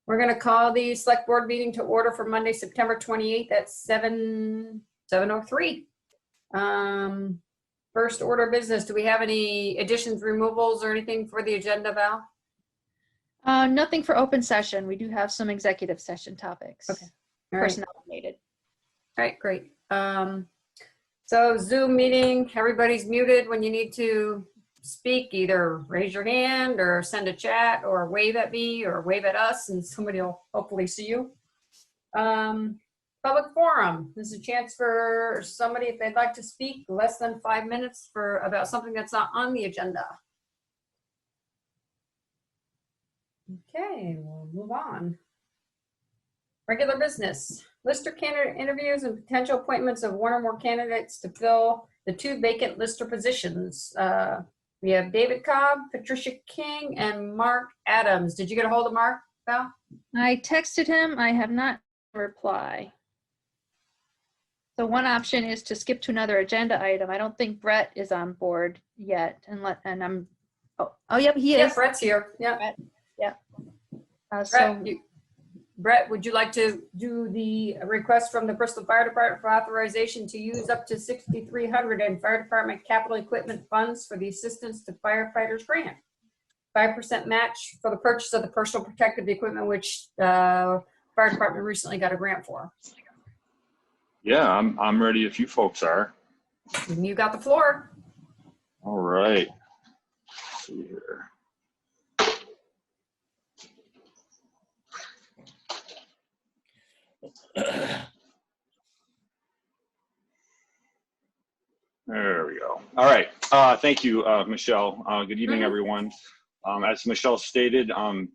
We're going to call the select board meeting to order for Monday, September 28th at 7:03. First order of business. Do we have any additions, removals, or anything for the agenda, Val? Nothing for open session. We do have some executive session topics. Okay. All right. Personnel related. All right, great. So Zoom meeting, everybody's muted. When you need to speak, either raise your hand or send a chat or wave at me or wave at us, and somebody will hopefully see you. Public forum. This is a chance for somebody, if they'd like to speak, less than 5 minutes about something that's not on the agenda. Okay, we'll move on. Regular business. Lister candidate interviews and potential appointments of one or more candidates to fill the 2 vacant lister positions. We have David Cobb, Patricia King, and Mark Adams. Did you get a hold of Mark, Val? I texted him. I have not replied. So one option is to skip to another agenda item. I don't think Brett is on board yet, and I'm. Oh, yep, he is. Yeah, Brett's here. Yeah. Brett, yeah. Brett, would you like to do the request from the Bristol Fire Department for authorization to use up to $6,300 in fire department capital equipment funds for the assistance to firefighters grant? 5% match for the purchase of the personal protective equipment, which fire department recently got a grant for. Yeah, I'm ready if you folks are. You got the floor. All right. Let's see here. There we go. All right. Thank you, Michelle. Good evening, everyone. As Michelle stated, I'm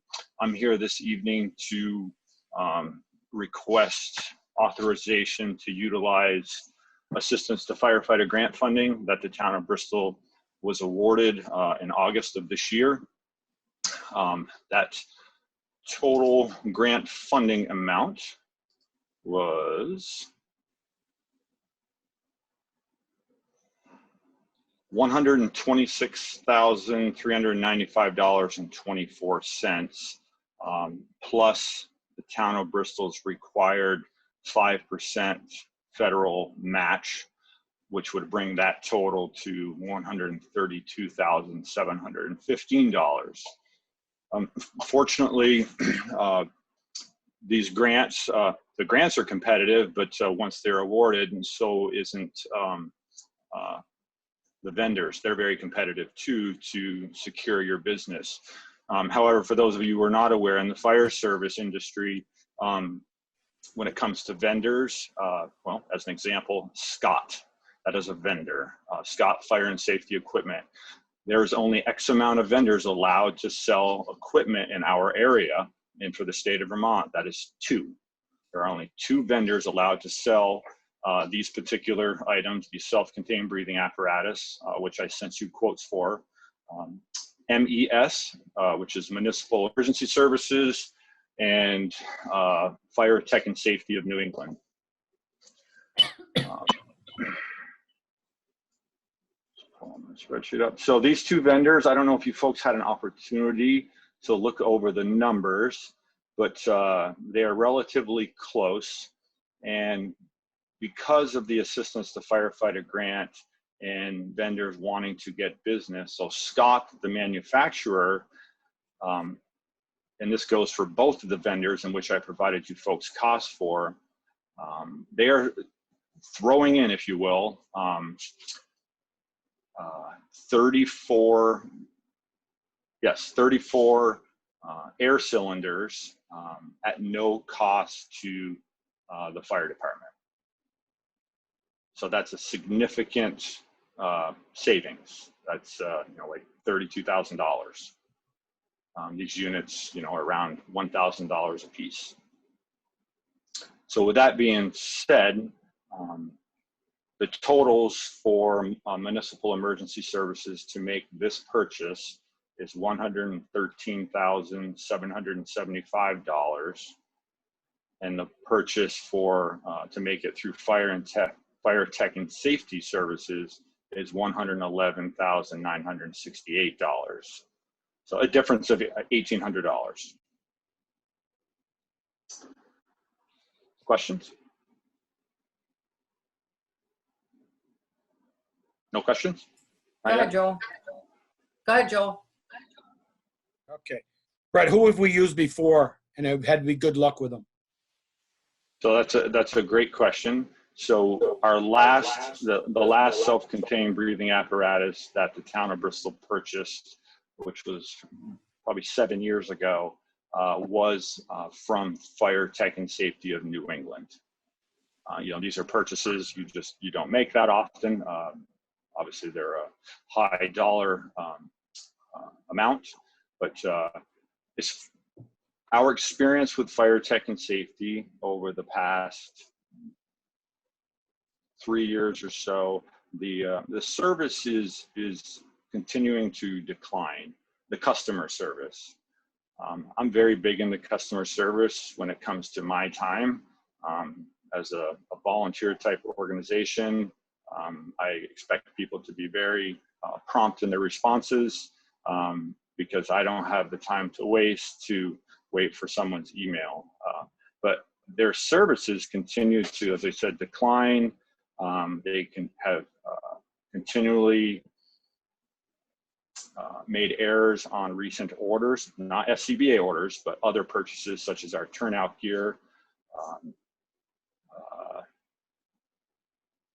here this evening to request authorization to utilize assistance to firefighter grant funding that the town of Bristol was awarded in August of this year. That total grant funding amount was $126,395.24, plus the town of Bristol's required 5% federal match, which would bring that total to $132,715. Fortunately, these grants, the grants are competitive, but once they're awarded, and so isn't the vendors. They're very competitive too to secure your business. However, for those of you who are not aware, in the fire service industry, when it comes to vendors, well, as an example, Scott, that is a vendor, Scott Fire and Safety Equipment. There's only X amount of vendors allowed to sell equipment in our area, and for the state of Vermont, that is 2. There are only 2 vendors allowed to sell these particular items, the self-contained breathing apparatus, which I sent you quotes for, MES, which is Municipal Emergency Services, and Fire Tech and Safety of New England. Pulling my spreadsheet up. So these 2 vendors, I don't know if you folks had an opportunity to look over the numbers, but they are relatively close. And because of the assistance to firefighter grant and vendors wanting to get business, so Scott, the manufacturer, and this goes for both of the vendors in which I provided you folks costs for, they are throwing in, if you will, 34 air cylinders at no cost to the fire department. So that's a significant savings. That's like $32,000. These units, are around $1,000 a piece. So with that being said, the totals for municipal emergency services to make this purchase is $113,775, and the purchase for to make it through Fire Tech and Safety Services is $111,968. So a difference of $1,800. Questions? No questions? Go ahead, Joel. Go ahead, Joel. Okay. Brett, who have we used before and have had good luck with them? So that's a great question. So our last, the last self-contained breathing apparatus that the town of Bristol purchased, which was probably 7 years ago, was from Fire Tech and Safety of New England. You know, these are purchases you don't make that often. Obviously, they're a high dollar amount, but it's our experience with Fire Tech and Safety over the past 3 years or so. The service is continuing to decline. The customer service. I'm very big into customer service when it comes to my time. As a volunteer type organization, I expect people to be very prompt in their responses because I don't have the time to wait for someone's email. But their services continue to, as I said, decline. They can have continually made errors on recent orders, not SCBA orders, but other purchases such as our turnout gear.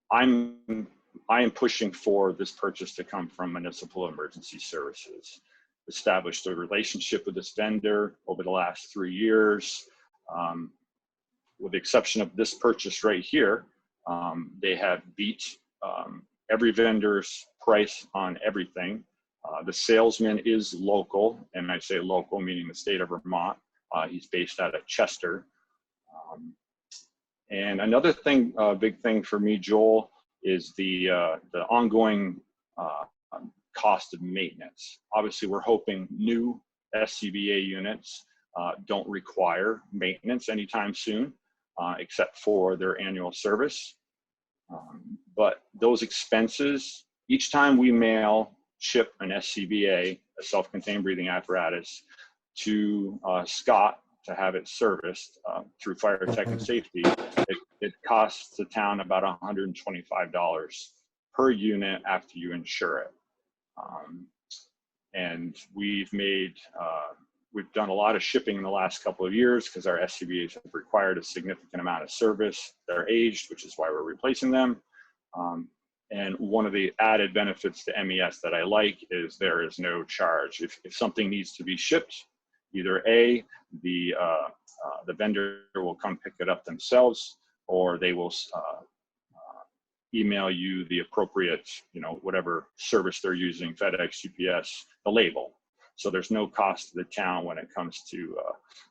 I am pushing for this purchase to come from Municipal Emergency Services. Established a relationship with this vendor over the last 3 years. With the exception of this purchase right here, they have beat every vendor's price on everything. The salesman is local, and I say local meaning the state of Vermont. He's based out of Chester. And another thing, big thing for me, Joel, is the ongoing cost of maintenance. Obviously, we're hoping new SCBA units don't require maintenance anytime soon, except for their annual service. But those expenses, each time we ship an SCBA, a self-contained breathing apparatus, to Scott to have it serviced through Fire Tech and Safety, it costs the town about $125 per unit after you insure it. And we've done a lot of shipping in the last couple of years because our SCBAs have required a significant amount of service. They're aged, which is why we're replacing them. And one of the added benefits to MES that I like is there is no charge. If something needs to be shipped, either A, the vendor will come pick it up themselves, or they will email you the appropriate, whatever service they're using, FedEx, UPS, the label. So there's no cost to the town when it comes to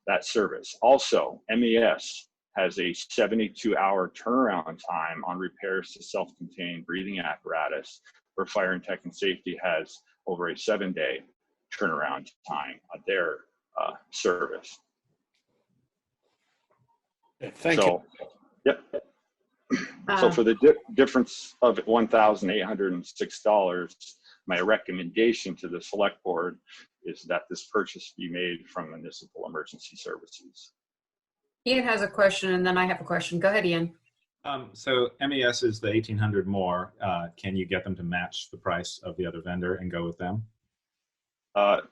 that service. Also, MES has a 72-hour turnaround time on repairs to self-contained breathing apparatus, where Fire and Tech and Safety has over a 7-day turnaround time on their service. Thank you. Yep. So for the difference of $1,806, my recommendation to the select board is that this purchase be made from Municipal Emergency Services. Ian has a question, and then I have a question. Go ahead, Ian. So MES is the 1,800 more. Can you get them to match the price of the other vendor and go with them? I'm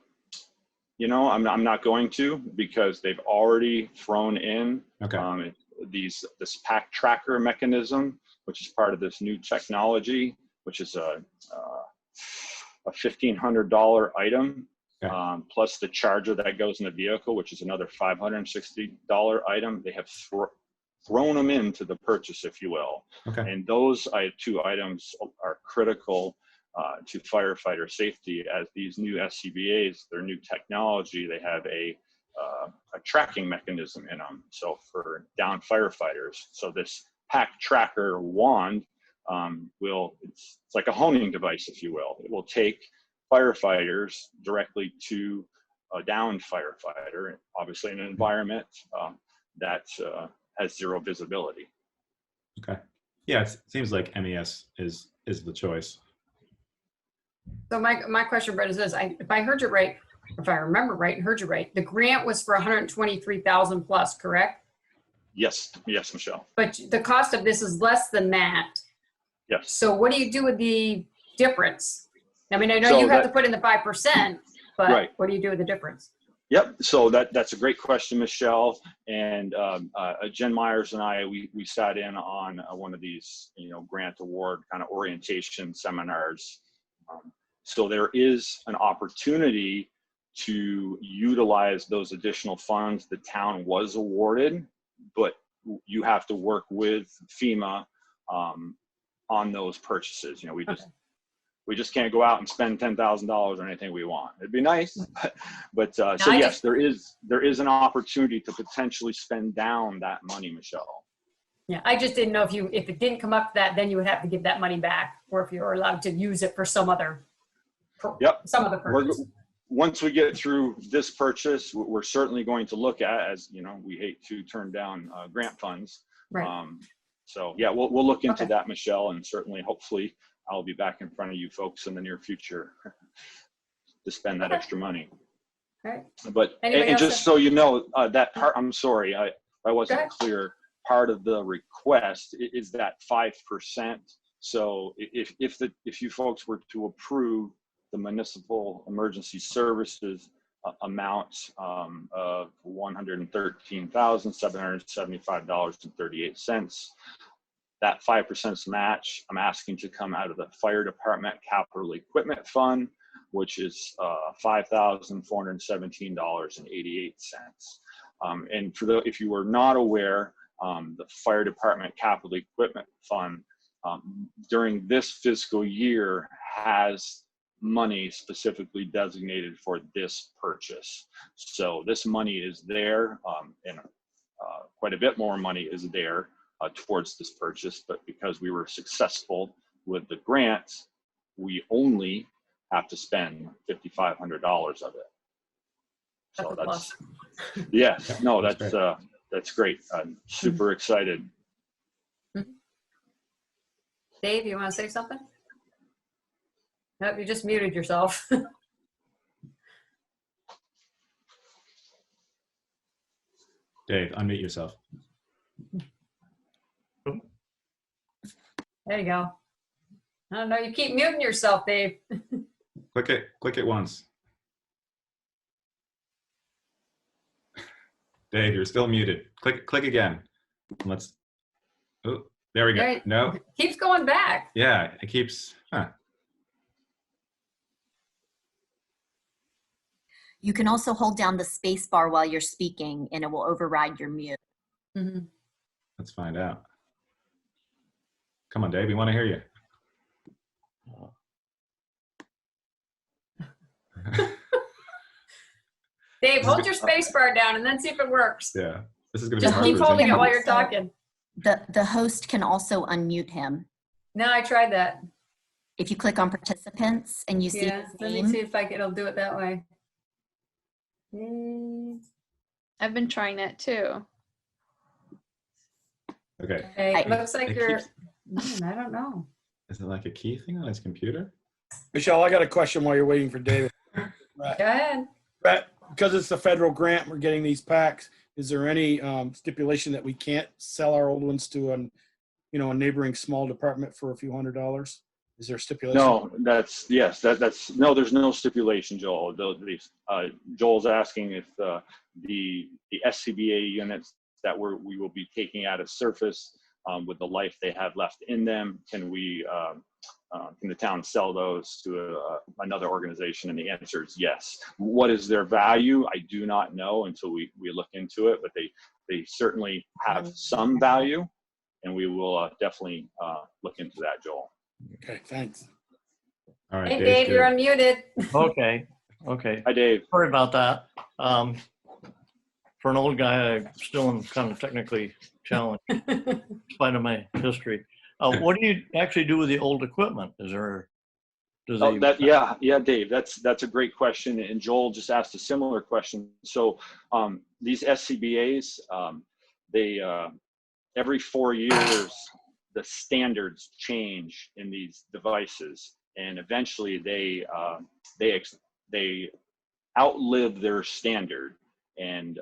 not going to, because they've already thrown in this pack tracker mechanism, which is part of this new technology, which is a $1,500 item. Okay. Plus the charger that goes in the vehicle, which is another $560 item. They have thrown them into the purchase, if you will. Okay. And those two items are critical to firefighter safety, as these new SCBAs, their new technology, they have a tracking mechanism in them. So for down firefighters, so this pack tracker wand it's like a honing device, if you will. It will take firefighters directly to a downed firefighter, obviously in an environment that has zero visibility. Okay. Yeah, it seems like MES is the choice. So my question, Brett, is this: if I heard you right, if I remember right and heard you right, the grant was for 123,000 plus, correct? Yes, yes, Michelle. But the cost of this is less than that. Yes. So what do you do with the difference? I mean, I know So you have to that- put in the 5%, but Right. what do you do with the difference? Yep. So that's a great question, Michelle. And Jen Myers and I, we sat in on one of these, grant award kind of orientation seminars. So there is an opportunity to utilize those additional funds the town was awarded, but you have to work with FEMA on those purchases. We just can't go out and spend $10,000 on anything we want. It'd be nice, but so yes, there is an opportunity to potentially spend down that money, Michelle. Yeah, I just didn't know if it didn't come up to that, then you would have to give that money back, or if you're allowed to use it for some other. Yep. Some other purpose. Once we get through this purchase, we're certainly going to look at, as we hate to turn down grant funds. Right. So yeah, we'll look into Okay. that, Michelle, and certainly, hopefully, I'll be back in front of you folks in the near future to spend that Okay. extra money. All right. But Anybody and else just so you know, that part, I'm sorry, I wasn't ahead. clear. Part of the request is that 5%. So if you folks were to approve the municipal emergency services amount of $113,775.38, that 5% match, I'm asking to come out of the fire department capital equipment fund, which is $5,417.88. And if you were not aware, the fire department capital equipment fund during this fiscal year has money specifically designated for this purchase. So this money is there, and quite a bit more money is there towards this purchase, but because we were successful with the grant, we only have to spend $5,500 of it. So That's yes, no, That's that's great. I'm super excited. Dave, you want to say something? Nope, you just muted yourself. Dave, unmute yourself. There you go. I don't know. You keep muting yourself, Dave. Click it once. Dave, you're still muted. Click again. Oh, there we go. Right. No, Keeps going back. yeah, it keeps, You can also hold down the space bar while you're speaking and it will override your mute. Mhm. Let's find out. Come on, Dave, we want to hear you. Dave, hold your space bar down and then see if it works. Yeah, this is going to be Just hard keep for holding it Zoom. while you're talking. The host can also unmute him. No, I tried that. If you click on participants and you see Yeah, his let me name, see if it'll do it that way. Mm, I've been trying that too. Okay, Okay, it looks like it you're, keeps- I don't know. is it like a key thing on his computer? Michelle, I got a question while you're waiting for David. Go ahead. Brett, because it's a federal grant, we're getting these packs. Is there any stipulation that we can't sell our old ones to a neighboring small department for a few $100s? Is there a stipulation? No, that's no. There's no stipulation, Joel. Joel's asking if the SCBA units that we will be taking out of surface with the life they have left in them, can the town sell those to another organization? And the answer is yes. What is their value? I do not know until we look into it, but they certainly have some value, and we will definitely look into that, Joel. Okay, thanks. All right, Hey, Dave's Dave, you're good. unmuted. Okay. Hi, Dave. Sorry about that. For an old guy, I'm still kind of technically challenged in spite of my history. What do you actually do with the old equipment? Yeah, Dave, that's a great question. And Joel just asked a similar question. So these SCBAs, they every 4 years, the standards change in these devices, and eventually they outlive their standard, and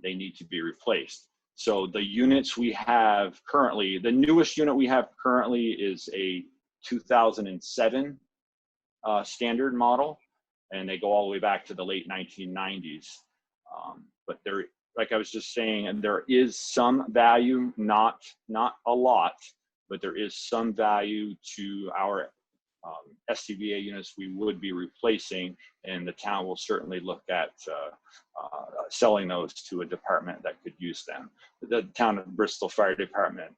they need to be replaced. So the units we have currently, the newest unit we have currently is a 2007 standard model, and they go all the way back to the late 1990s. But there, like I was just saying, and there is some value, not a lot, but there is some value to our SCBA units we would be replacing, and the town will certainly look at selling those to a department that could use them. The town of Bristol Fire Department,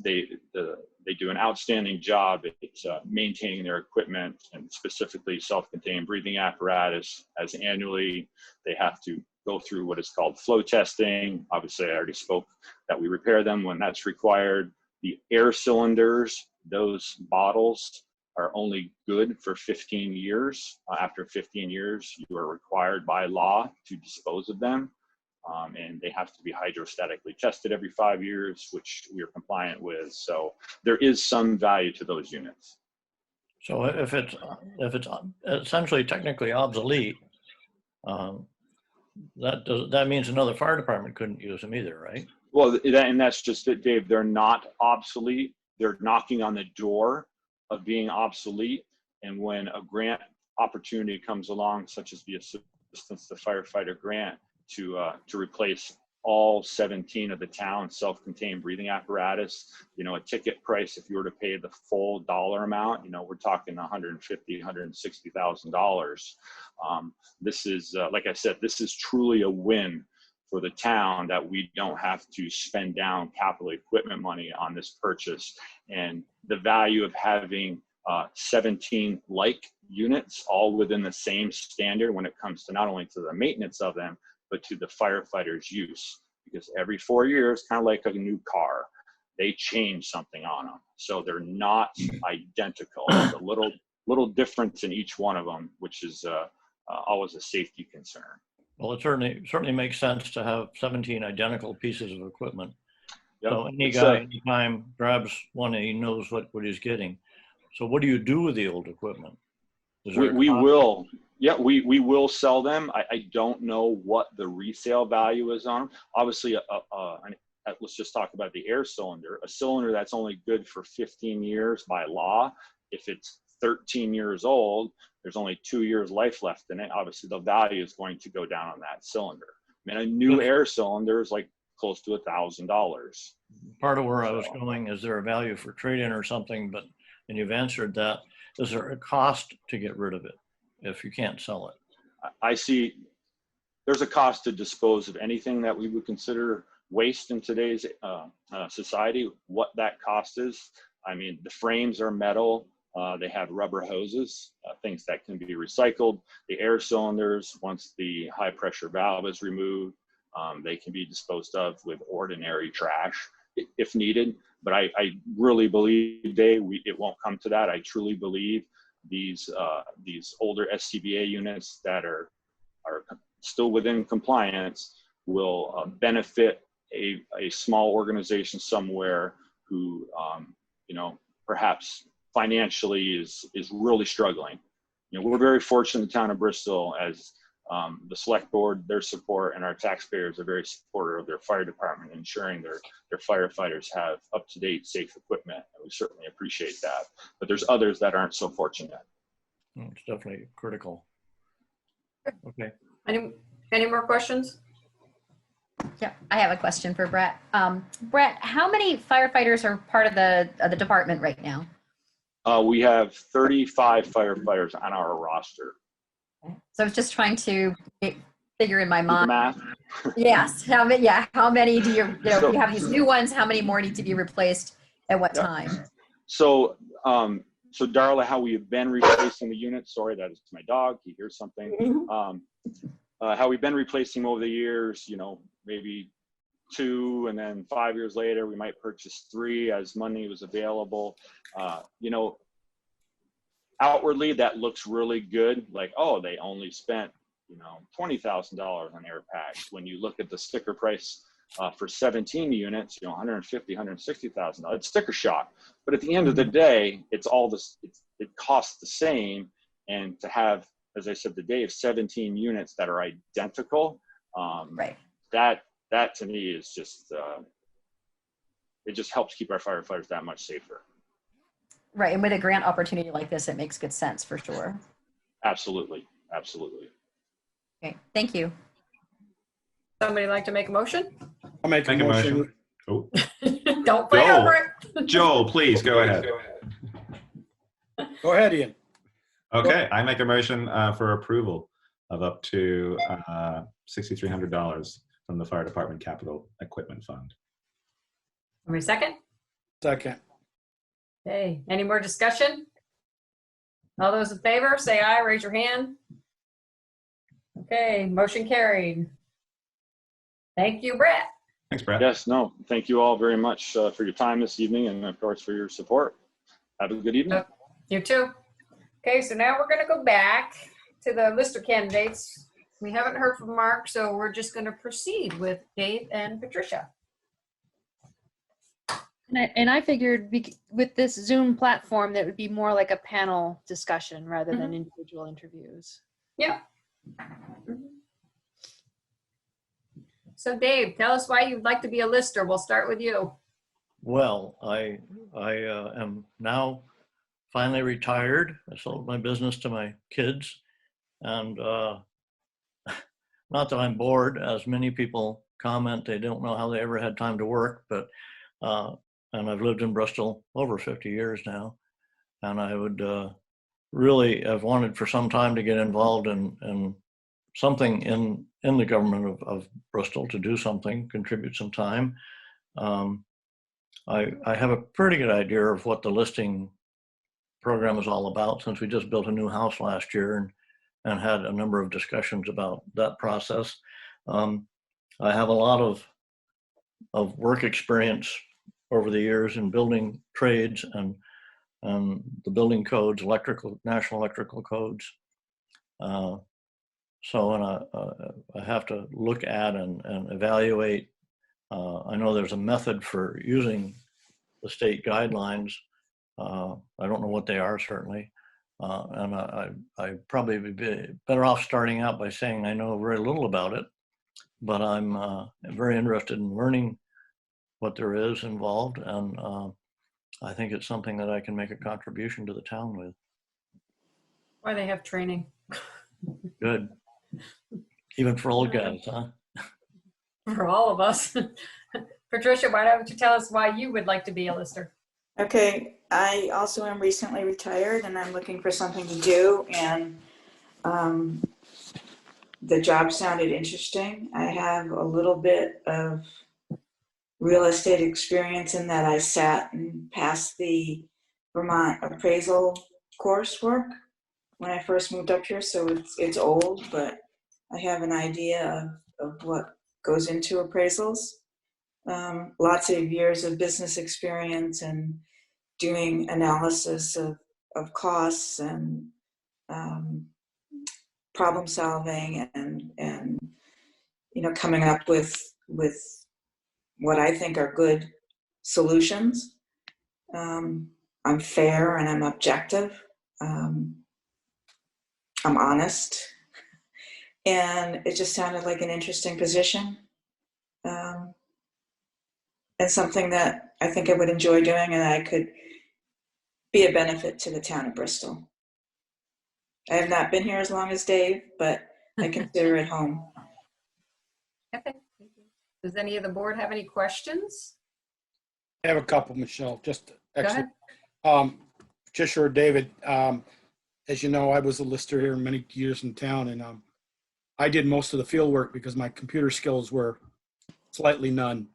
they do an outstanding job at maintaining their equipment, and specifically self-contained breathing apparatus. As annually, they have to go through what is called flow testing. Obviously, I already spoke that we repair them when that's required. The air cylinders, those bottles, are only good for 15 years. After 15 years, you are required by law to dispose of them. And they have to be hydrostatically tested every 5 years, which we are compliant with. So there is some value to those units. So if it's essentially technically obsolete, that means another fire department couldn't use them either, right? Well, and that's just it, Dave. They're not obsolete. They're knocking on the door of being obsolete. And when a grant opportunity comes along, such as the Assistance to Firefighter grant, to replace all 17 of the town's self-contained breathing apparatus, a ticket price, if you were to pay the full dollar amount, we're talking $150,000, $160,000. This is, like I said, this is truly a win for the town that we don't have to spend down capital equipment money on this purchase. And the value of having 17 like units all within the same standard when it comes to not only to the maintenance of them, but to the firefighters' use. Because every 4 years, kind of like a new car, they change something on them. So they're not identical. There's a little difference in each one of them, which is always a safety concern. Well, it certainly makes sense to have 17 identical pieces of equipment. Yep. So any guy, anytime grabs one and he knows what he's getting. So what do you do with the old equipment? We will. Yeah, we will sell them. I don't know what the resale value is on them. Obviously, let's just talk about the air cylinder. A cylinder that's only good for 15 years by law. If it's 13 years old, there's only 2 years life left in it. Obviously, the value is going to go down on that cylinder. I mean, a new air cylinder is like close to $1,000. Part of where I was going, is there a value for trade-in or something? And you've answered that. Is there a cost to get rid of it if you can't sell it? I see there's a cost to dispose of anything that we would consider waste in today's society. What that cost is, I mean, the frames are metal. They have rubber hoses, things that can be recycled. The air cylinders, once the high pressure valve is removed, they can be disposed of with ordinary trash if needed. But I really believe, Dave, it won't come to that. I truly believe these older SCBA units that are still within compliance will benefit a small organization somewhere who, perhaps financially is really struggling. We're very fortunate in the town of Bristol, as the select board, their support, and our taxpayers are very supportive of their fire department, ensuring their firefighters have up-to-date safe equipment. And we certainly appreciate that. But there's others that aren't so fortunate. It's definitely critical. Okay. Any more questions? Yeah, I have a question for Brett. Brett, how many firefighters are part of the department right now? We have 35 firefighters on our roster. So I was just trying to figure in my mind. Math. Yes. How many do you have these new ones? How many more need to be replaced at what time? So Darla, how we have been replacing the units, sorry, that is my dog, he hears something. How we've been replacing over the years, maybe 2, and then 5 years later, we might purchase 3 as money was available. Outwardly, that looks really good. Like, oh, they only spent, $20,000 on air packs. When you look at the sticker price for 17 units, $150,000, $160,000. It's sticker shock. But at the end of the day, it's all this. It costs the same. And to have, as I said to Dave, 17 units that are identical, right. That that to me is just, it just helps keep our firefighters that much safer. Right, and with a grant opportunity like this, it makes good sense for sure. Absolutely, absolutely. Okay, thank you. Somebody like to make a motion? I'll make a motion. Oh, Don't fight Joel. over it. Joel, please go ahead. Go ahead, Ian. Okay, I make a motion for approval of up to $6,300 from the Fire Department Capital Equipment Fund. Wait a second. Second. Okay, any more discussion? All those in favor, say aye, raise your hand. Okay, motion carried. Thank you, Brett. Thanks, Brett. Yes, no, thank you all very much for your time this evening and of course for your support. Have a good evening. You too. Okay, so now we're gonna go back to the lister candidates. We haven't heard from Mark, so we're just gonna proceed with Dave and Patricia. And I figured with this Zoom platform, that would be more like a panel discussion rather than individual interviews. Yeah. So Dave, tell us why you'd like to be a lister. We'll start with you. Well, I am now finally retired. I sold my business to my kids, and not that I'm bored, as many people comment they don't know how they ever had time to work, but and I've lived in Bristol over 50 years now, and I would really have wanted for some time to get involved in something in the government of Bristol, to do something, contribute some time. I have a pretty good idea of what the listing program is all about, since we just built a new house last year and had a number of discussions about that process. I have a lot of work experience over the years in building trades and the building codes, national electrical codes. So I have to look at and evaluate. I know there's a method for using the state guidelines. I don't know what they are, certainly. And I probably would be better off starting out by saying I know very little about it, but I'm very interested in learning what there is involved. And I think it's something that I can make a contribution to the town with. Why they have training. Good. Even for old guys, huh? For all of us. Patricia, why don't you tell us why you would like to be a lister? Okay, I also am recently retired and I'm looking for something to do, and the job sounded interesting. I have a little bit of real estate experience in that I sat and passed the Vermont appraisal coursework when I first moved up here, so it's old, but I have an idea of what goes into appraisals. Lots of years of business experience and doing analysis of costs and problem solving and coming up with what I think are good solutions. I'm fair and I'm objective. I'm honest, and it just sounded like an interesting position, and something that I think I would enjoy doing, and I could be a benefit to the town of Bristol. I have not been here as long as Dave, but I consider it home. Okay. Does any of the board have any questions? I have a couple, Michelle, just Go excellent. ahead. Patricia or David, as you know, I was a lister here many years in town, and I did most of the field work because my computer skills were slightly none.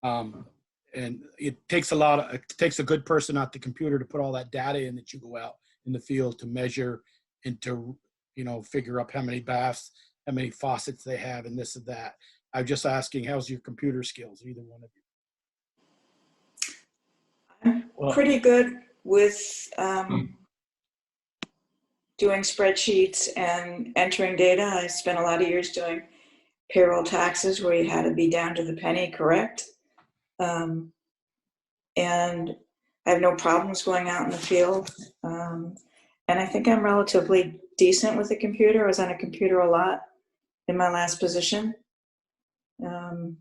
And it takes a good person at the computer to put all that data in that you go out in the field to measure and to, figure up how many baths, how many faucets they have, and this and that. I'm just asking, how's your computer skills, either one of you? I'm pretty good with doing spreadsheets and entering data. I spent a lot of years doing payroll taxes where you had to be down to the penny correct. And I have no problems going out in the field. And I think I'm relatively decent with a computer. I was on a computer a lot in my last position. I'm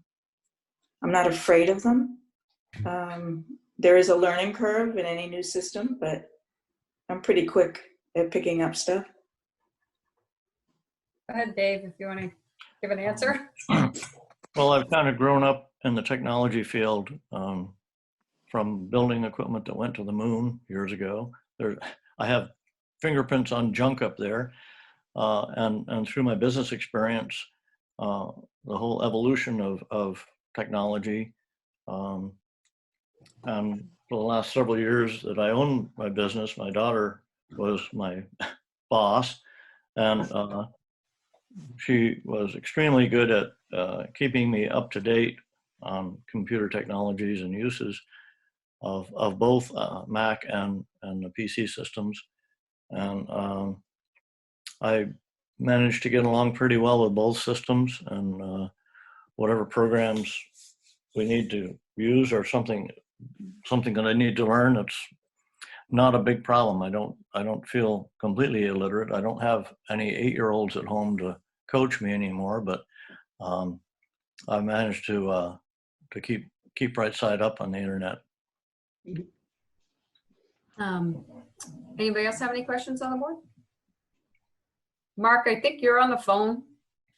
not afraid of them. There is a learning curve in any new system, but I'm pretty quick at picking up stuff. Go ahead, Dave, if you want to give an answer. Well, I've kind of grown up in the technology field, from building equipment that went to the moon years ago. I have fingerprints on junk up there, and through my business experience, the whole evolution of technology, and for the last several years that I owned my business, my daughter was my boss, and she was extremely good at keeping me up to date on computer technologies and uses of both Mac and the PC systems. And I managed to get along pretty well with both systems, and whatever programs we need to use or something that I need to learn, it's not a big problem. I don't feel completely illiterate. I don't have any 8-year-olds at home to coach me anymore, but I managed to keep right side up on the internet. Anybody else have any questions on the board? Mark, I think you're on the phone.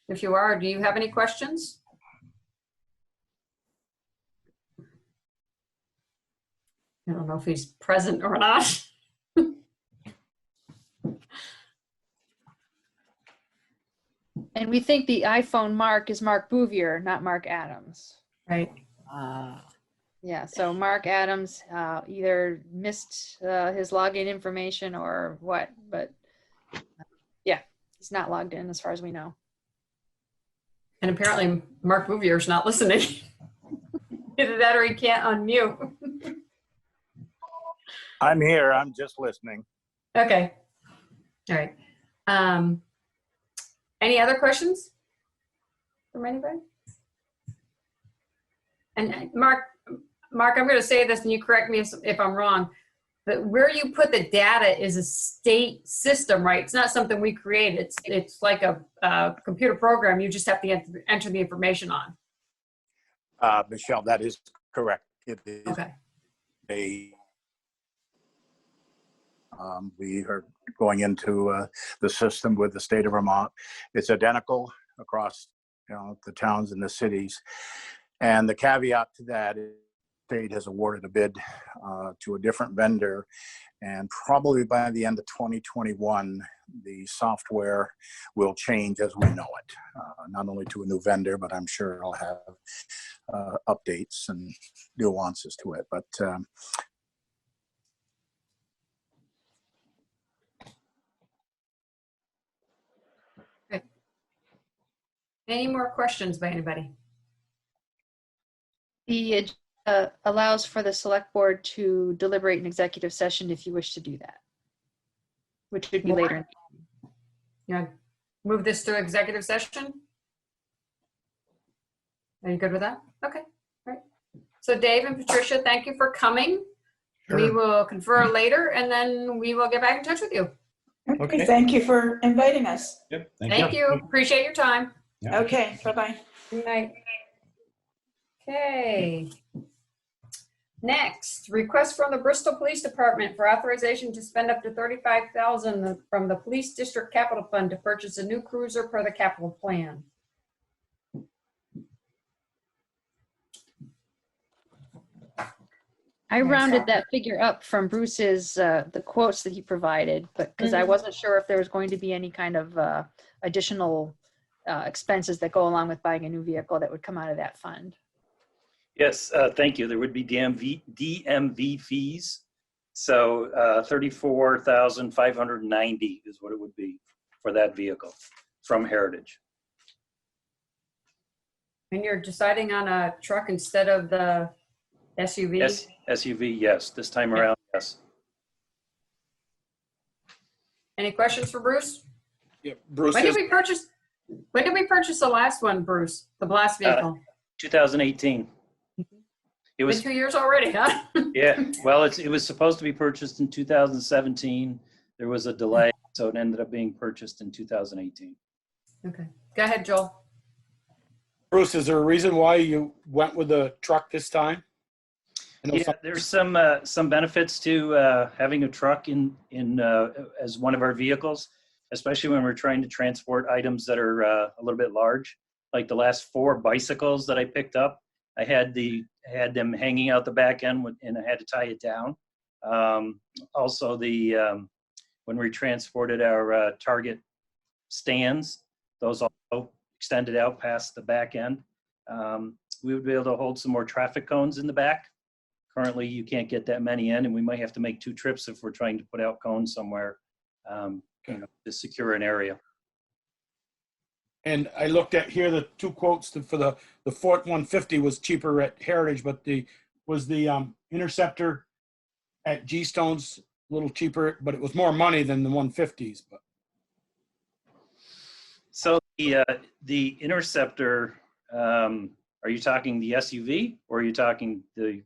If you are, do you have any questions? I don't know if he's present or not. And we think the iPhone Mark is Mark Bouvier, not Mark Adams. Right. Yeah, so Mark Adams either missed his login information or what, but yeah, he's not logged in as far as we know. And apparently Mark Bouvier's not listening. Either that or he can't unmute. I'm here. I'm just listening. Okay. All right. Any other questions from anybody? And Mark, I'm going to say this and you correct me if I'm wrong, but where you put the data is a state system, right? It's not something we create. It's like a computer program. You just have to enter the information on. Michelle, that is correct. It is Okay. We are going into the system with the state of Vermont. It's identical across, the towns and the cities. And the caveat to that is the state has awarded a bid to a different vendor. And probably by the end of 2021, the software will change as we know it. Not only to a new vendor, but I'm sure it'll have updates and nuances to it. But Any more questions by anybody? The agenda allows for the select board to deliberate in executive session if you wish to do that, which would be later. Yeah. Move this to executive session? Are you good with that? Okay, all right. So Dave and Patricia, thank you for coming. Sure. We will confer later and then we will get back in touch with you. Okay. Thank you for inviting us. Yep. Thank you. Appreciate your time. Yeah. Okay, bye-bye. Good night. Okay. Next, request from the Bristol Police Department for authorization to spend up to $35,000 from the Police District Capital Fund to purchase a new cruiser per the capital plan. I rounded that figure up from Bruce's, the quotes that he provided, but because I wasn't sure if there was going to be any kind of additional expenses that go along with buying a new vehicle that would come out of that fund. Yes, thank you. There would be DMV fees. So $34,590 is what it would be for that vehicle from Heritage. And you're deciding on a truck instead of the SUV? Yes, SUV, yes. This time around, yes. Any questions for Bruce? Yeah, Bruce. When did we purchase the last one, Bruce? The last vehicle? 2018. It was been 2 years already, huh? Yeah. Well, it was supposed to be purchased in 2017. There was a delay, so it ended up being purchased in 2018. Okay. Go ahead, Joel. Bruce, is there a reason why you went with the truck this time? I know Yeah, there's some benefits to having a truck in as one of our vehicles, especially when we're trying to transport items that are a little bit large. Like the last 4 bicycles that I picked up, I had them hanging out the back end and I had to tie it down. Also, when we transported our Target stands, those also extended out past the back end. We would be able to hold some more traffic cones in the back. Currently, you can't get that many in, and we might have to make 2 trips if we're trying to put out cones somewhere to secure an area. And I looked at here the 2 quotes for the Ford 150 was cheaper at Heritage, but the Interceptor at G-Stone's a little cheaper, but it was more money than the 150s. But So the Interceptor, are you talking the SUV or are you talking the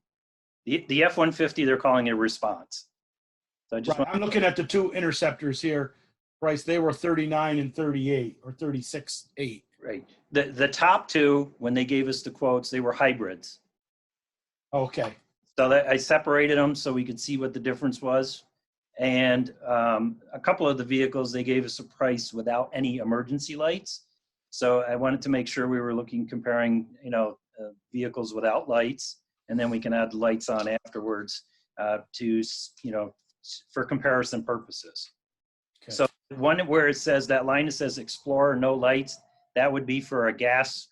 F-150? They're calling it a Response. So I just right, I'm looking at the 2 Interceptors here. Price, they were 39 and 38 or 36.8. right. The top 2, when they gave us the quotes, they were hybrids. Okay. So I separated them so we could see what the difference was. And a couple of the vehicles, they gave us a price without any emergency lights. So I wanted to make sure we were comparing, vehicles without lights, and then we can add the lights on afterwards for comparison purposes. Okay. So one where it says that line that says Explorer, no lights, that would be for a gas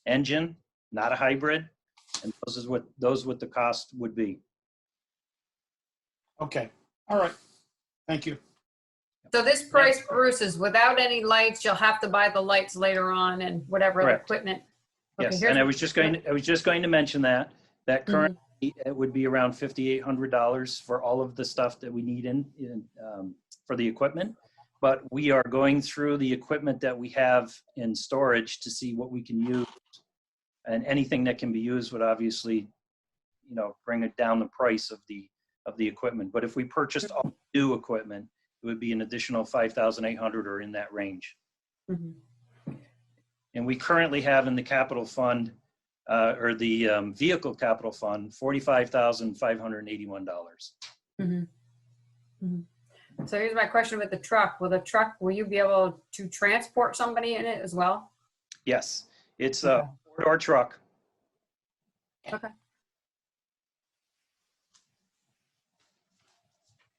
engine, not a hybrid. And those what the cost would be. Okay. All right. Thank you. So this price, Bruce, is without any lights. You'll have to buy the lights later on and whatever Correct. equipment. Yes, here's and I what- was just going to mention that currently it would be around $5,800 for all of the stuff that we need for the equipment. But we are going through the equipment that we have in storage to see what we can use, and anything that can be used would obviously, bring it down the price of the equipment. But if we purchased all new equipment, it would be an additional $5,800 or in that range. Mhm. And we currently have in the capital fund, or the vehicle capital fund, $45,581. Mhm. Mhm. So here's my question with the truck. Will you be able to transport somebody in it as well? Yes, it's a 4-door truck. Okay.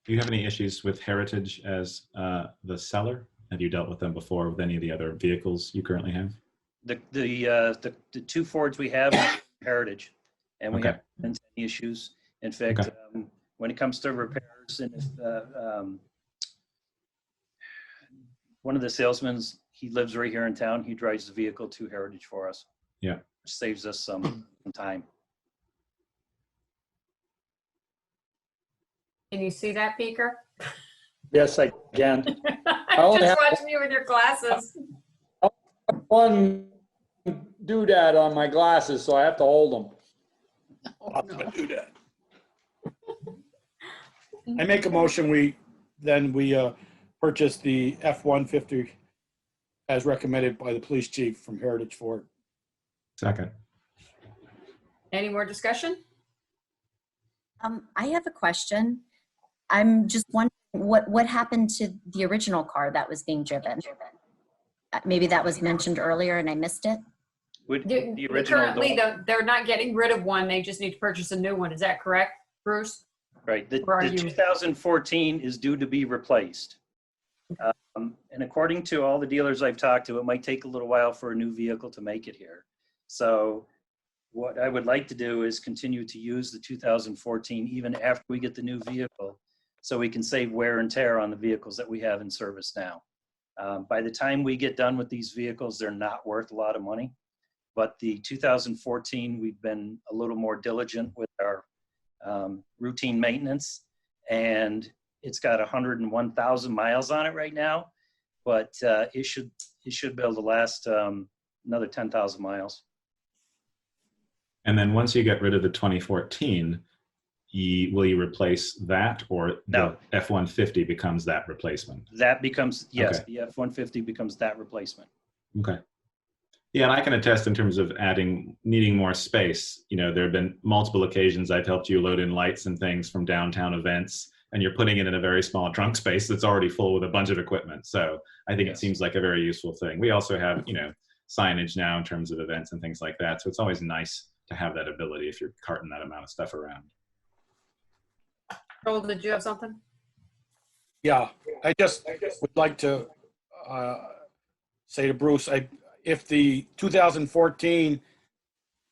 Do you have any issues with Heritage as the seller? Have you dealt with them before with any of the other vehicles you currently have? The 2 Fords we have are Heritage, and we Okay. haven't had any issues. In fact, Okay. When it comes to repairs, and if one of the salesmen, he lives right here in town, he drives the vehicle to Heritage for us. Yeah. Which saves us some time. Can you see that, Beaker? Yes, I can. I'm only just have- watching you with your glasses. One doodad on my glasses, so I have to hold them. Oh, no. Do that. I make a motion, we purchase the F-150 as recommended by the police chief from Heritage Ford. Second. Any more discussion? I have a question. I'm just wondering what happened to the original car that was being driven? Maybe that was mentioned earlier and I missed it. The original Currently, Dodge. they're not getting rid of one. They just need to purchase a new one. Is that correct, Bruce? Right. The Or are you- 2014 is due to be replaced. And according to all the dealers I've talked to, it might take a little while for a new vehicle to make it here. So what I would like to do is continue to use the 2014 even after we get the new vehicle, so we can save wear and tear on the vehicles that we have in service now. By the time we get done with these vehicles, they're not worth a lot of money. But the 2014, we've been a little more diligent with our routine maintenance, and it's got 101,000 miles on it right now, but it should be able to last another 10,000 miles. And then once you get rid of the 2014, will you replace that, or No. the F-150 becomes that replacement? That becomes, yes, Okay. the F-150 becomes that replacement. Okay. Yeah, and I can attest in terms of needing more space. You know, there have been multiple occasions I've helped you load in lights and things from downtown events, and you're putting it in a very small trunk space that's already full with a bunch of equipment. So I think it seems like a very useful thing. We also have, you know, signage now in terms of events and things like that. So it's always nice to have that ability if you're carting that amount of stuff around. Joel, did you have something? Yeah, I just would like to say to Bruce, if the 2014,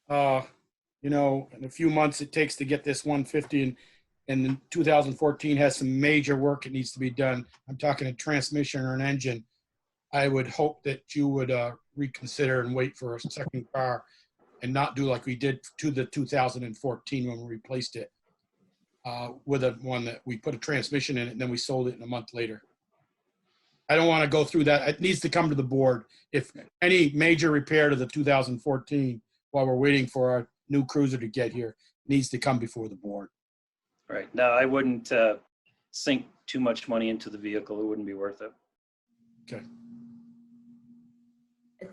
you know, in a few months it takes to get this 150, and then 2014 has some major work that needs to be done. I'm talking a transmission or an engine. I would hope that you would reconsider and wait for a second car and not do like we did to the 2014 when we replaced it with one that we put a transmission in it and then we sold it in a month later. I don't want to go through that. It needs to come to the board. If any major repair to the 2014 while we're waiting for our new cruiser to get here needs to come before the board. Right. No, I wouldn't sink too much money into the vehicle. It wouldn't be worth it. Okay.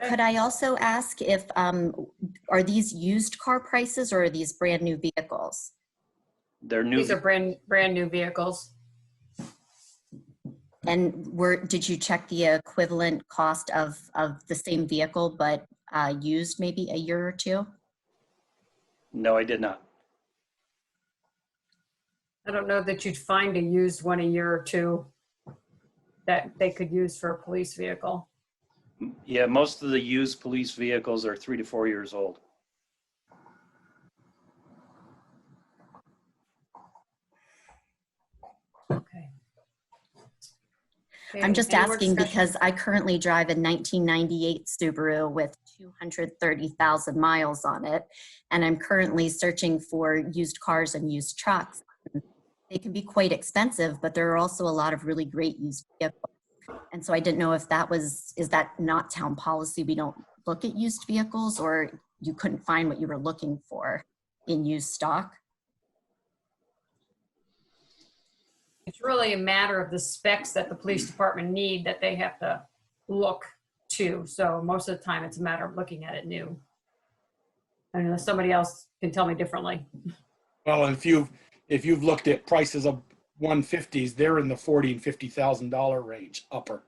Could I also ask if, are these used car prices or are these brand new vehicles? They're new. These are brand new vehicles. And did you check the equivalent cost of the same vehicle, but used maybe a year or two? No, I did not. I don't know that you'd find a used one a year or two that they could use for a police vehicle. Yeah, most of the used police vehicles are 3 to 4 years old. Okay. I'm just Any more asking discussion? because I currently drive a 1998 Subaru with 230,000 miles on it, and I'm currently searching for used cars and used trucks. They can be quite expensive, but there are also a lot of really great used vehicles. And so I didn't know if is that not town policy? We don't look at used vehicles, or you couldn't find what you were looking for in used stock? It's really a matter of the specs that the police department need that they have to look to. So most of the time it's a matter of looking at it new. I know somebody else can tell me differently. Well, if you've looked at prices of 150s, they're in the $40,000 and $50,000 range upper.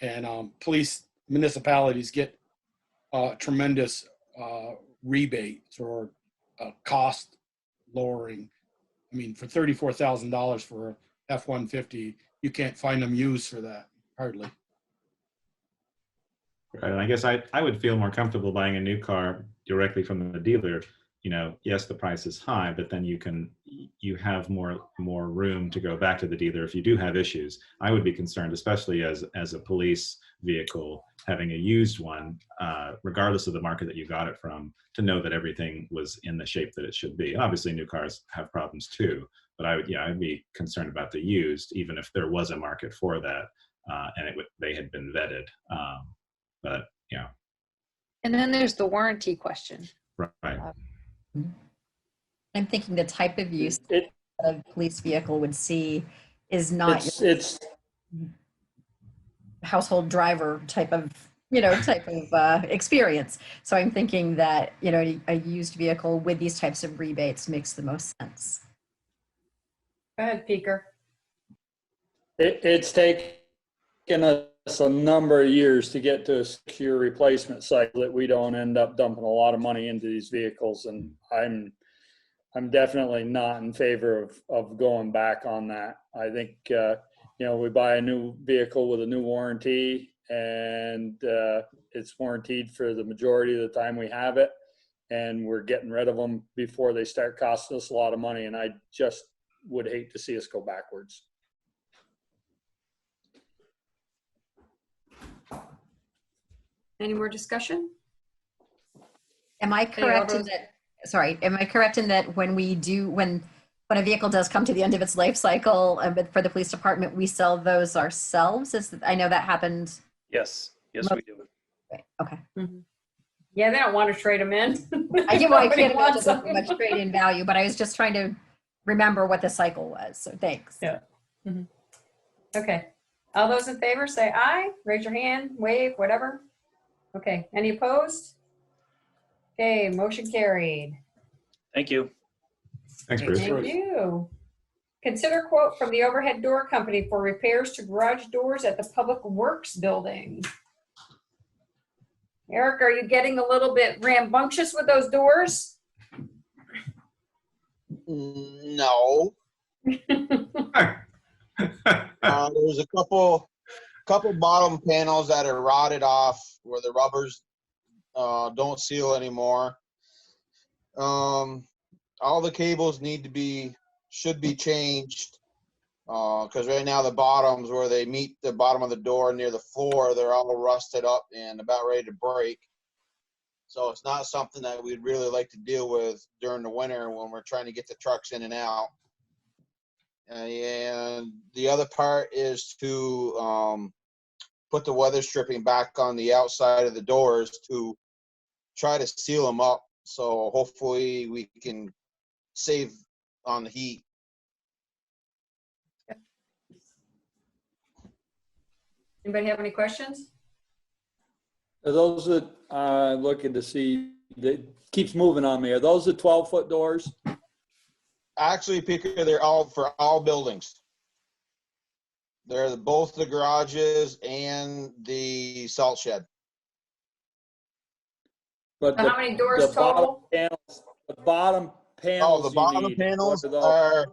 And police municipalities get tremendous rebates or cost lowering. I mean, for $34,000 for a F-150, you can't find them used for that, hardly. Right, and I guess I would feel more comfortable buying a new car directly from the dealer. You know, yes, the price is high, but then you have more room to go back to the dealer if you do have issues. I would be concerned, especially as a police vehicle, having a used one, regardless of the market that you got it from, to know that everything was in the shape that it should be. And obviously, new cars have problems too. But I'd be concerned about the used, even if there was a market for that, and they had been vetted. But yeah. And then there's the warranty question. Right. I'm thinking the type of use a police vehicle would see is not It's household driver type of experience. So I'm thinking that, a used vehicle with these types of rebates makes the most sense. Go ahead, Peeker. it's taken us a number of years to get to a secure replacement cycle that we don't end up dumping a lot of money into these vehicles. And I'm definitely not in favor of going back on that. I think, we buy a new vehicle with a new warranty, and it's warranted for the majority of the time we have it, and we're getting rid of them before they start costing us a lot of money. And I just would hate to see us go backwards. Any more discussion? Am I correct in that when a vehicle does come to the end of its life cycle, for the police department, we sell those ourselves? I know that happened. Yes, we do. Okay. Mm-hmm. Yeah, they don't want to trade them in. I can't imagine something much trade-in value, but I was just trying to remember what the cycle was. So thanks. Yeah. Mm-hmm. Okay. All those in favor say aye. Raise your hand, wave, whatever. Okay, any opposed? Okay, motion carried. Thank you. Thanks, Bruce. Thank you. Consider quote from the overhead door company for repairs to garage doors at the Public Works building. Eric, are you getting a little bit rambunctious with those doors? No. There's a couple bottom panels that are rotted off where the rubbers don't seal anymore. All the cables should be changed because right now the bottoms where they meet the bottom of the door near the floor, they're all rusted up and about ready to break. So it's not something that we'd really like to deal with during the winter when we're trying to get the trucks in and out. And the other part is to put the weather stripping back on the outside of the doors to try to seal them up. So hopefully we can save on the heat. Anybody have any questions? Are those that looking to see, that keeps moving on me, are those the 12-foot doors? Actually, Picker, they're all for all buildings. They're both the garages and the salt shed. But So how many doors the bottom total? panels, the bottom panels. Oh, the bottom you need, panels what those? are,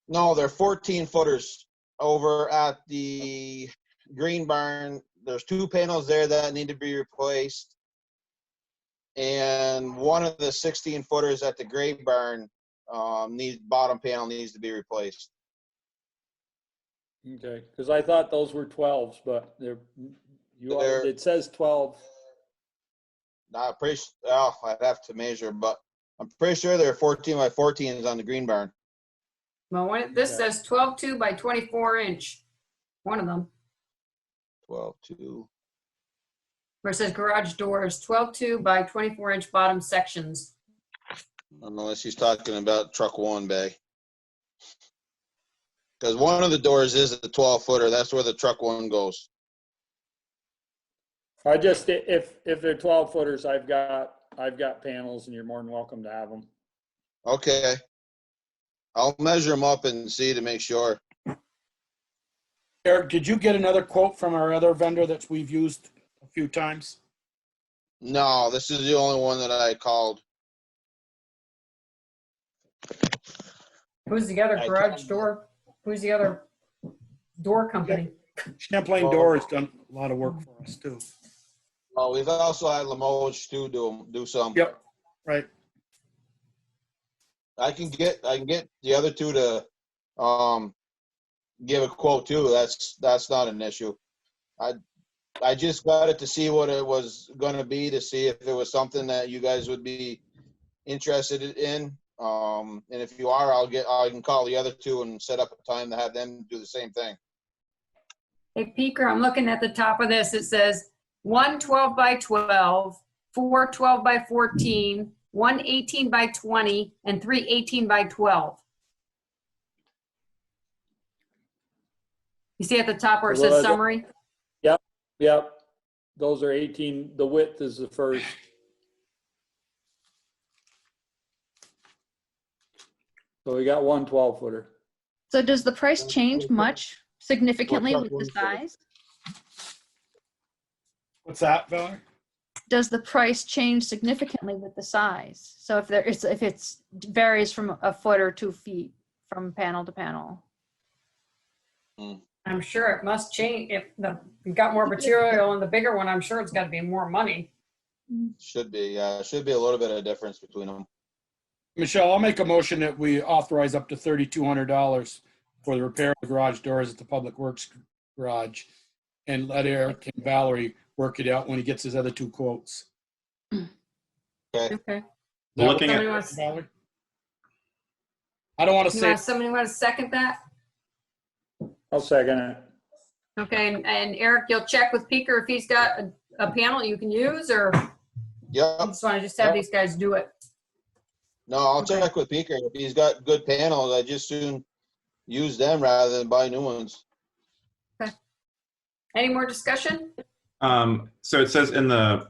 no, they're 14 footers over at the green barn. There's 2 panels there that need to be replaced. And one of the 16 footers at the gray barn bottom panel needs to be replaced. Okay, because I thought those were 12s, but it says 12. I'd have to measure, but I'm pretty sure they're 14 by 14s on the green barn. Well, this Okay. says 12.2 by 24 inch. One of them. 12.2. Where it says garage doors, 12.2 by 24 inch bottom sections. Unless he's talking about truck 1 bay. Because one of the doors is a 12-footer. That's where the truck 1 goes. I just, if they're 12 footers, I've got panels and you're more than welcome to have them. Okay. I'll measure them up and see to make sure. Eric, did you get another quote from our other vendor that we've used a few times? No, this is the only one that I called. Who's the other garage door? Who's the other door company? Champlain Door has done a lot of work for us too. Oh, we've also had Limoges too do some. Yep, right. I can get the other 2 to give a quote too. That's not an issue. I just got it to see what it was going to be, to see if it was something that you guys would be interested in. And if you are, I can call the other 2 and set up a time to have them do the same thing. Hey, Peeker, I'm looking at the top of this. It says 1 12 by 12, 4 12 by 14, 1 18 by 20, and 3 18 by 12. You see at the top where it says summary? Yep. Those are 18. The width is the first. So we got 1 12-footer. So does the price change much significantly Well, with the truck one size? What's that, Valerie? Does the price change significantly with the size? So if it's varies from a foot or 2 feet from panel to panel. I'm sure it must change. If you've got more material in the bigger one, I'm sure it's got to be more money. Should be a little bit of difference between them. Michelle, I'll make a motion that we authorize up to $3,200 for the repair of the garage doors at the Public Works garage, and let Eric and Valerie work it out when he gets his other 2 quotes. Okay. Looking Somebody at, wants, Valerie? I don't want to say, somebody want to second that? I'll second it. Okay, and Eric, you'll check with Peeker if he's got a panel you can use, or you Yep. just want to just have these guys do it? No, I'll check with Peeker. If he's got good panels, I just soon use them rather than buy new ones. Any more discussion? So it says in the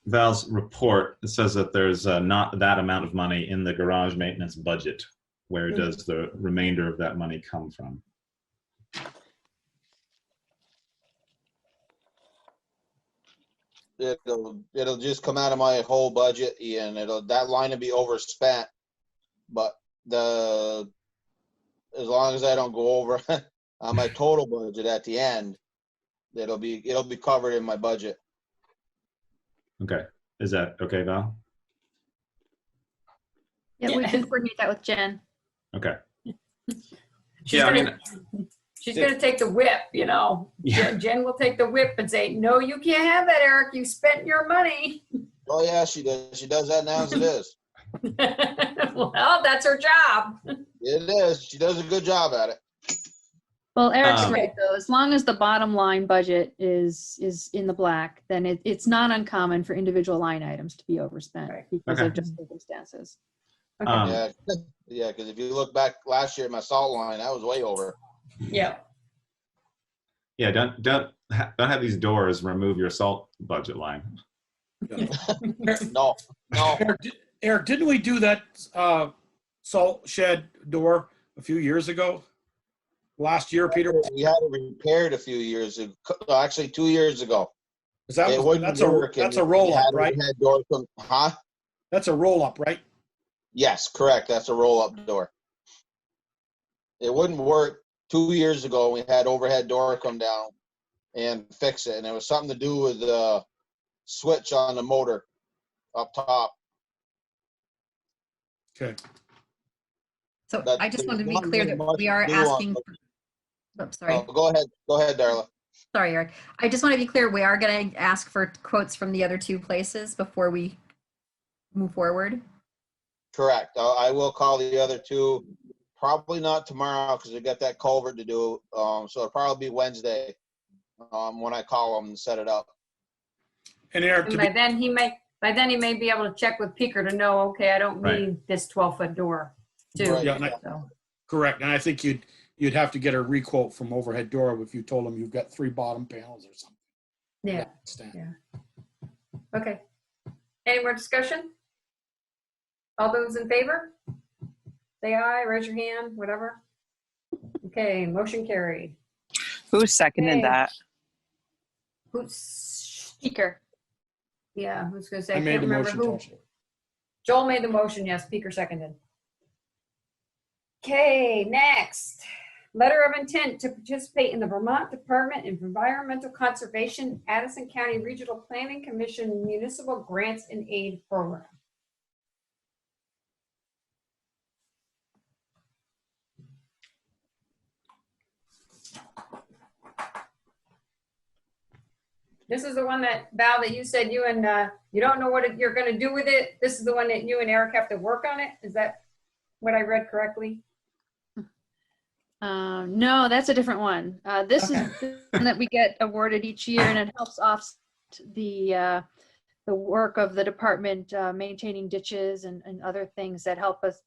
Val's report, it says that there's not that amount of money in the garage maintenance budget. Where does the remainder of that money come from? It'll just come out of my whole budget, and that line will be overspent. But as long as I don't go over on my total budget at the end, it'll be covered in my budget. Okay. Is that okay, Val? Yeah, we can coordinate that with Jen. Okay. She's gonna take the whip, you know. Yeah. Jen will take the whip and say, "No, you can't have that, Eric. You spent your money." Oh yeah, she does. She does that now as it is. Well, that's her job. It is. She does a good job at it. Well, Eric's right though. As long as the bottom line budget is in the black, then it's not uncommon for individual line items to be overspent because of just circumstances. Okay. Yeah, because if you look back last year at my salt line, that was way over. Yeah. Yeah, don't have these doors remove your salt budget line. No. Eric, didn't we do that salt shed door a few years ago? Last year, Peter? We had it repaired a few years ago. Actually, 2 years ago. That's a roll up, right? Huh? That's a roll up, right? Yes, correct. That's a roll up door. It wouldn't work. 2 years ago, we had overhead door come down and fix it. And it was something to do with the switch on the motor up top. Okay. So I just wanted to be clear that we are asking. Oops, sorry. Oh, go ahead, Darla. Sorry, Eric. I just want to be clear. We are going to ask for quotes from the other two places before we move forward. Correct. I will call the other two. Probably not tomorrow because we got that culvert to do. So it'll probably be Wednesday when I call them and set it up. And Eric, And by then he may be able to check with Peaker to know, okay, I don't need this 12-foot door too. Right. Yeah, correct. And I think you'd have to get a requote from overhead door if you told them you've got 3 bottom panels or something. Yeah. Okay. Any more discussion? All those in favor? Say aye, raise your hand, whatever. Okay, motion carried. Who seconded that? Who's Peaker. Yeah, who's gonna say? I made the motion. Who. Joel made the motion, yes, Peaker seconded. Okay, next. Letter of intent to participate in the Vermont Department of Environmental Conservation, Addison County Regional Planning Commission Municipal Grants and Aid Program. This is the one that, Val, that you said you and you don't know what you're going to do with it. This is the one that you and Eric have to work on it. Is that what I read correctly? No, that's a different one. This is the one that we get awarded each year, and it helps offset the work of the department maintaining ditches and other things that help us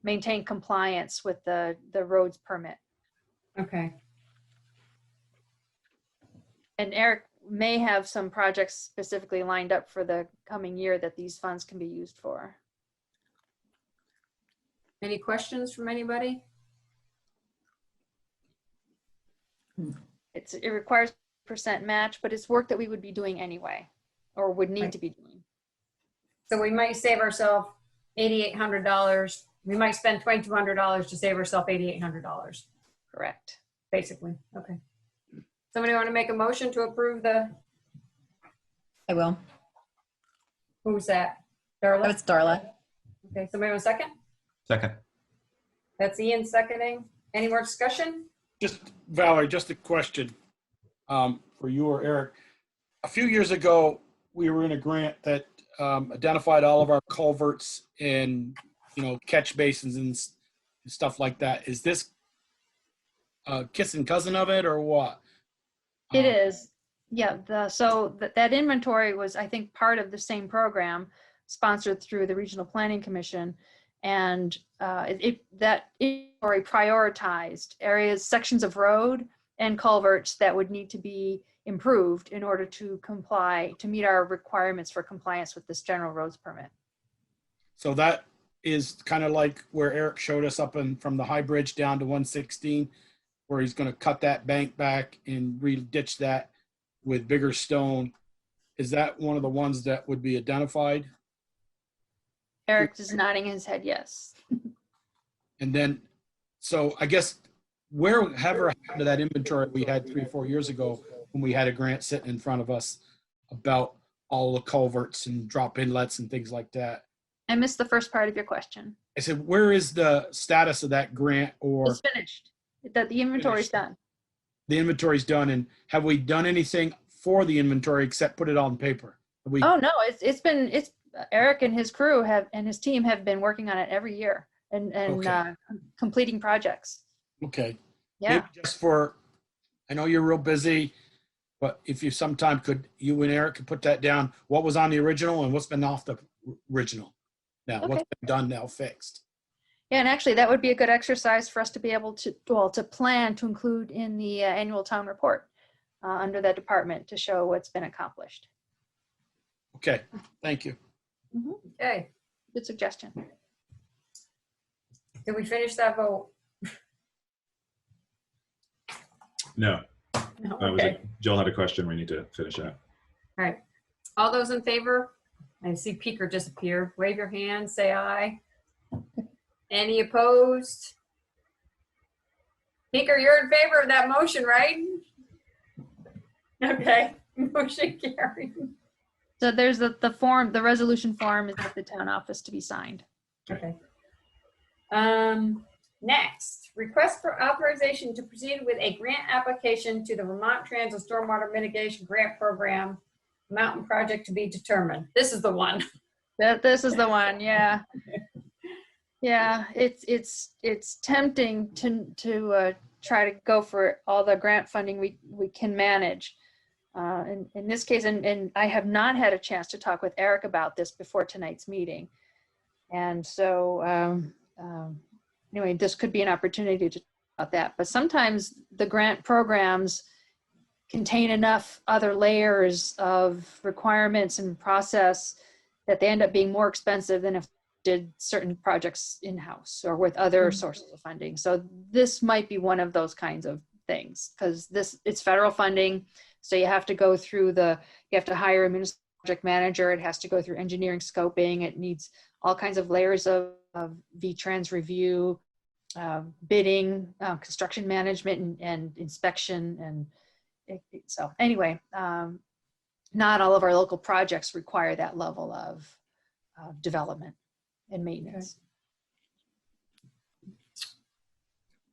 maintain compliance with the roads permit. Okay. And Eric may have some projects specifically lined up for the coming year that these funds can be used for. Any questions from anybody? It requires % match, but it's work that we would be doing anyway, or would need to be doing. So we might save ourselves $8,800. We might spend $2,200 to save ourselves $8,800. Correct. Basically. Okay. Somebody want to make a motion to approve the? I will. Who's that? Darla? Oh, it's Darla. Okay. Somebody want a second? Second. That's Ian seconding. Any more discussion? Just Valerie, just a question for you or Eric. A few years ago, we were in a grant that identified all of our culverts and catch basins and stuff like that. Is this kiss and cousin of it or what? It is. Yeah. That inventory was, I think, part of the same program sponsored through the Regional Planning Commission. And that inventory prioritized areas, sections of road and culverts that would need to be improved in order to comply, to meet our requirements for compliance with this general roads permit. So that is kind of like where Eric showed us up from the High Bridge down to 116, where he's going to cut that bank back and re-ditch that with bigger stone. Is that one of the ones that would be identified? Eric is nodding his head yes. And then, so I guess wherever happened to that inventory we had 3 or 4 years ago when we had a grant sitting in front of us about all the culverts and drop inlets and things like that? I missed the first part of your question. I said, where is the status of that grant, or It's finished. The inventory's done. the inventory's done? And have we done anything for the inventory except put it on paper? Have we, Oh no, it's Eric and his crew and his team have been working on it every year and Okay. completing projects. okay. Yeah. Maybe just for, I know you're real busy, but if you sometime could, you and Eric could put that down, what was on the original and what's been off the original. Now, what's been done now, fixed. Yeah, and actually that would be a good exercise for us to be able to, well, to plan to include in the annual town report under that department to show what's been accomplished. Okay, thank you. Okay, Good suggestion. did we finish that vote? No, No, that was okay. it. Joel had a question. We need to finish that. All right. All those in favor? I see Peeker disappear. Wave your hand, say aye. Any opposed? Peeker, you're in favor of that motion, right? Okay, motion carried. So there's the form, the resolution form is at the town office to be signed. Okay. Next, request for authorization to proceed with a grant application to the Vermont Transit Stormwater Mitigation Grant Program Mountain Project to be determined. This is the one. This is the one, yeah. Yeah, it's tempting to try to go for all the grant funding we can manage. In this case, and I have not had a chance to talk with Eric about this before tonight's meeting. And so anyway, this could be an opportunity to talk about that. But sometimes the grant programs contain enough other layers of requirements and process that they end up being more expensive than if they did certain projects in-house or with other sources of funding. So this might be one of those kinds of things, because it's federal funding. So you have to go through you have to hire a municipal project manager. It has to go through engineering scoping. It needs all kinds of layers of V-Trans review, bidding, construction management and inspection. And so anyway, not all of our local projects require that level of development and maintenance.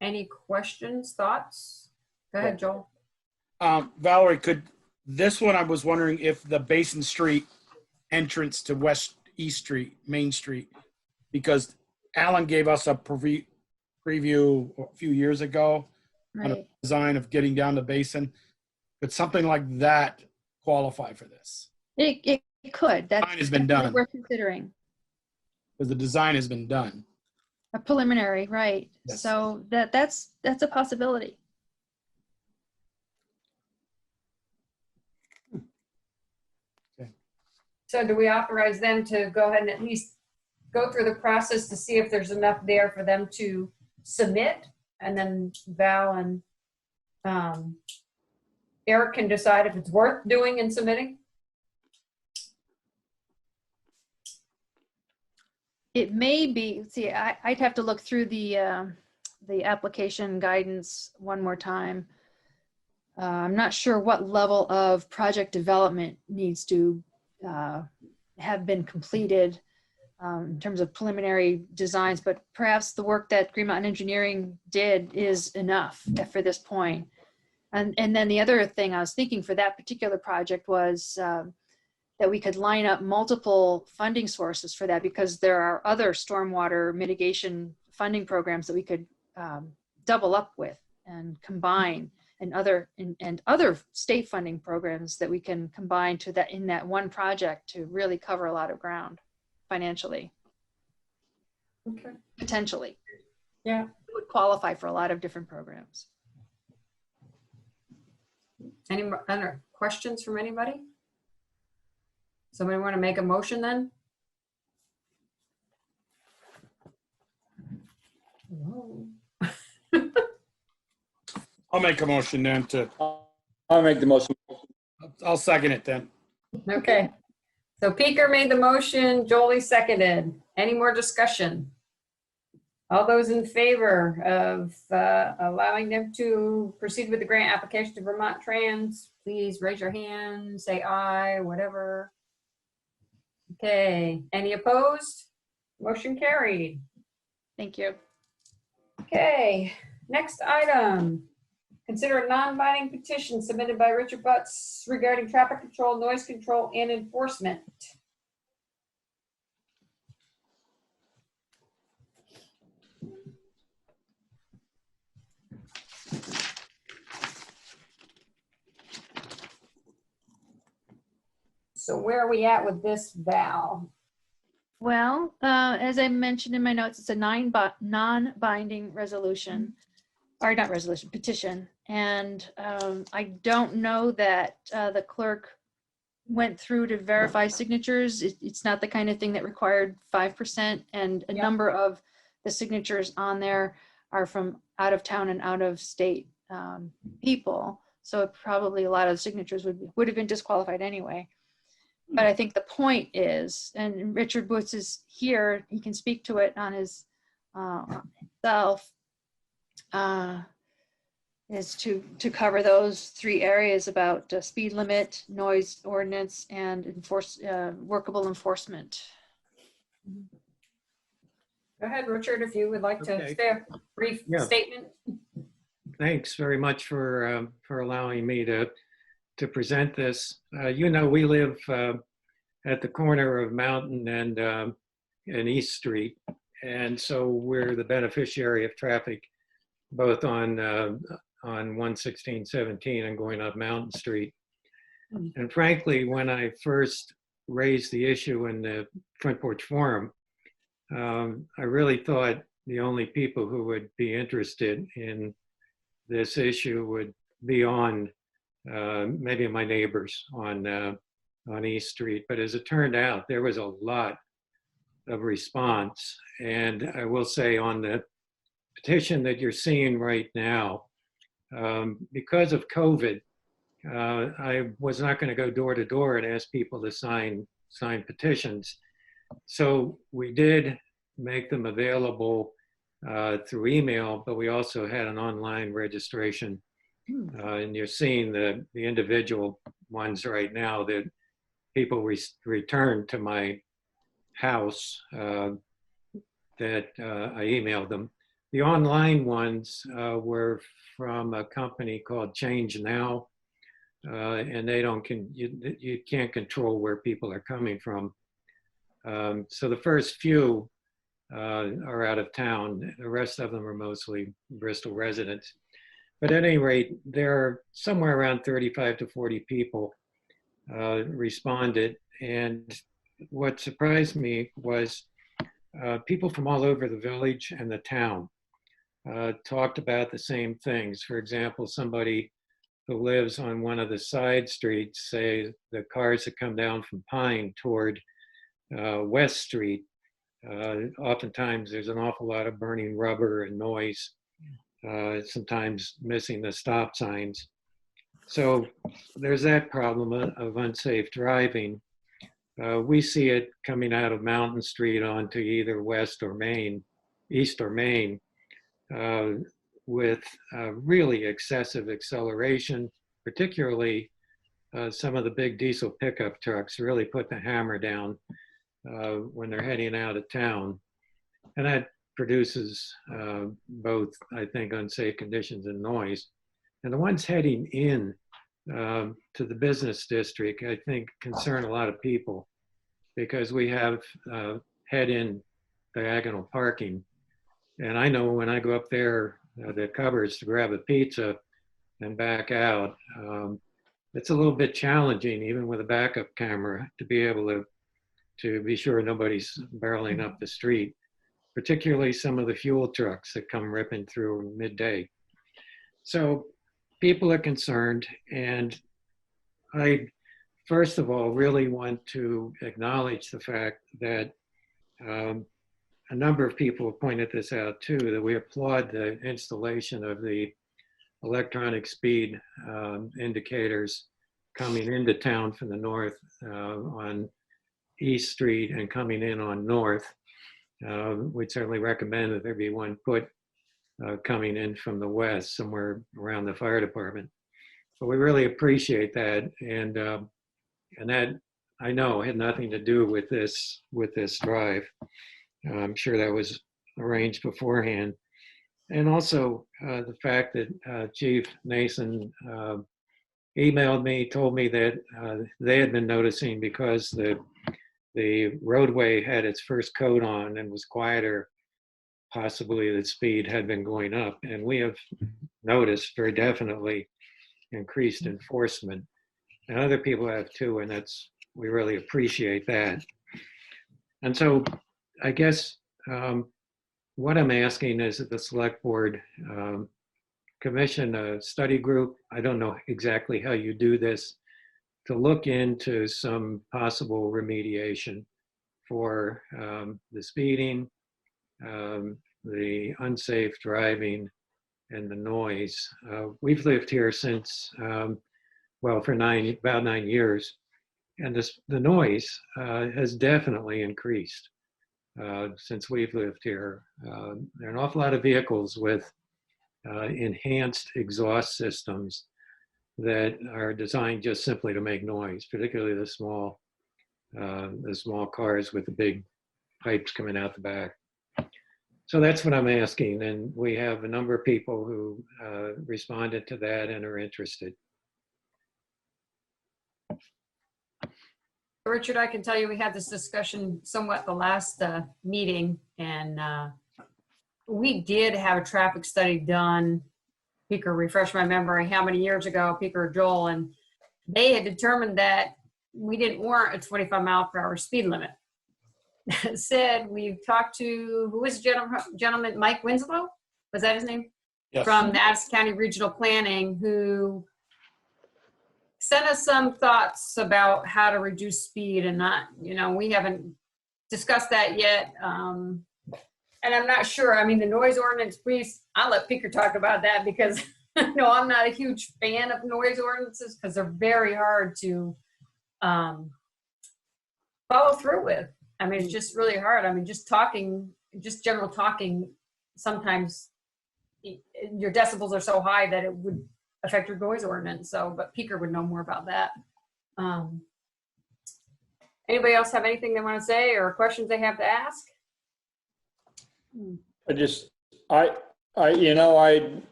Any questions, thoughts? Go ahead, Joel. Valerie, this one I was wondering if the Basin Street entrance to East Street, Main Street, because Alan gave us a preview a few years ago on a design of getting down the Basin. Could something like that qualify for this? It could. That's Design has been done. we're considering. Because the design has been done. A preliminary, right? Yes. So that's a possibility. So do we authorize them to go ahead and at least go through the process to see if there's enough there for them to submit? And then Val and Eric can decide if it's worth doing and submitting? It may be, see, I'd have to look through the application guidance one more time. I'm not sure what level of project development needs to have been completed in terms of preliminary designs, but perhaps the work that Green Mountain Engineering did is enough for this point. And then the other thing I was thinking for that particular project was that we could line up multiple funding sources for that, because there are other stormwater mitigation funding programs that we could double up with and combine, and other state funding programs that we can combine to that in that one project to really cover a lot of ground financially. Okay. Potentially. Yeah. It would qualify for a lot of different programs. Any other questions from anybody? Somebody want to make a motion then? Whoa. I'll make a motion then I'll make the motion. I'll second it then. Okay. So Peter made the motion, Jolie seconded. Any more discussion? All those in favor of allowing them to proceed with the grant application to Vermont Trans, please raise your hand, say aye, whatever. Okay, any opposed? Motion carried. Thank you. Okay, next item. Consider a non-binding petition submitted by Richard Butts regarding traffic control, noise control, and enforcement. So where are we at with this, Val? Well, as I mentioned in my notes, it's a non-binding resolution, or not resolution, petition. And I don't know that the clerk went through to verify signatures. It's not the kind of thing that required 5%, and a number of the signatures on there are from out of town and out of state people. So probably a lot of the signatures would have been disqualified anyway. But I think the point is, and Richard Butts is here, he can speak to it on his self, is to cover those three areas about speed limit, noise ordinance, and workable enforcement. Go ahead, Richard, if you would like to say a brief statement. Thanks very much for allowing me to present this. You know, we live at the corner of Mountain and East Street, and so we're the beneficiary of traffic both on 11617 and going up Mountain Street. And frankly, when I first raised the issue in the Front Porch Forum, I really thought the only people who would be interested in this issue would be on maybe my neighbors on East Street. But as it turned out, there was a lot of response. And I will say on the petition that you're seeing right now, because of COVID, I was not going to go door to door and ask people to sign petitions. So we did make them available through email, but we also had an online registration. And you're seeing the individual ones right now that people returned to my house that I emailed them. The online ones were from a company called Change Now, and they you can't control where people are coming from. So the first few are out of town. The rest of them are mostly Bristol residents. But at any rate, there are somewhere around 35 to 40 people responded. And what surprised me was people from all over the village and the town talked about the same things. For example, somebody who lives on one of the side streets, say the cars that come down from Pine toward West Street, oftentimes there's an awful lot of burning rubber and noise, sometimes missing the stop signs. So there's that problem of unsafe driving. We see it coming out of Mountain Street onto either West or Main, East or Main, with really excessive acceleration, particularly some of the big diesel pickup trucks really put the hammer down when they're heading out of town. And that produces both, I think, unsafe conditions and noise. And the ones heading in to the business district, I think, concern a lot of people because we have head-in diagonal parking. And I know when I go up there, the cupboards to grab a pizza and back out, it's a little bit challenging, even with a backup camera, to be able to be sure nobody's barreling up the street, particularly some of the fuel trucks that come ripping through midday. So people are concerned, and I, first of all, really want to acknowledge the fact that a number of people have pointed this out too, that we applaud the installation of the electronic speed indicators coming into town from the north on East Street and coming in on North. We'd certainly recommend that there be one put coming in from the west, somewhere around the fire department. But we really appreciate that, and that, I know, had nothing to do with this drive. I'm sure that was arranged beforehand. And also the fact that Chief Nason emailed me, told me that they had been noticing, because the roadway had its first coat on and was quieter, possibly the speed had been going up. And we have noticed very definitely increased enforcement. And other people have too, and we really appreciate that. And so I guess what I'm asking is that the select board commission a study group. I don't know exactly how you do this, to look into some possible remediation for the speeding, the unsafe driving, and the noise. We've lived here since, well, for about 9 years, and the noise has definitely increased since we've lived here. There are an awful lot of vehicles with enhanced exhaust systems that are designed just simply to make noise, particularly the small cars with the big pipes coming out the back. So that's what I'm asking, and we have a number of people who responded to that and are interested. Richard, I can tell you we had this discussion somewhat the last meeting, and we did have a traffic study done. Peter, refresh my memory, how many years ago, Peter or Joel, and they had determined that we didn't warrant a 25-mile-per-hour speed limit. Said, we've talked to, who was the gentleman, Mike Winslow? Was that his name? Yes. From the Addison County Regional Planning, who sent us some thoughts about how to reduce speed, and not, we haven't discussed that yet. And I'm not sure. I mean, the noise ordinance, please, I'll let Peter talk about that, because no, I'm not a huge fan of noise ordinances, because they're very hard to follow through with. I mean, it's just really hard. I mean, just general talking, sometimes your decibels are so high that it would affect your noise ordinance. So, but Peter would know more about that. Anybody else have anything they want to say or questions they have to ask? The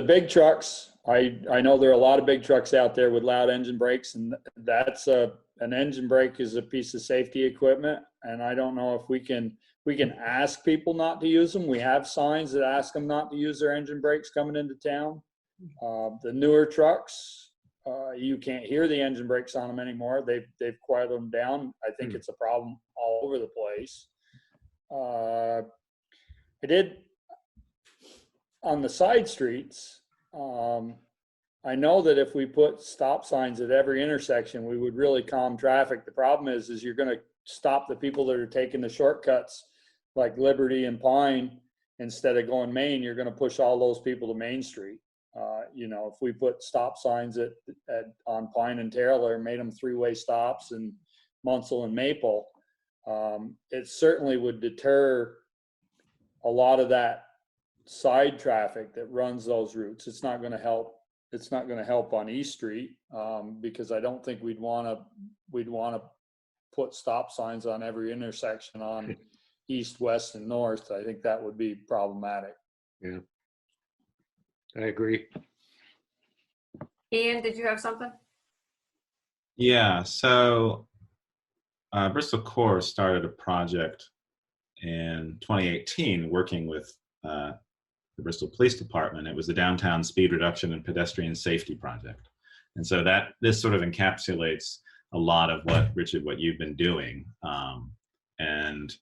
big trucks, I know there are a lot of big trucks out there with loud engine brakes, and that's an engine brake is a piece of safety equipment. And I don't know if we can ask people not to use them. We have signs that ask them not to use their engine brakes coming into town. The newer trucks, you can't hear the engine brakes on them anymore. They've quieted them down. I think it's a problem all over the place. I did on the side streets. I know that if we put stop signs at every intersection, we would really calm traffic. The problem is you're going to stop the people that are taking the shortcuts like Liberty and Pine. Instead of going Main, you're going to push all those people to Main Street. If we put stop signs on Pine and Taylor, made them three-way stops, and Munsell and Maple, it certainly would deter a lot of that side traffic that runs those routes. It's not going to help. It's not going to help on East Street because I don't think we'd want to put stop signs on every intersection on east, west, and north. I think that would be problematic. Yeah, I agree. Ian, did you have something? Yeah, so Bristol Core started a project in 2018 working with the Bristol Police Department. It was the Downtown Speed Reduction and Pedestrian Safety Project. And so this sort of encapsulates a lot of what you've been doing. And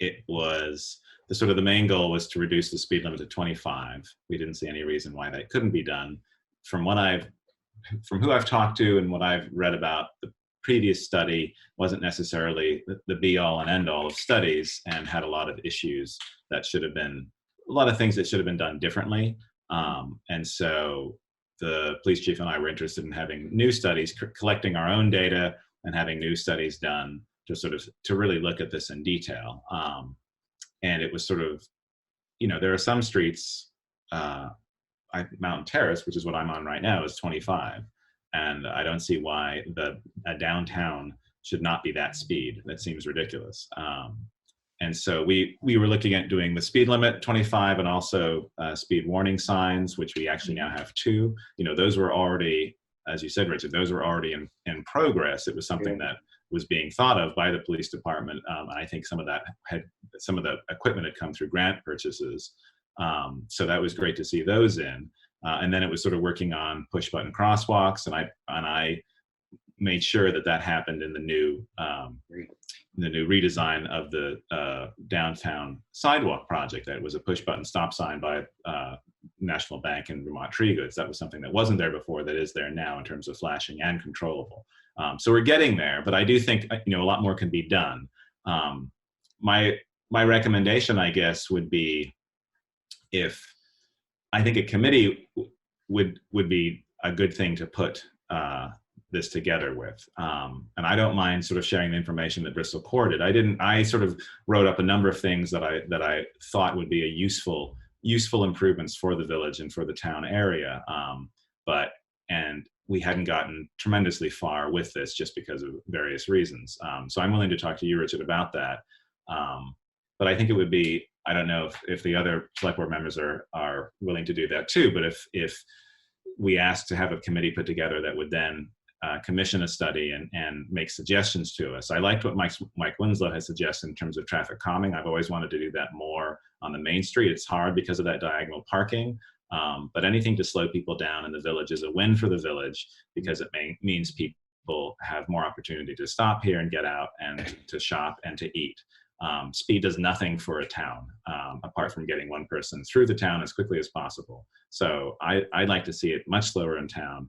it was, the main goal was to reduce the speed limit to 25. We didn't see any reason why that couldn't be done. from who I've talked to and what I've read about, the previous study wasn't necessarily the be all and end all of studies, and had a lot of issues that should have been, a lot of things that should have been done differently. And so the police chief and I were interested in having new studies, collecting our own data and having new studies done to really look at this in detail. And it was sort of, there are some streets, Mountain Terrace, which is what I'm on right now, is 25. And I don't see why a downtown should not be that speed. That seems ridiculous. And so we were looking at doing the speed limit 25 and also speed warning signs, which we actually now have 2. Those were already, as you said, Richard, those were already in progress. It was something that was being thought of by the police department. I think some of the equipment had come through grant purchases. So that was great to see those in. And then it was sort of working on push button crosswalks, and I made sure that happened in the new redesign of the downtown sidewalk project. That was a push button stop sign by National Bank and Vermont Tree Goods. That was something that wasn't there before, that is there now in terms of flashing and controllable. So we're getting there, but I do think a lot more can be done. My recommendation, I guess, would be, if I think a committee would be a good thing to put this together with. And I don't mind sort of sharing the information that Bristol Core did. I sort of wrote up a number of things that I thought would be a useful improvements for the village and for the town area. And we hadn't gotten tremendously far with this just because of various reasons. So I'm willing to talk to you, Richard, about that. But I think it would be, I don't know if the other select board members are willing to do that too, but if we asked to have a committee put together that would then commission a study and make suggestions to us. I liked what Mike Winslow has suggested in terms of traffic calming. I've always wanted to do that more on the main street. It's hard because of that diagonal parking, but anything to slow people down in the village is a win for the village, because it means people have more opportunity to stop here and get out and to shop and to eat. Speed does nothing for a town, apart from getting one person through the town as quickly as possible. So I'd like to see it much slower in town,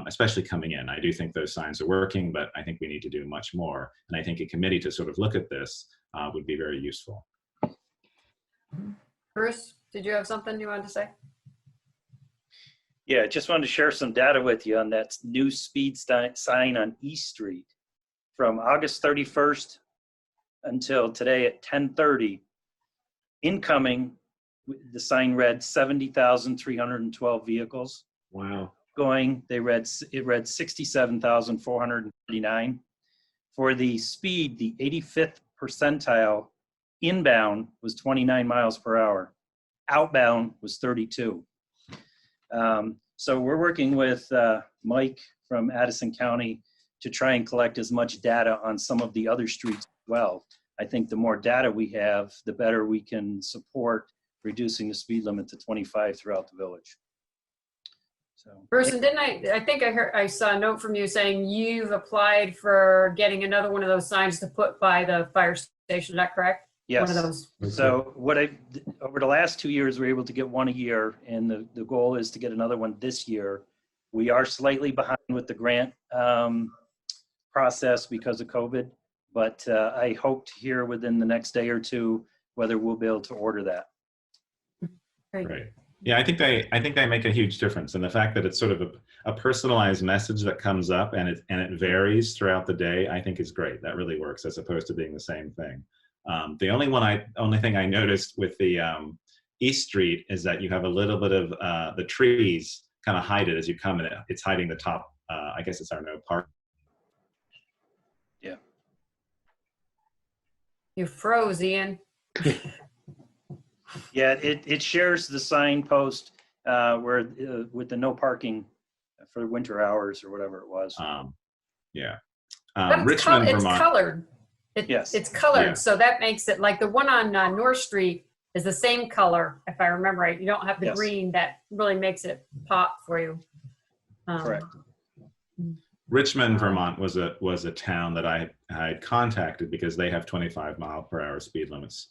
especially coming in. I do think those signs are working, but I think we need to do much more. And I think a committee to sort of look at this would be very useful. Bruce, did you have something you wanted to say? Yeah, just wanted to share some data with you on that new speed sign on East Street. From August 31st until today at 10:30, incoming, the sign read 70,312 vehicles. Wow. Going, it read 67,439. For the speed, the 85th percentile inbound was 29 miles per hour. Outbound was 32. So we're working with Mike from Addison County to try and collect as much data on some of the other streets as well. I think the more data we have, the better we can support reducing the speed limit to 25 throughout the village. So, Bruce, and didn't I think I saw a note from you saying you've applied for getting another one of those signs to put by the fire station, is that correct? yes. One of those. So over the last 2 years, we're able to get one a year, and the goal is to get another one this year. We are slightly behind with the grant process because of COVID, but I hope to hear within the next day or two whether we'll be able to order that. Right. Yeah, I think they make a huge difference, and the fact that it's sort of a personalized message that comes up and it varies throughout the day, I think is great. That really works as opposed to being the same thing. The only thing I noticed with the East Street is that you have a little bit of the trees kind of hide it as you come in. It's hiding the top. I guess it's our no park. Yeah. You froze, Ian. Yeah, it shares the signpost where with the no parking for winter hours or whatever it was. Yeah. Richmond, Vermont. It's colored. Yes. It's colored, Yeah. so that makes it like the one on North Street is the same color, if I remember right. You don't have the Yes. green that really makes it pop for you. Correct. Richmond, Vermont was a town that I had contacted because they have 25 mile per hour speed limits.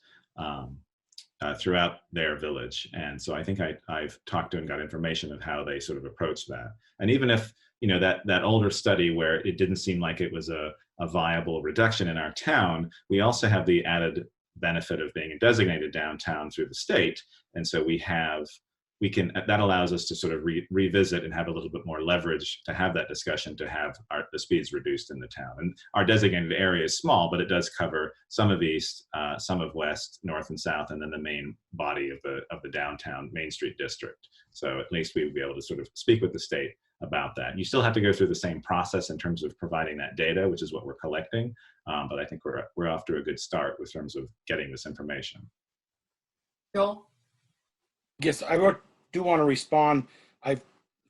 throughout their village. And so I think I've talked to and got information of how they sort of approach that. And even if, you know, that older study where it didn't seem like it was a viable reduction in our town, we also have the added benefit of being a designated downtown through the state. And so that allows us to sort of revisit and have a little bit more leverage to have that discussion, to have the speeds reduced in the town. And our designated area is small, but it does cover some of east, some of west, north and south, and then the main body of the downtown Main Street district. So at least we would be able to sort of speak with the state about that. You still have to go through the same process in terms of providing that data, which is what we're collecting. But I think we're off to a good start in terms of getting this information. Joel? Yes, I do want to respond. A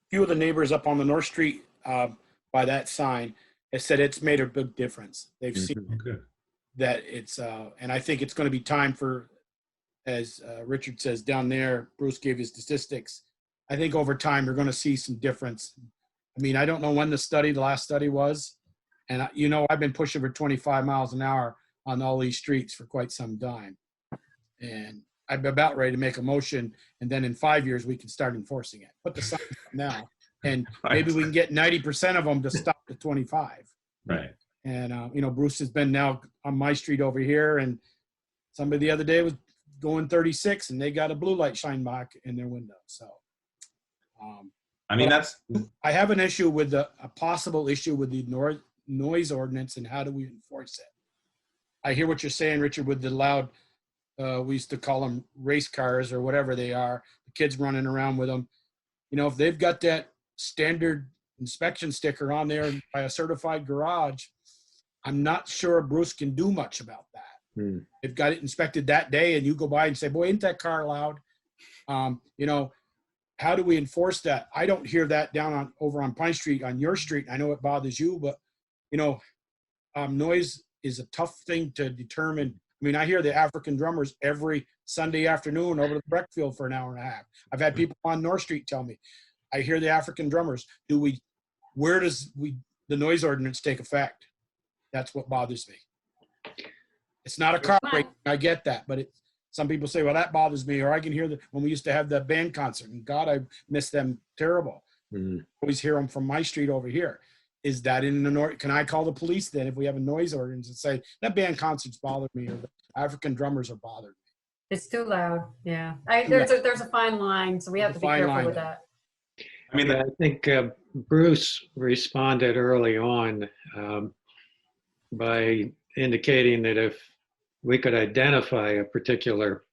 few of the neighbors up on the North Street by that sign has said it's made a big difference. They've seen that it's, and I think it's going to be time for, as Richard says down there, Bruce gave his statistics. I think over time you're going to see some difference. I mean, I don't know when the last study was, and you know, I've been pushing for 25 miles an hour on all these streets for quite some time. And I'm about ready to make a motion, and then in 5 years we can start enforcing it. Put the signs up now, and maybe we can get 90% of them to stop at 25. Right. And you know, Bruce has been now on my street over here, and somebody the other day was going 36, and they got a blue light shine back in their window. So, I mean, I have an issue with a possible issue with the noise ordinance, and how do we enforce it? I hear what you're saying, Richard, with the loud. We used to call them race cars or whatever they are, the kids running around with them. You know, if they've got that standard inspection sticker on there by a certified garage, I'm not sure Bruce can do much about that. They've got it inspected that day, and you go by and say, boy, ain't that car loud? You know, how do we enforce that? I don't hear that down over on Pine Street, on your street. I know it bothers you, but, you know, noise is a tough thing to determine. I mean, I hear the African drummers every Sunday afternoon over the rec field for an hour and a half. I've had people on North Street tell me, I hear the African drummers. Where does the noise ordinance take effect? That's what bothers me. It's not a car break. I get that, but some people say, well, that bothers me. Or I can hear when we used to have the band concert, and God, I miss them terrible. Always hear them from my street over here. Is that in the north? Can I call the police then if we have a noise ordinance and say that band concerts bother me, or the African drummers are bothered me? It's too loud. Yeah. There's a fine line, so we have to be careful with that. I mean, I think Bruce responded early on by indicating that if we could identify a particular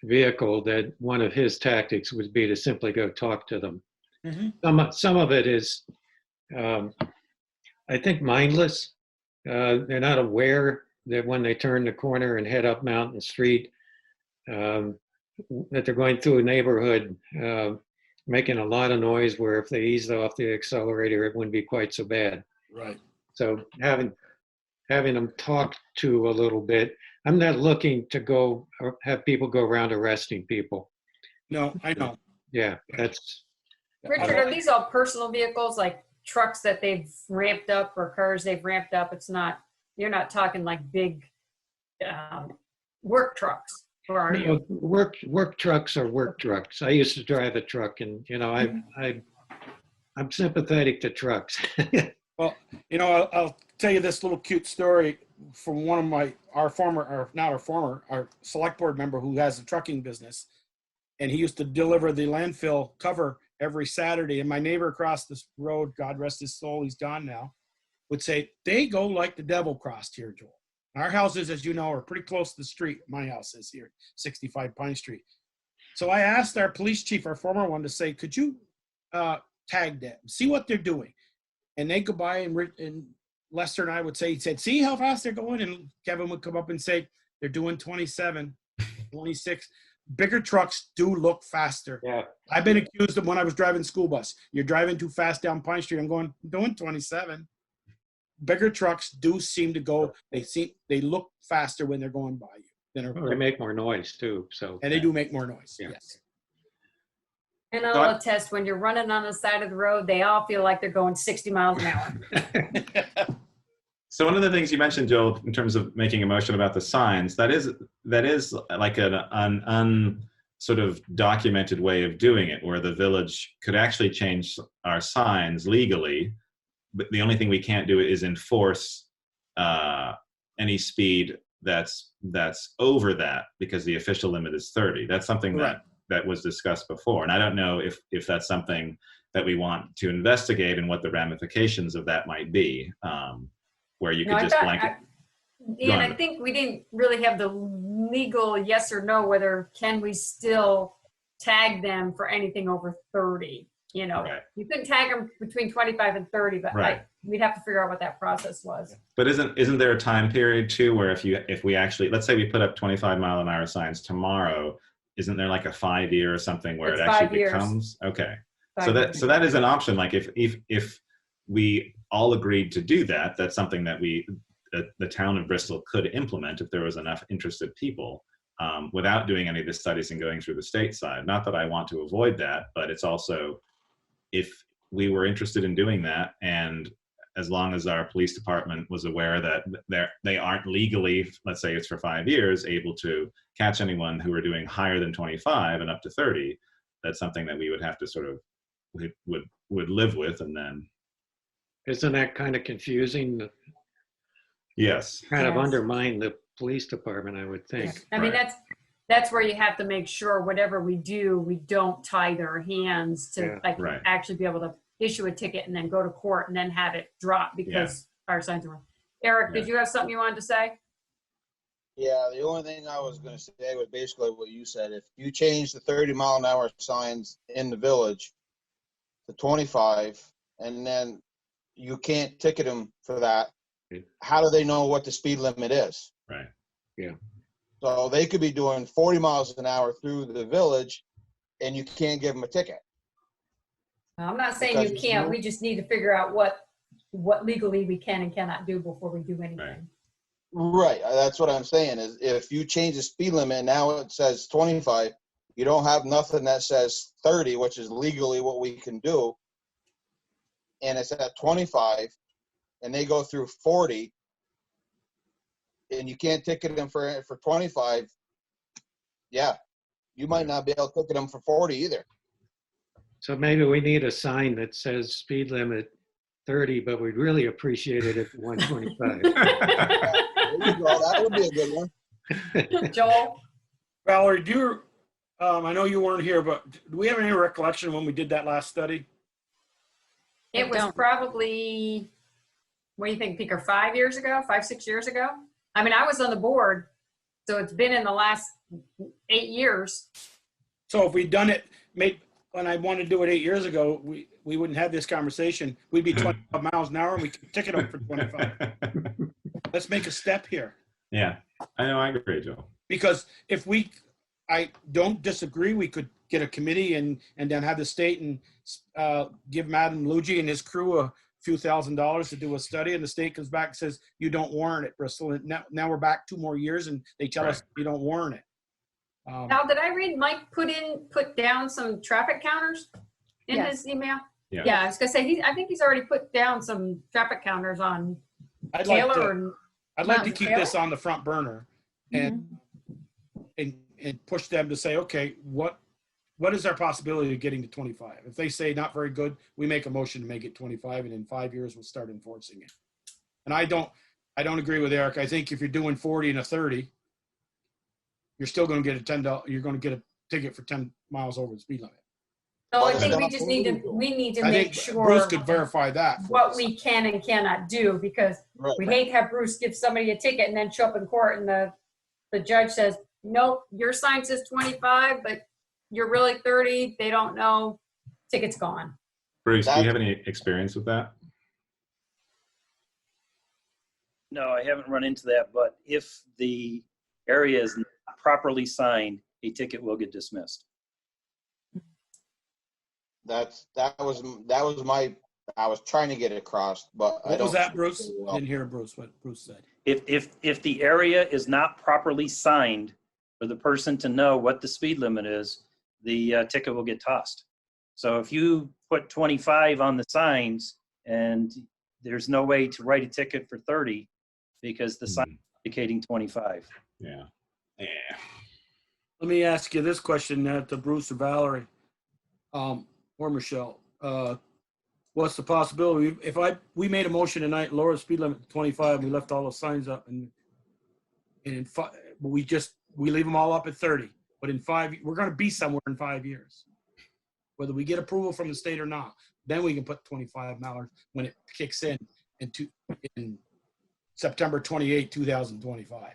vehicle, that one of his tactics would be to simply go talk to them. Some of it is, I think, mindless. They're not aware that when they turn the corner and head up Mountain Street, that they're going through a neighborhood making a lot of noise, where if they eased off the accelerator, it wouldn't be quite so bad. Right. So having them talk to a little bit. I'm not looking to go have people go around arresting people. No, I know. Yeah, that's. Richard, are these all personal vehicles, like trucks that they've ramped up, or cars they've ramped up? You're not talking like big work trucks, or are you? Work trucks are work trucks. I used to drive a truck, and you know, I'm sympathetic to trucks. Well, you know, I'll tell you this little cute story from one of our select board member who has a trucking business, and he used to deliver the landfill cover every Saturday. And my neighbor across this road, God rest his soul, he's gone now, would say, they go like the devil crossed here, Joel. Our houses, as you know, are pretty close to the street. My house is here, 65 Pine Street. So I asked our police chief, our former one, to say, could you tag them, see what they're doing? And they go by, and Lester and I would say, he said, see how fast they're going? And Kevin would come up and say, they're doing 27, 26. Bigger trucks do look faster. Yeah. I've been accused of when I was driving school bus. You're driving too fast down Pine Street. I'm doing 27. Bigger trucks do seem to go, they look faster when they're going by you. They make more noise too. And they do make more noise, yeah. Yes. And I'll attest, when you're running on the side of the road, they all feel like they're going 60 miles an hour. So one of the things you mentioned, Joel, in terms of making a motion about the signs, that is like an sort of documented way of doing it, where the village could actually change our signs legally, but the only thing we can't do is enforce any speed that's over that, because the official limit is 30. That's something that was discussed before, and I don't know if that's something that we want to investigate and what the ramifications of that might be. Where you could just blanket. And I think we didn't really have the legal yes or no whether can we still tag them for anything over 30. You know, you couldn't tag them between 25 and 30, but we'd have to figure out what that process was. But isn't there a time period too where if we actually, let's say we put up 25-mile-an-hour signs tomorrow, isn't there like a 5-year or something where it actually becomes okay? So that is an option. Like if we all agreed to do that, that's something that the town of Bristol could implement if there was enough interested people, without doing any of the studies and going through the state side. Not that I want to avoid that, but it's also, if we were interested in doing that, and as long as our police department was aware that they aren't legally, let's say it's for 5 years, able to catch anyone who are doing higher than 25 and up to 30, that's something that we would have to sort of, would live with. And then, isn't that kind of confusing? Yes. Kind of undermine the police department, I would think. I mean, that's where you have to make sure whatever we do, we don't tie their hands to actually be able to issue a ticket and then go to court and then have it drop because our signs are wrong. Eric, did you have something you wanted to say? Yeah, the only thing I was going to say was basically what you said. If you change the 30-mile-an-hour signs in the village to 25, and then you can't ticket them for that, how do they know what the speed limit is? Right. Yeah. So they could be doing 40 miles an hour through the village, and you can't give them a ticket. I'm not saying you can't. We just need to figure out what legally we can and cannot do before we do anything. Right. That's what I'm saying is if you change the speed limit and now it says 25, you don't have nothing that says 30, which is legally what we can do. And it's at 25 and they go through 40 and you can't ticket them for 25. Yeah. You might not be able to ticket them for 40 either. So maybe we need a sign that says speed limit 30, but we'd really appreciate it at 125. There you go. That would be a good one. Joel? Valerie, I know you weren't here, but do we have any recollection when we did that last study? It was probably, what do you think, Peter, 5 years ago, 6 years ago? I mean, I was on the board, so it's been in the last 8 years. So if we'd done it, when I wanted to do it 8 years ago, we wouldn't have this conversation. We'd be 25 miles an hour and we could ticket them for 25. Let's make a step here. Yeah, I know, I agree, Joe. Because I don't disagree, we could get a committee and then have the state and give Madam Luigi and his crew a few $1,000s to do a study, and the state comes back and says, you don't warrant it, Bristol. And now we're back 2 more years and they tell us you don't warrant it. Now, did I read Mike put down some traffic counters in his email? Yeah, I was gonna say I think he's already put down some traffic counters on Taylor. I'd like to keep this on the front burner and push them to say, okay, what is our possibility of getting to 25? If they say not very good, we make a motion to make it 25, and in 5 years we'll start enforcing it. And I don't agree with Eric. I think if you're doing 40 and a 30, you're still going to get you're going to get a ticket for 10 miles over the speed limit. So I think we need to make sure Bruce could verify that. What we can and cannot do, because we hate to have Bruce give somebody a ticket and then show up in court and the judge says, nope, your sign says 25, but you're really 30. They don't know. Ticket's gone. Bruce, do you have any experience with that? No, I haven't run into that, but if the area is not properly signed, a ticket will get dismissed. That was my, I was trying to get it across, but what was that, Bruce? I didn't hear Bruce, what Bruce said. If the area is not properly signed for the person to know what the speed limit is, the ticket will get tossed. So if you put 25 on the signs and there's no way to write a ticket for 30 because the sign Hmm. is indicating 25. Yeah. Yeah. Let me ask you this question to Bruce or Valerie, or Michelle. What's the possibility if we made a motion tonight, lower the speed limit to 25, and we left all those signs up, and we leave them all up at 30, but we're going to be somewhere in 5 years, whether we get approval from the state or not. Then we can put 25 miles when it kicks in September 28, 2025.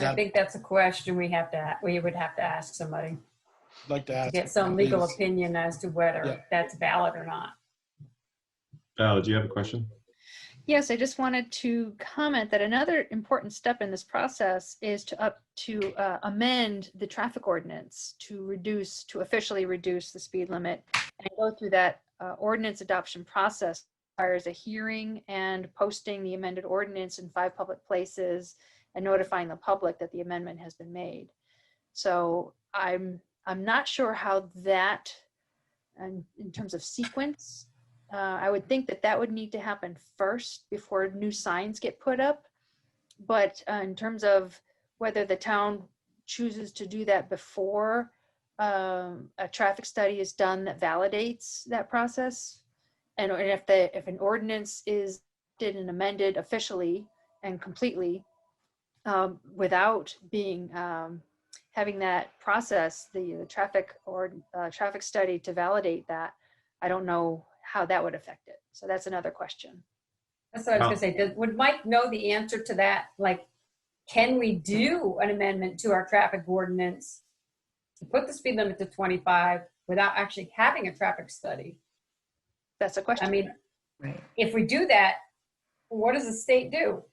I think that's a question we would have to ask somebody Like to to ask? get some legal please. opinion as to whether that's valid or not. Val, do you have a question? Yes, I just wanted to comment that another important step in this process is to amend the traffic ordinance to officially reduce the speed limit, and go through that ordinance adoption process. Requires a hearing and posting the amended ordinance in 5 public places and notifying the public that the amendment has been made. So I'm not sure how that, and in terms of sequence, I would think that would need to happen first before new signs get put up. But in terms of whether the town chooses to do that before a traffic study is done that validates that process, and if an ordinance is amended officially and completely without being having that process, the traffic study to validate that, I don't know how that would affect it. So that's another question. That's what I was going to say. Would Mike know the answer to that? Like, can we do an amendment to our traffic ordinance to put the speed limit to 25 without actually having a traffic study? That's a question. I mean, Right. if we do that, what does the state do?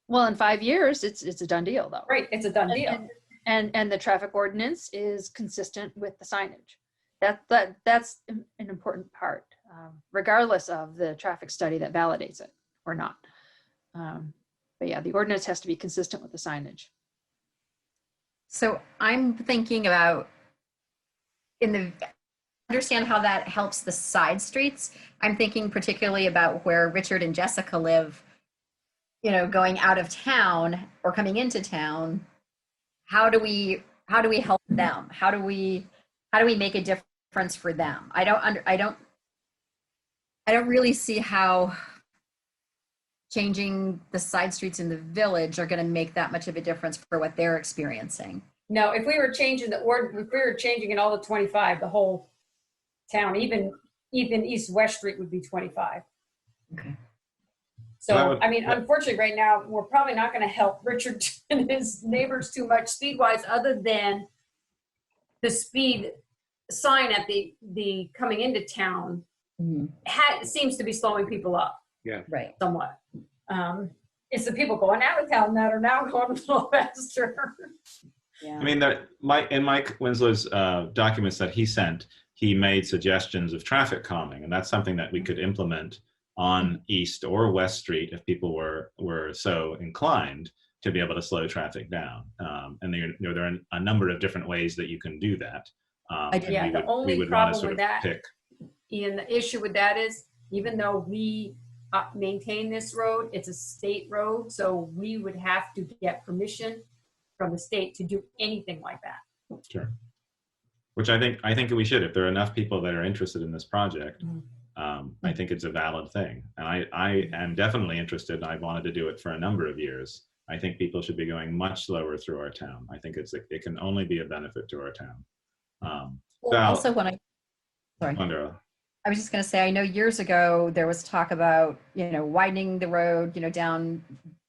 Well, in 5 years, it's a done deal, though. Right, it's a done deal. And the traffic ordinance is consistent with the signage. That's an important part, regardless of the traffic study that validates it or not. But yeah, the ordinance has to be consistent with the signage. So I'm thinking about understand how that helps the side streets. I'm thinking particularly about where Richard and Jessica live, going out of town or coming into town. How do we help them? How do we make a difference for them? I don't really see how changing the side streets in the village are going to make that much of a difference for what they're experiencing. No, if we were changing if we were changing it all to 25, the whole town, even East West Street would be 25. Okay. So, I mean, unfortunately, right now, we're probably not going to help Richard and his neighbors too much speed-wise, other than the speed sign at the coming into town seems to be slowing people up. Yeah. Right. Somewhat. It's the people going out of town that are now going a little faster. Yeah. I mean, in Mike Winslow's documents that he sent, he made suggestions of traffic calming, and that's something that we could implement on East or West Street if people were so inclined to be able to slow traffic down. And there are a number of different ways that you can do that. The only problem with that, Ian, the issue with that is, even though we maintain this road, it's a state road, so we would have to get permission from the state to do anything like that. Sure. Which I think we should. If there are enough people that are interested in this project, I think it's a valid thing. And I am definitely interested, and I've wanted to do it for a number of years. I think people should be going much slower through our town. I think it can only be a benefit to our town. Also, sorry. I was just going to say, I know years ago there was talk about, widening the road, down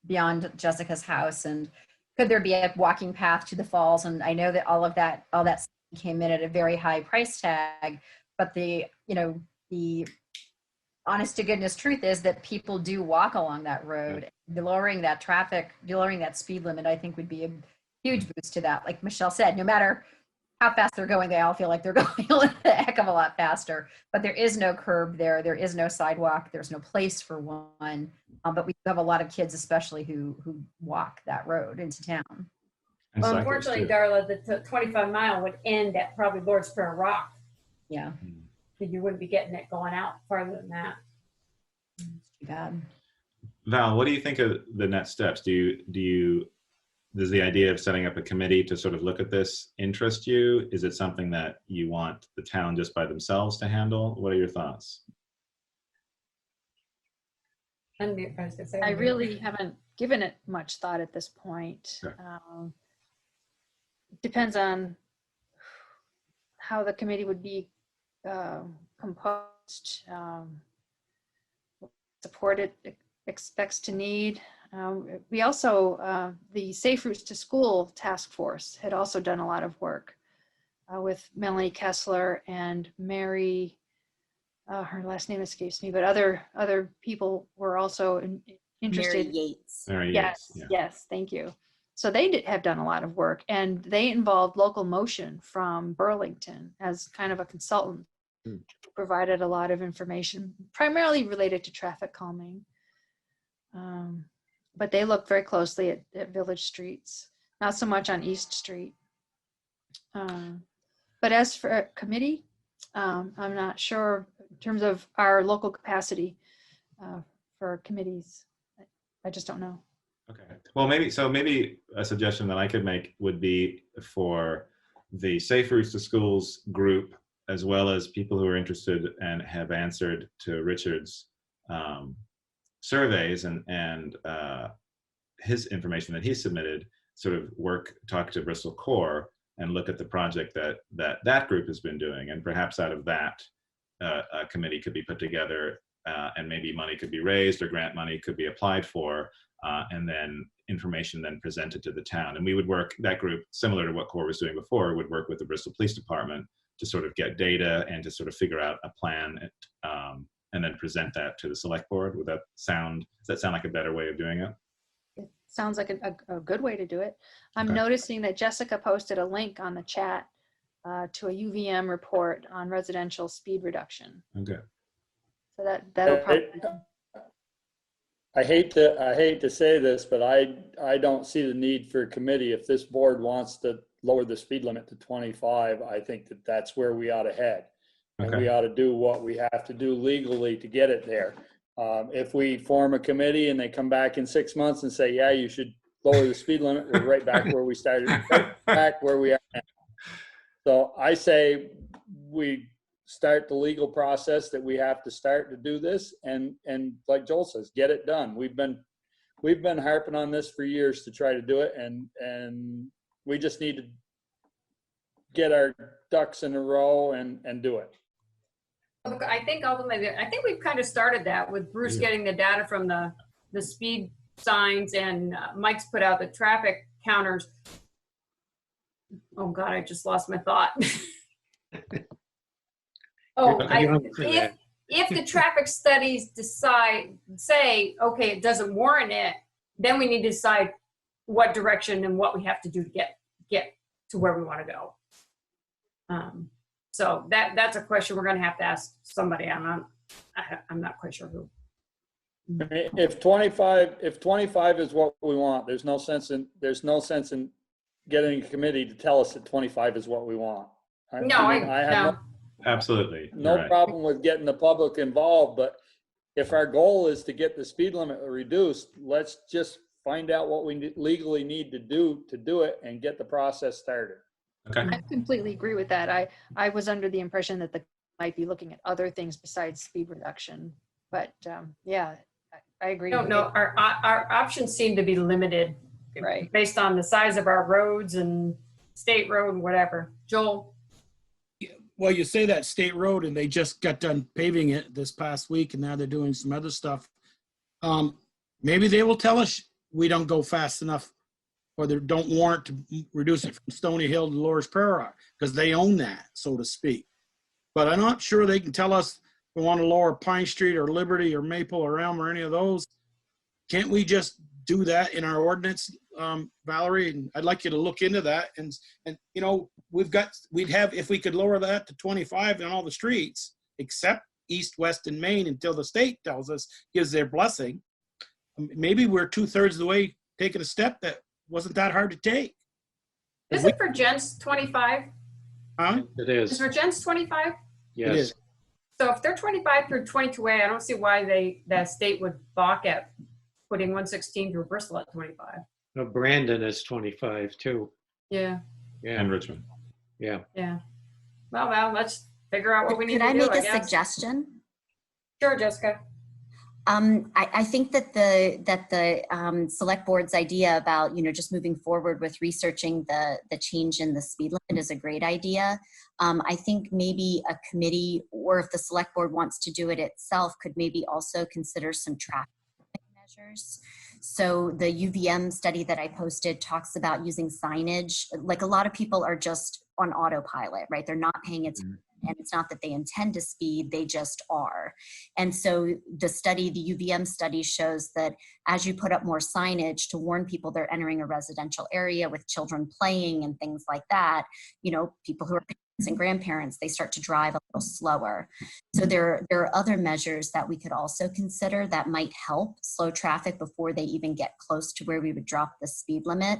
beyond Jessica's house, and could there be a walking path to the falls? And I know that all that came in at a very high price tag, but the honest to goodness truth is that people do walk along that road. Lowering that speed limit, I think would be a huge boost to that. Like Michelle said, no matter how fast they're going, they all feel like they're going a heck of a lot faster. But there is no curb there. There is no sidewalk. There's no place for one. But we have a lot of kids, especially who walk that road into town. Well, unfortunately, Darla, the 25 mile would end at probably Lord's Prayer Rock. Yeah. you wouldn't be getting it going out farther than that. Too bad. Val, what do you think of the next steps? Does the idea of setting up a committee to sort of look at this interest you? Is it something that you want the town just by themselves to handle? What are your thoughts? Unmute, I was gonna say I unmute. really haven't given it much thought at this point. Sure. Depends on how the committee would be composed, support it expects to need. We also, the Safe Routes to School Task Force had also done a lot of work with Melanie Kessler and Mary, her last name escapes me, but other people were also interested. Mary Yates. Mary Yes, Yates, yeah. yes, thank you. So they have done a lot of work, and they involved Local Motion from Burlington as kind of a consultant. Provided a lot of information, primarily related to traffic calming. But they looked very closely at village streets, not so much on East Street. But as for a committee, I'm not sure in terms of our local capacity for committees. I just don't know. Okay. Well, maybe a suggestion that I could make would be for the Safe Routes to Schools group, as well as people who are interested and have answered to Richard's surveys and his information that he submitted, sort of talk to Bristol Core and look at the project that group has been doing, and perhaps out of that a committee could be put together, and maybe money could be raised or grant money could be applied for, and then information then presented to the town. And we would work, that group, similar to what Core was doing before, would work with the Bristol Police Department to sort of get data and to sort of figure out a plan, and then present that to the select board. Does that sound like a better way of doing it? It sounds like a good way to do it. I'm Okay. noticing that Jessica posted a link on the chat to a UVM report on residential speed reduction. Okay. So that'll probably. I hate to say this, but I don't see the need for a committee. If this board wants to lower the speed limit to 25, I think that's where we ought to head. And Okay. we ought to do what we have to do legally to get it there. If we form a committee and they come back in 6 months and say, yeah, you should lower the speed limit, we're right back where we started, right back where we are now. So I say we start the legal process that we have to start to do this, and like Joel says, get it done. We've been harping on this for years to try to do it, and we just need to get our ducks in a row and do it. Look, I think ultimately, I think we've kind of started that with Bruce getting the data from the speed signs, and Mike's put out the traffic counters. Oh God, I just lost my thought. If the traffic studies say, okay, it doesn't warrant it, then we need to decide what direction and what we have to do to get to where we want to go. So that's a question we're going to have to ask somebody. I'm not quite sure who. If 25 is what we want, there's no sense in getting a committee to tell us that 25 is what we want. I have Absolutely. no Right. problem with getting the public involved, but if our goal is to get the speed limit reduced, let's just find out what we legally need to do it and get the process started. Okay. I completely agree with that. I was under the impression that the might be looking at other things besides speed reduction, but yeah, I agree. No, our options seem to be limited, right, based on the size of our roads and state road and whatever. Joel? Well, you say that state road, and they just got done paving it this past week, and now they're doing some other stuff. Maybe they will tell us we don't go fast enough, or they don't warrant to reduce it from Stony Hill to Lower Prairie, because they own that, so to speak. But I'm not sure they can tell us we want to lower Pine Street or Liberty or Maple or Elm or any of those. Can't we just do that in our ordinance, Valerie? And I'd like you to look into that. And you know, we'd have, if we could lower that to 25 on all the streets, except East, West, and Main, until the state tells us, gives their blessing. Maybe we're 2/3 of the way taking a step that wasn't that hard to take. Is it for gents 25? Huh? It is. Is for gents 25? Yes. It is. So if they're 25 through 22A, I don't see why the state would balk at putting 116 through Bristol at 25. No, Brandon is 25 too. Yeah, Yeah, And Richmond. yeah. yeah. Well, let's figure out what we need Could to I do, make I a guess. suggestion? Sure, Jessica. I think that the select board's idea about, just moving forward with researching the change in the speed limit is a great idea. I think maybe a committee, or if the select board wants to do it itself, could maybe also consider some traffic measures. So the UVM study that I posted talks about using signage. Like, a lot of people are just on autopilot, right? They're not paying attention. And it's not that they intend to speed, they just are. And so the UVM study shows that as you put up more signage to warn people they're entering a residential area with children playing and things like that, people who are parents and grandparents, they start to drive a little slower. So there are other measures that we could also consider that might help slow traffic before they even get close to where we would drop the speed limit.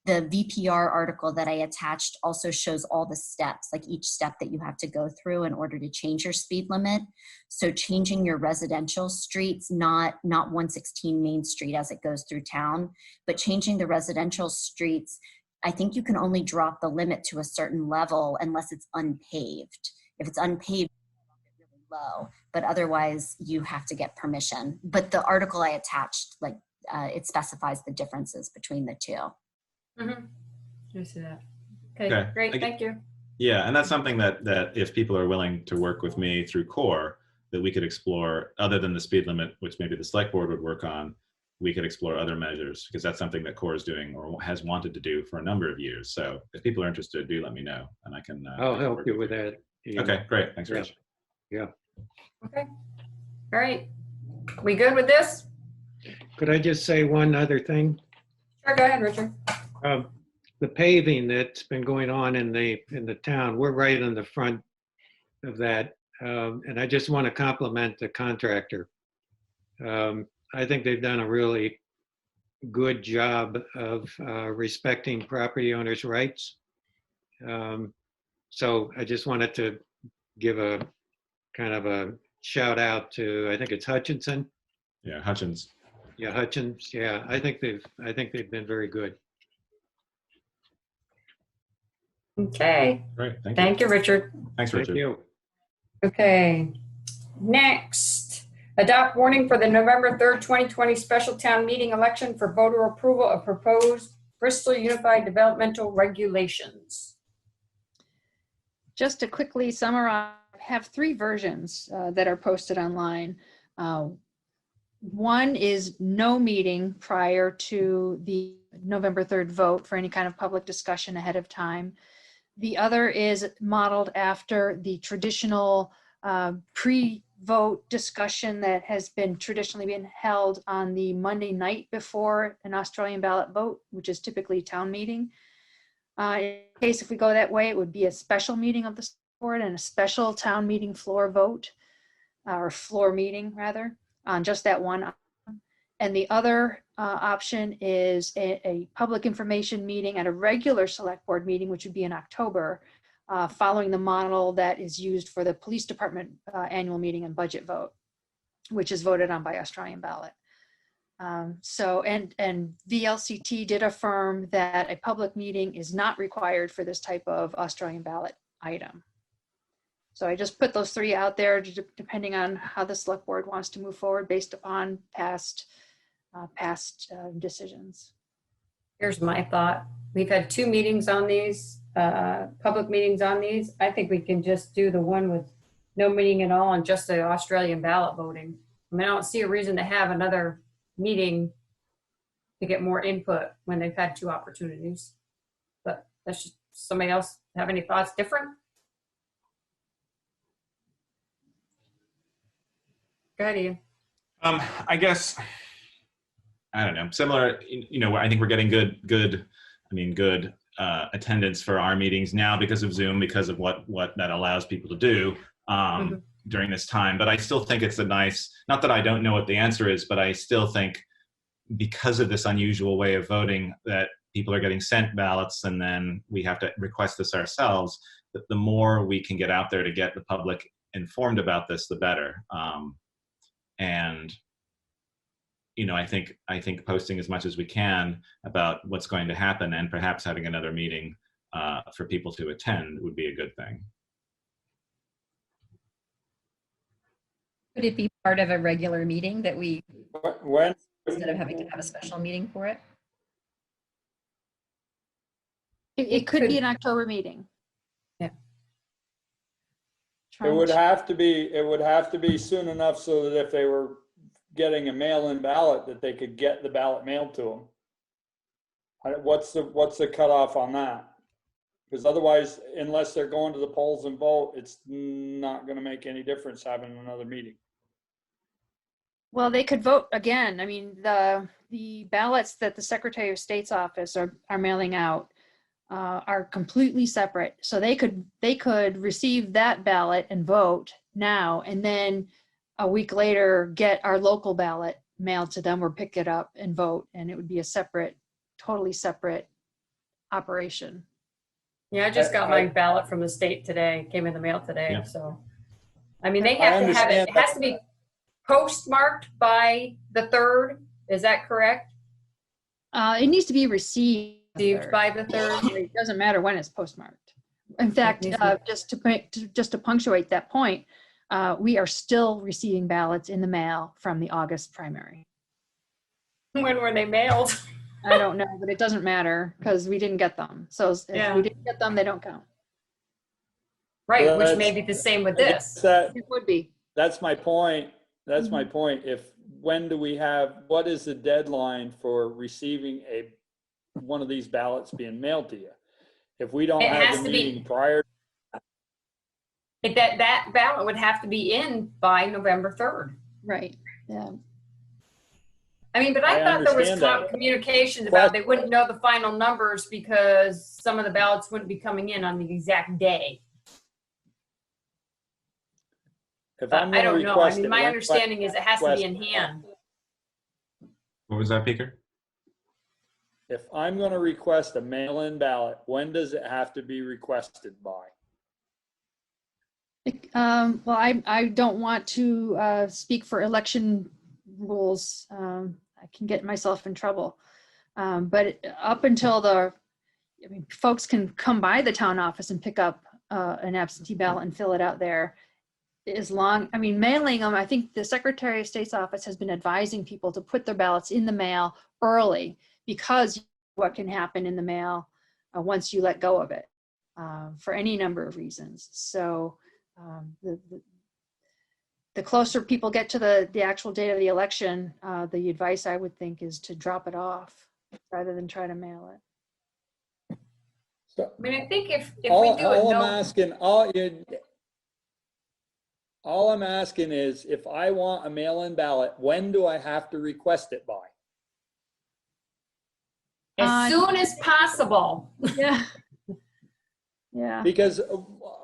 The VPR article that I attached also shows all the steps, like each step that you have to go through in order to change your speed limit. So changing your residential streets, not 116 Main Street as it goes through town, but changing the residential streets. I think you can only drop the limit to a certain level unless it's unpaved. If it's unpaved, it's really low, but otherwise you have to get permission. But the article I attached, it specifies the differences between the two. Mm-hmm. I see that. Okay, Okay. great, thank you. Yeah, and that's something that if people are willing to work with me through CORE, that we could explore, other than the speed limit, which maybe the select board would work on, we could explore other measures, because that's something that CORE is doing or has wanted to do for a number of years. So if people are interested, do let me know, and I can. I'll help you with that. Okay, great. Thanks, Rich. Yeah. Okay. All right. We good with this? Could I just say one other thing? Sure, go ahead, Richard. The paving that's been going on in the town, we're right on the front of that. And I just want to compliment the contractor. I think they've done a really good job of respecting property owners' rights. So I just wanted to give a kind of a shout out to, I think it's Hutchinson. Yeah, Hutchins. Yeah, Hutchins. Yeah, I think they've been very good. Okay. Great. Thank you, Richard. Thanks, Richard. Thank you. Okay. Next, adopt warning for the November 3rd, 2020 special town meeting election for voter approval of proposed Bristol Unified Developmental Regulations. Just to quickly summarize, I have 3 versions that are posted online. One is no meeting prior to the November 3rd vote for any kind of public discussion ahead of time. The other is modeled after the traditional pre-vote discussion that has been traditionally been held on the Monday night before an Australian ballot vote, which is typically town meeting. In case if we go that way, it would be a special meeting of the board and a special town meeting floor vote, or floor meeting rather, on just that one. And the other option is a public information meeting at a regular select board meeting, which would be in October, following the model that is used for the police department annual meeting and budget vote, which is voted on by Australian ballot. And VLCT did affirm that a public meeting is not required for this type of Australian ballot item. So I just put those 3 out there, depending on how the select board wants to move forward based upon past decisions. Here's my thought. We've had 2 meetings on these, public meetings on these. I think we can just do the one with no meeting at all and just the Australian ballot voting. I mean, I don't see a reason to have another meeting to get more input when they've had 2 opportunities. But that's just, somebody else have any thoughts different? Go ahead, Ian. I guess, I don't know, similar, I think we're getting good attendance for our meetings now because of Zoom, because of what that allows people to do during this time. But I still think it's a nice, not that I don't know what the answer is, but I still think because of this unusual way of voting that people are getting sent ballots and then we have to request this ourselves, that the more we can get out there to get the public informed about this, the better. And I think posting as much as we can about what's going to happen, and perhaps having another meeting for people to attend would be a good thing. Could it be part of a regular meeting that we, When, instead of having to have a special meeting for it? It could be an October meeting. Yeah. it would have to be soon enough so that if they were getting a mail-in ballot, that they could get the ballot mailed to them. What's the cutoff on that? Because otherwise, unless they're going to the polls and vote, it's not going to make any difference having another meeting. Well, they could vote again. I mean, the ballots that the Secretary of State's office are mailing out are completely separate. So they could receive that ballot and vote now, and then a week later get our local ballot mailed to them or pick it up and vote, and it would be a separate, totally separate operation. Yeah, I just got my ballot from the state today, came in the mail today, Yeah. so. I mean, they have to have it, it has to be postmarked by the 3rd, is that correct? It needs to be received By the 3rd? It doesn't matter when it's postmarked. In fact, just to punctuate that point, we are still receiving ballots in the mail from the August primary. When were they mailed? I don't know, but it doesn't matter because we didn't get them. So if we didn't get them, they don't count. Right, Well, which may be the same with this. It would be. That's my point. That's my point. What is the deadline for receiving one of these ballots being mailed to you? If we don't It have has the to meeting be- prior, That ballot would have to be in by November 3rd. Right, yeah. I mean, but I I thought there was understand that. communications about they wouldn't know the final numbers because some of the ballots wouldn't be coming in on the exact day. if I'm I going to don't know. I request mean, it, my when do I understanding is it has to be in request hand. What was that, Peter? If I'm going to request a mail-in ballot, when does it have to be requested by? Well, I don't want to speak for election rules. I can get myself in trouble. But up until folks can come by the town office and pick up an absentee ballot and fill it out there. Mailing them, I think the Secretary of State's office has been advising people to put their ballots in the mail early because what can happen in the mail once you let go of it for any number of reasons. So the closer people get to the actual date of the election, the advice I would think is to drop it off rather than try to mail it. So, I mean, I think if we all do it, I'm asking, all I'm asking is, if I want a mail-in ballot, when do I have to request it by? as soon as possible. Yeah. Yeah. Because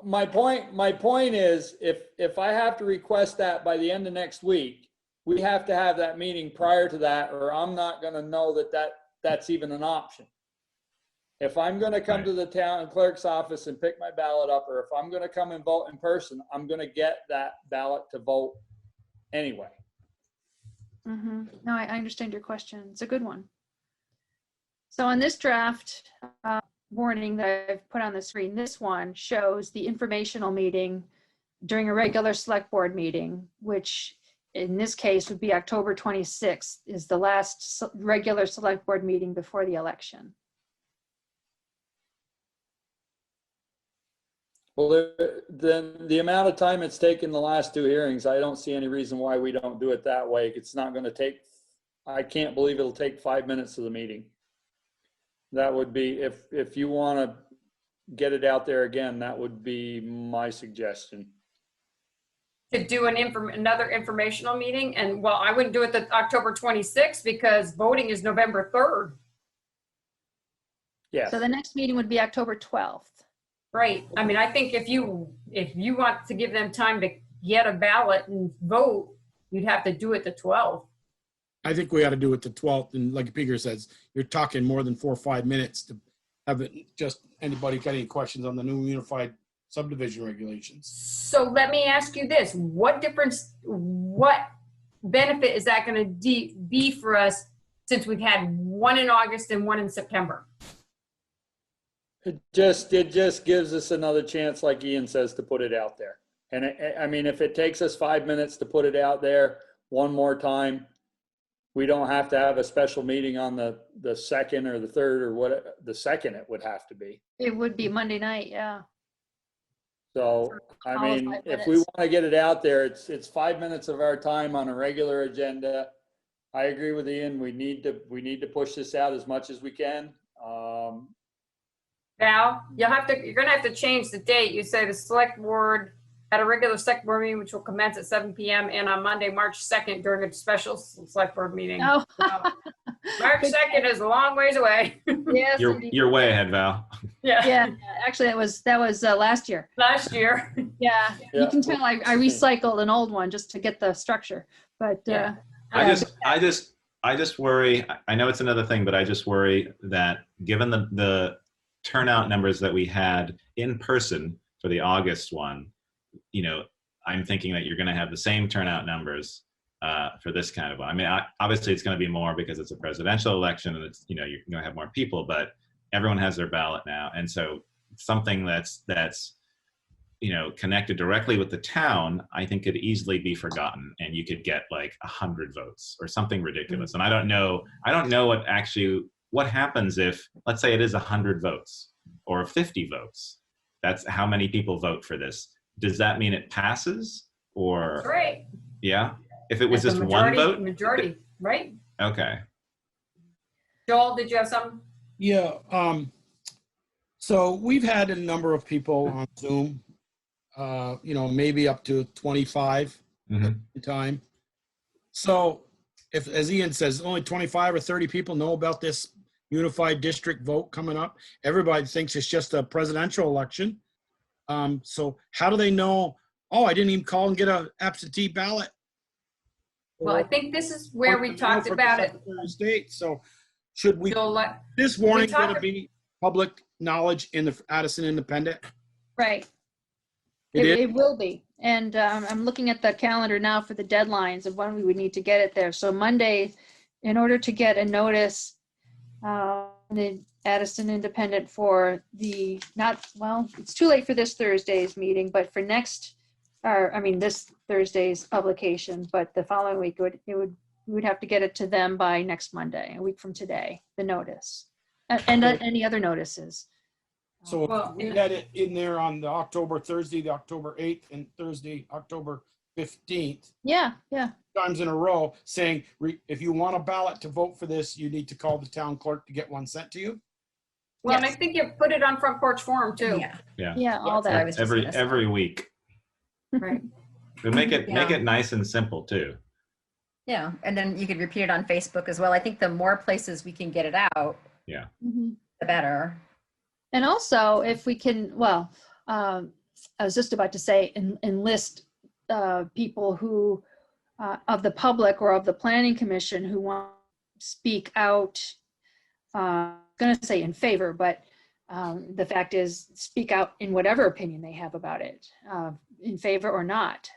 my point is, if I have to request that by the end of next week, we have to have that meeting prior to that, or I'm not going to know that's even an option. If I'm going to come to the town clerk's office and pick my ballot up, or if I'm going to come and vote in person, I'm going to get that ballot to vote anyway. Mm-hmm. No, I understand your question. It's a good one. So on this draft warning that I've put on the screen, this one shows the informational meeting during a regular select board meeting, which in this case would be October 26th, is the last regular select board meeting before the election. Well, then the amount of time it's taken the last 2 hearings, I don't see any reason why we don't do it that way. It's not going to take, I can't believe it'll take 5 minutes of the meeting. That would be, if you want to get it out there again, that would be my suggestion. To do another informational meeting, and well, I wouldn't do it the October 26th because voting is November 3rd. Yeah. So the next meeting would be October 12th. Right. I mean, I think if you want to give them time to get a ballot and vote, you'd have to do it the 12th. I think we ought to do it the 12th. And like Peter says, you're talking more than 4 or 5 minutes to have it. Just anybody got any questions on the new unified subdivision regulations. So let me ask you this, what benefit is that gonna be for us since we've had one in August and one in September? It just gives us another chance, like Ian says, to put it out there. And I mean, if it takes us 5 minutes to put it out there one more time, we don't have to have a special meeting on the second or the third or what, the second it would have to be. It would be Monday night, yeah. So, I All of mean, 5 if we minutes. want to get it out there, it's 5 minutes of our time on a regular agenda. I agree with Ian. We need to push this out as much as we can. Val, you're gonna have to change the date. You say the select board at a regular select board meeting, which will commence at 7 p.m. and on Monday, March 2nd during a special select board meeting. Oh. So, March 2nd is a long ways away. Yes, indeed. You're way ahead, Val. Yeah. Yeah, actually, that was last year. Last year. Yeah, you can tell I recycled an old one just to get the structure, but Yeah. I just worry, I know it's another thing, but I just worry that given the turnout numbers that we had in person for the August one, you know, I'm thinking that you're going to have the same turnout numbers for this kind of one. I mean, obviously it's going to be more because it's a presidential election and it's, you know, you're going to have more people, but everyone has their ballot now. And so something that's, you know, connected directly with the town, I think could easily be forgotten and you could get like 100 votes or something ridiculous. And I don't know what happens if, let's say it is 100 votes or 50 votes. That's how many people vote for this. Does that mean it passes or? Right. Yeah. If it was That's just a one vote? Majority, right? Okay. Joel, did you have something? Yeah. So we've had a number of people on Zoom, you know, maybe up to 25 at the time. So if, as Ian says, only 25 or 30 people know about this unified district vote coming up, everybody thinks it's just a presidential election. So how do they know, oh, I didn't even call and get an absentee ballot? Well, I think this is where we talked about it. State. So should we, So, this warning going to be public knowledge in the Addison Independent? right. It is? It will be. And I'm looking at the calendar now for the deadlines of when we would need to get it there. So Monday, in order to get a notice, the Addison Independent for the, it's too late for this Thursday's meeting, but for this Thursday's publication, but the following week, we would have to get it to them by next Monday, a week from today, the notice, and any other notices. So we had it in there on the Thursday, the October 8th, and Thursday, October 15th. Yeah. Times in a row saying, if you want a ballot to vote for this, you need to call the town clerk to get one sent to you. Well, and I think you put it on Front Porch Forum too. Yeah, all that. Every week. Right. But make it nice and simple too. Yeah, and then you could repeat it on Facebook as well. I think the more places we can get it out, Mm-hmm. the better. And also, if we can, I was just about to say, enlist people who, of the public or of the planning commission who want to speak out, I'm going to say in favor, but the fact is speak out in whatever opinion they have about it, in favor or not,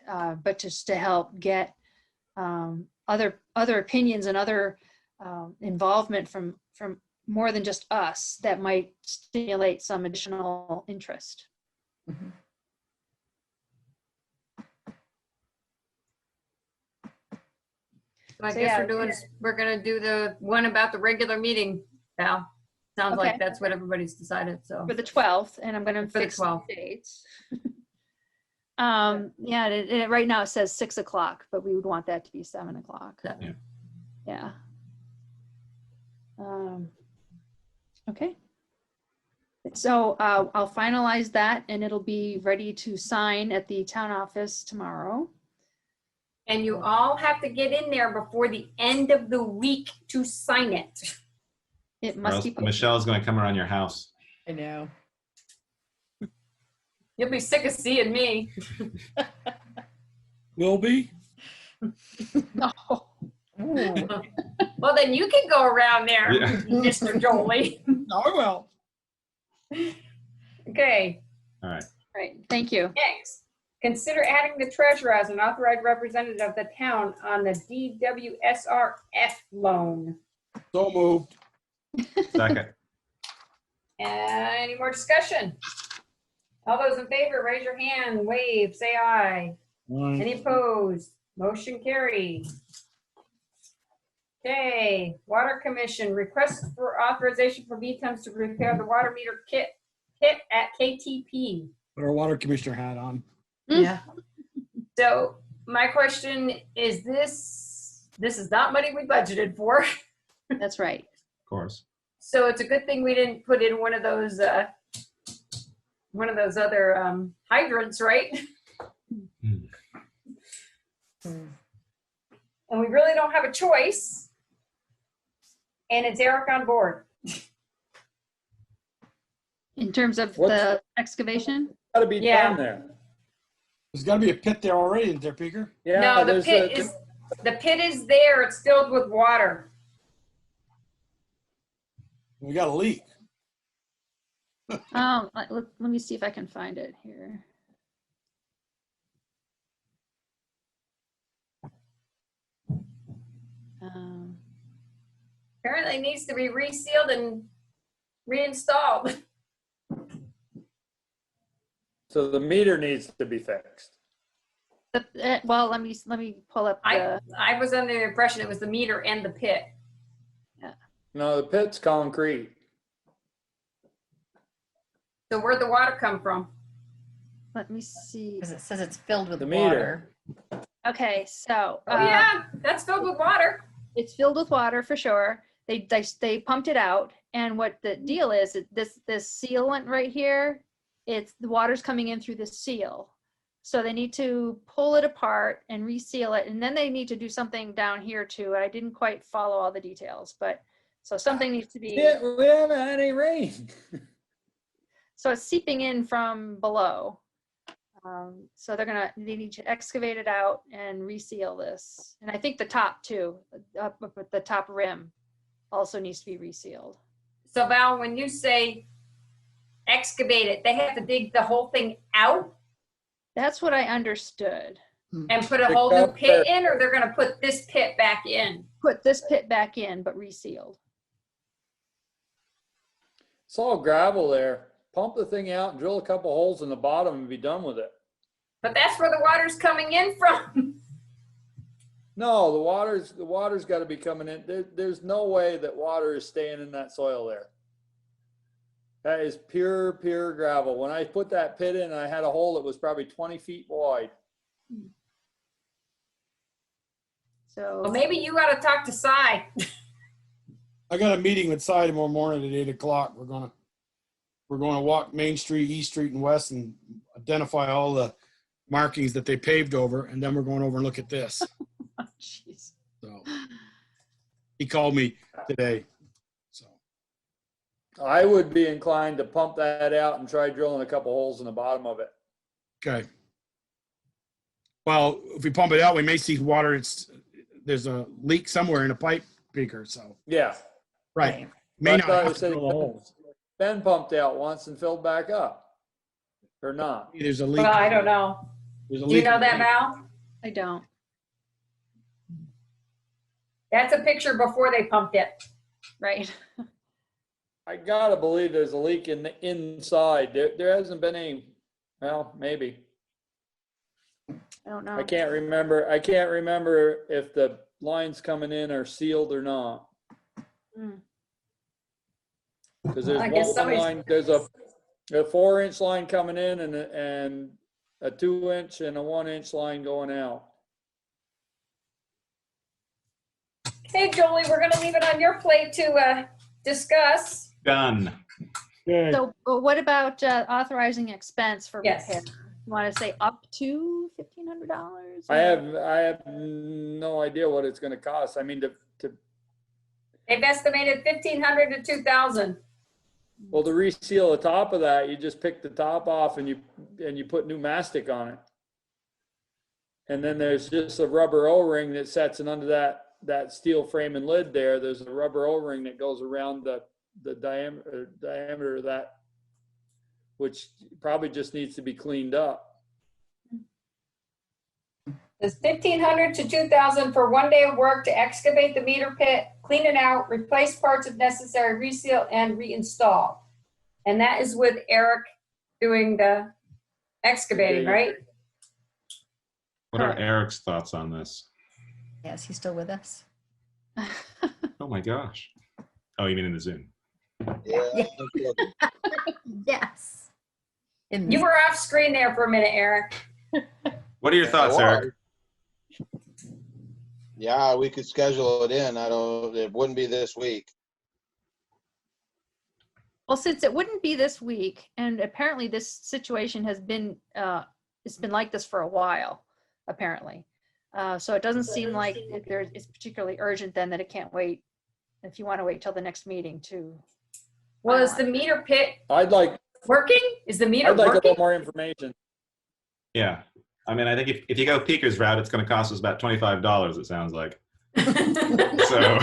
but just to help get other opinions and other involvement from more than just us that might stimulate some additional interest. Mm-hmm. So I guess we're gonna do the one about the regular meeting, Val. Sounds like that's what everybody's decided, so. For the 12th, and I'm gonna fix the 12th. dates. Right now it says 6 o'clock, but we would want that to be 7 o'clock. Yeah. Okay. So I'll finalize that and it'll be ready to sign at the town office tomorrow. And you all have to get in there before the end of the week to sign it. It must be. Michelle's going to come around your house. I know. You'll be sick of seeing me. Will be? No. Well, then you can go around there, Mr. Jolie. Oh, well. Okay. All right. Right, thank you. Next, consider adding the treasurer as an authorized representative of the town on the DWSRF loan. So moved. Second. Any more discussion? All those in favor, raise your hand, wave, say aye. Any opposed? Motion carried. Okay, Water Commission, request for authorization for VTEMs to repair the water meter pit at KTP. Put our water commissioner hat on. Yeah. So my question is this is not money we budgeted for. That's right. Of course. So it's a good thing we didn't put in one of those other hydrants, right? And we really don't have a choice. And it's Eric on board. In terms of What's- the excavation? Gotta be Yeah. done there. There's got to be a pit there already, isn't there, Peter? Yeah, No, the there's pit is there. It's filled with water. We got a leak. Let me see if I can find it here. Apparently it needs to be resealed and reinstalled. So the meter needs to be fixed. Well, let me pull up the. I was under the impression it was the meter and the pit. No, the pit's concrete. So where'd the water come from? Let me see. Because it says it's filled with The water. meter. Okay, so. Oh yeah, that's filled with water. It's filled with water for sure. They pumped it out, and what the deal is, this sealant right here, it's the water's coming in through the seal. So they need to pull it apart and reseal it, and then they need to do something down here too. I didn't quite follow all the details, but so something needs to be. Yeah, we haven't had any rain. So it's seeping in from below. So they need to excavate it out and reseal this. And I think the top too, up at the top rim also needs to be resealed. So Val, when you say excavate it, they have to dig the whole thing out That's what I understood. and put a whole new pit in, or they're gonna put this pit back in? Put this pit back in, but resealed. It's all gravel there. Pump the thing out and drill a couple holes in the bottom and be done with it. But that's where the water's coming in from. No, the water's got to be coming in. There's no way that water is staying in that soil there. That is pure gravel. When I put that pit in, I had a hole that was probably 20 feet wide. So Well, maybe you gotta talk to Cy. I got a meeting with Cy tomorrow morning at 8 o'clock. We're gonna walk Main Street, East Street, and West, and identify all the markings that they paved over, and then we're going over and look at this. Oh, jeez. So he called me today. So I would be inclined to pump that out and try drilling a couple holes in the bottom of it. okay. Well, if we pump it out, we may see water. There's a leak somewhere in a pipe breaker. So Yeah. right, may not I thought have it to said drill the holes. been pumped out once and filled back up, or not. There's a leak. Well, I don't know. There's a Do you leak know in the that, pipe. Val? I don't. That's a picture before they pumped it. Right. I gotta believe there's a leak in the inside. There hasn't been any, well, maybe. I don't know. I can't remember if the lines coming in are sealed or not. Mm. Because there's I guess one somebody's- line, there's a 4-inch line coming in and a 2-inch and a 1-inch line going out. Hey, Jolie, we're gonna leave it on your plate to discuss. Done. Okay. So what about authorizing expense for Yes. repair? You want to say up to $1,500? I have no idea what it's gonna cost. I mean, They've estimated 1,500 to 2,000. well, to reseal the top of that, you just pick the top off and you put new mastic on it. And then there's just a rubber O-ring that sets in under that steel frame and lid there. There's a rubber O-ring that goes around the diameter of that, which probably just needs to be cleaned up. There's 1,500 to 2,000 for 1 day of work to excavate the meter pit, clean it out, replace parts if necessary, reseal and reinstall. And that is with Eric doing the excavating, right? What are Eric's thoughts on this? Yes, he's still with us. Oh my gosh. Oh, you mean in the Zoom? Yeah. Yes. You were off screen there for a minute, Eric. What are your thoughts, Eric? Yeah, we could schedule it in. It wouldn't be this week. Well, since it wouldn't be this week, and apparently this situation has been, it's been like this for a while, apparently. So it doesn't seem like it's particularly urgent then that it can't wait, if you want to wait till the next meeting to. Well, is the meter pit I'd like working? Is the meter a working? little more information. Yeah. I mean, I think if you go Peaker's route, it's going to cost us about $25, it sounds like. So.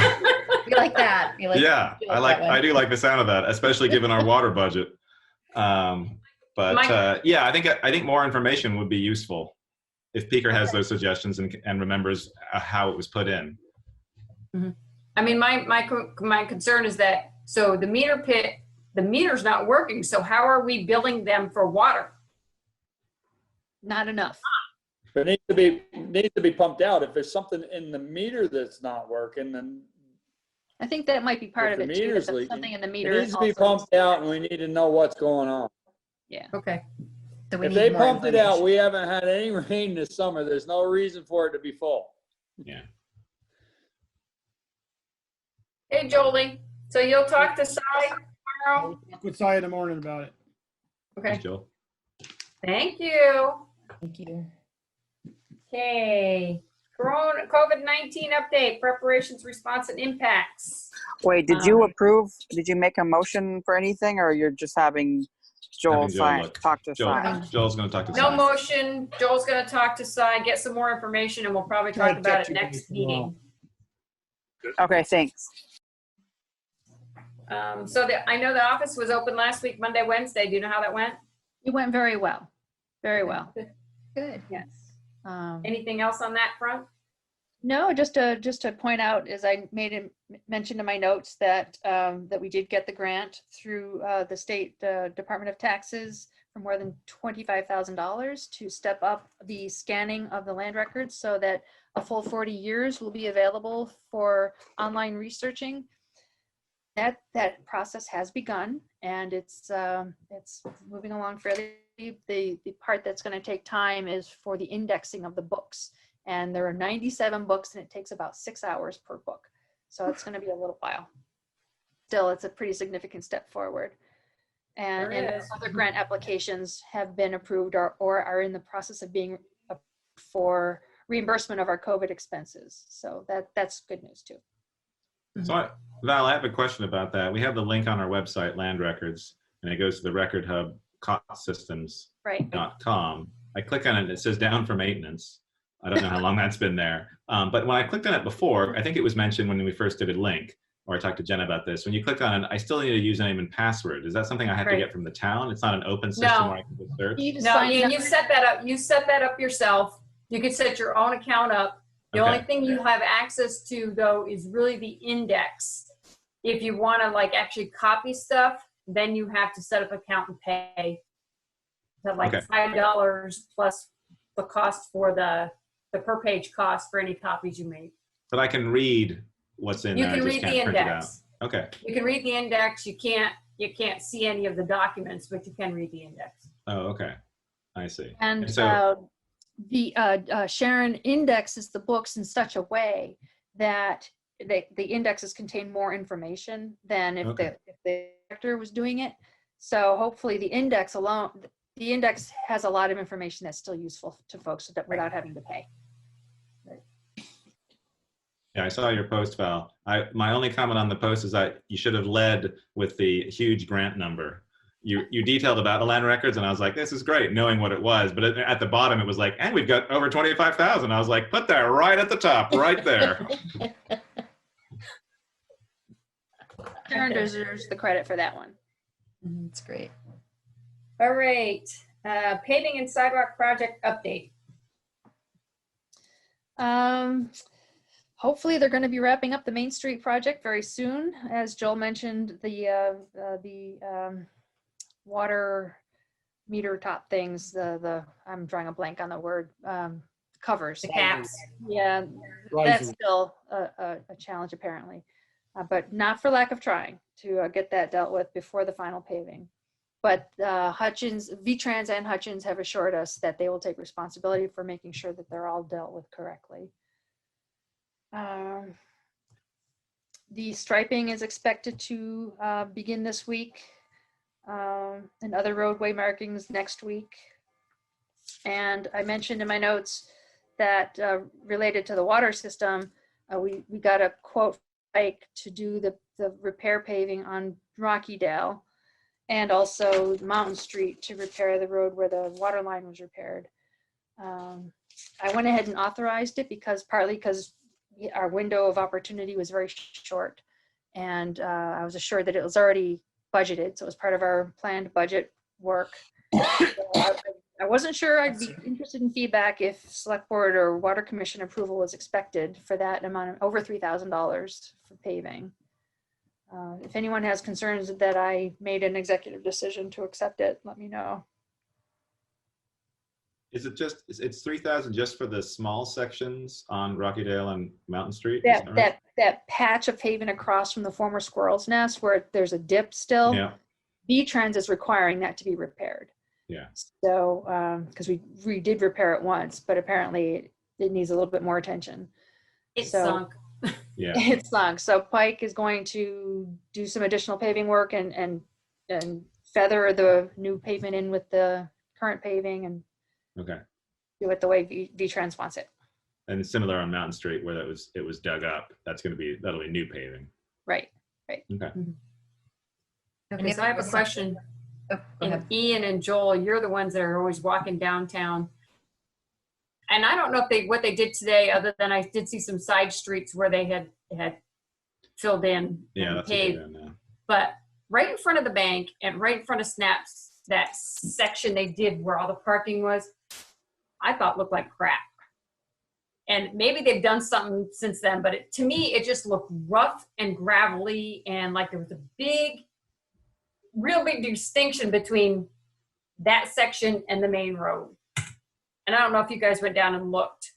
We like that. We like, Yeah, we like that one. I do like the sound of that, especially given our water budget. Yeah, I think more information would be useful if Peaker has those suggestions and remembers how it was put in. I mean, my concern is that, so the meter pit, the meter's not working, so how are we billing them for water? Not enough. But it needs to be pumped out. If there's something in the meter that's not working, then I think that might be part if of the it too. meter's That leaking, something in the it meter. needs to be also- pumped out, and we need to know what's going on. Yeah. Okay. So we If need they more pumped it out, information. we haven't had any rain this summer. There's no reason for it to be full. Yeah. Hey, Jolie, so you'll talk to Cy tomorrow? I'll talk with Cy in the morning about it. Okay, Thanks, Joel. thank you. Thank you. Okay, COVID-19 update, preparations, response, and impacts. Wait, did you make a motion for anything, or you're just having Joel Having Joel look. talk to Cy? Joel's going to talk to No Cy. motion, Joel's gonna talk to Cy, get some more information, and we'll probably Try talk to about catch it you next guys tomorrow. meeting. Okay, thanks. So I know the office was open last week, Monday, Wednesday. Do you know how that went? It went very well. Very well. Good. Yes. Um, Anything else on that front? No, just to point out, as I mentioned in my notes, that that we did get the grant through the state Department of Taxes for more than $25,000 to step up the scanning of the land records so that a full 40 years will be available for online researching. That process has begun, and it's moving along fairly. The part that's going to take time is for the indexing of the books. And there are 97 books, and it takes about 6 hours per book. So it's going to be a little while. Still, it's a pretty significant step forward. And, Sure and is. other grant applications have been approved or are in the process of being approved for reimbursement of our COVID expenses. So that's good news too. So, Val, I have a question about that. We have the link on our website, Land Records, and it goes to the Record Hub systems.com. Right. I click on it, and it says down for maintenance. I don't know how long that's been there. But when I clicked on it before, I think it was mentioned when we first did a link, or I talked to Jen about this. When you click on it, I still need a username and password. Is that something I have to get from the town? It's not an open system No. where I can just search? No, you set that up. You set that up yourself. You could set your own account up. The only thing you have access to, though, is really the index. If you want to actually copy stuff, then you have to set up an account and pay $5 plus the cost for the per page cost for any copies you make. But I can read what's in You there. can I just read the can't print it out. index. Okay. You can read the index. You can't see any of the documents, but you can read the index. Oh, okay. I see. And so, the Sharon indexes the books in such a way that the indexes contain more information than if the director was doing it. So hopefully the index alone, the index has a lot of information that's still useful to folks without having to pay. yeah, I saw your post, Val. My only comment on the post is that you should have led with the huge grant number. You detailed about the land records, and I was like, this is great, knowing what it was. But at the bottom, it was like, and we've got over 25,000. I was like, put that right at the top, right there. Sharon deserves the credit for that one. It's great. All right, paving and sidewalk project update. Hopefully they're going to be wrapping up the Main Street project very soon. As Joel mentioned, the water meter top things, I'm drawing a blank on the word, covers. The caps. Yeah, that's still a challenge apparently, but not for lack of trying to get that dealt with before the final paving. But Hutchins, V-Trans and Hutchins have assured us that they will take responsibility for making sure that they're all dealt with correctly. The striping is expected to begin this week, and other roadway markings next week. And I mentioned in my notes that related to the water system, we got a quote from Ike to do the repair paving on Rockydale, and also Mountain Street to repair the road where the water line was repaired. I went ahead and authorized it partly because our window of opportunity was very short, and I was assured that it was already budgeted, so it was part of our planned budget work. So I wasn't sure. I'd be interested in feedback if Select Board or Water Commission approval was expected for that amount of over $3,000 for paving. If anyone has concerns that I made an executive decision to accept it, let me know. Is it just, it's 3,000 just for the small sections on Rockydale and Mountain Street? That patch of paving across from the former Squirrel's Nest where there's a dip still, Yeah. V-Trans is requiring that to be repaired. Yeah. So, because we did repair it once, but apparently it needs a little bit more attention. It sunk. Yeah. It sunk. So Pike is going to do some additional paving work and feather the new pavement in with the current paving and Okay. do it the way V-Trans wants it. And similar on Mountain Street where it was dug up. That'll be new paving. Right. Okay. Okay, so I have a question. Oh, go And ahead. Ian and Joel, you're the ones that are always walking downtown. And I don't know if what they did today, other than I did see some side streets where they had filled in Yeah, and that's what paved. they're doing now. But right in front of the bank and right in front of Snaps, that section they did where all the parking was, I thought looked like crap. And maybe they've done something since then, but to me, it just looked rough and gravelly and like there was a real big distinction between that section and the main road. And I don't know if you guys went down and looked.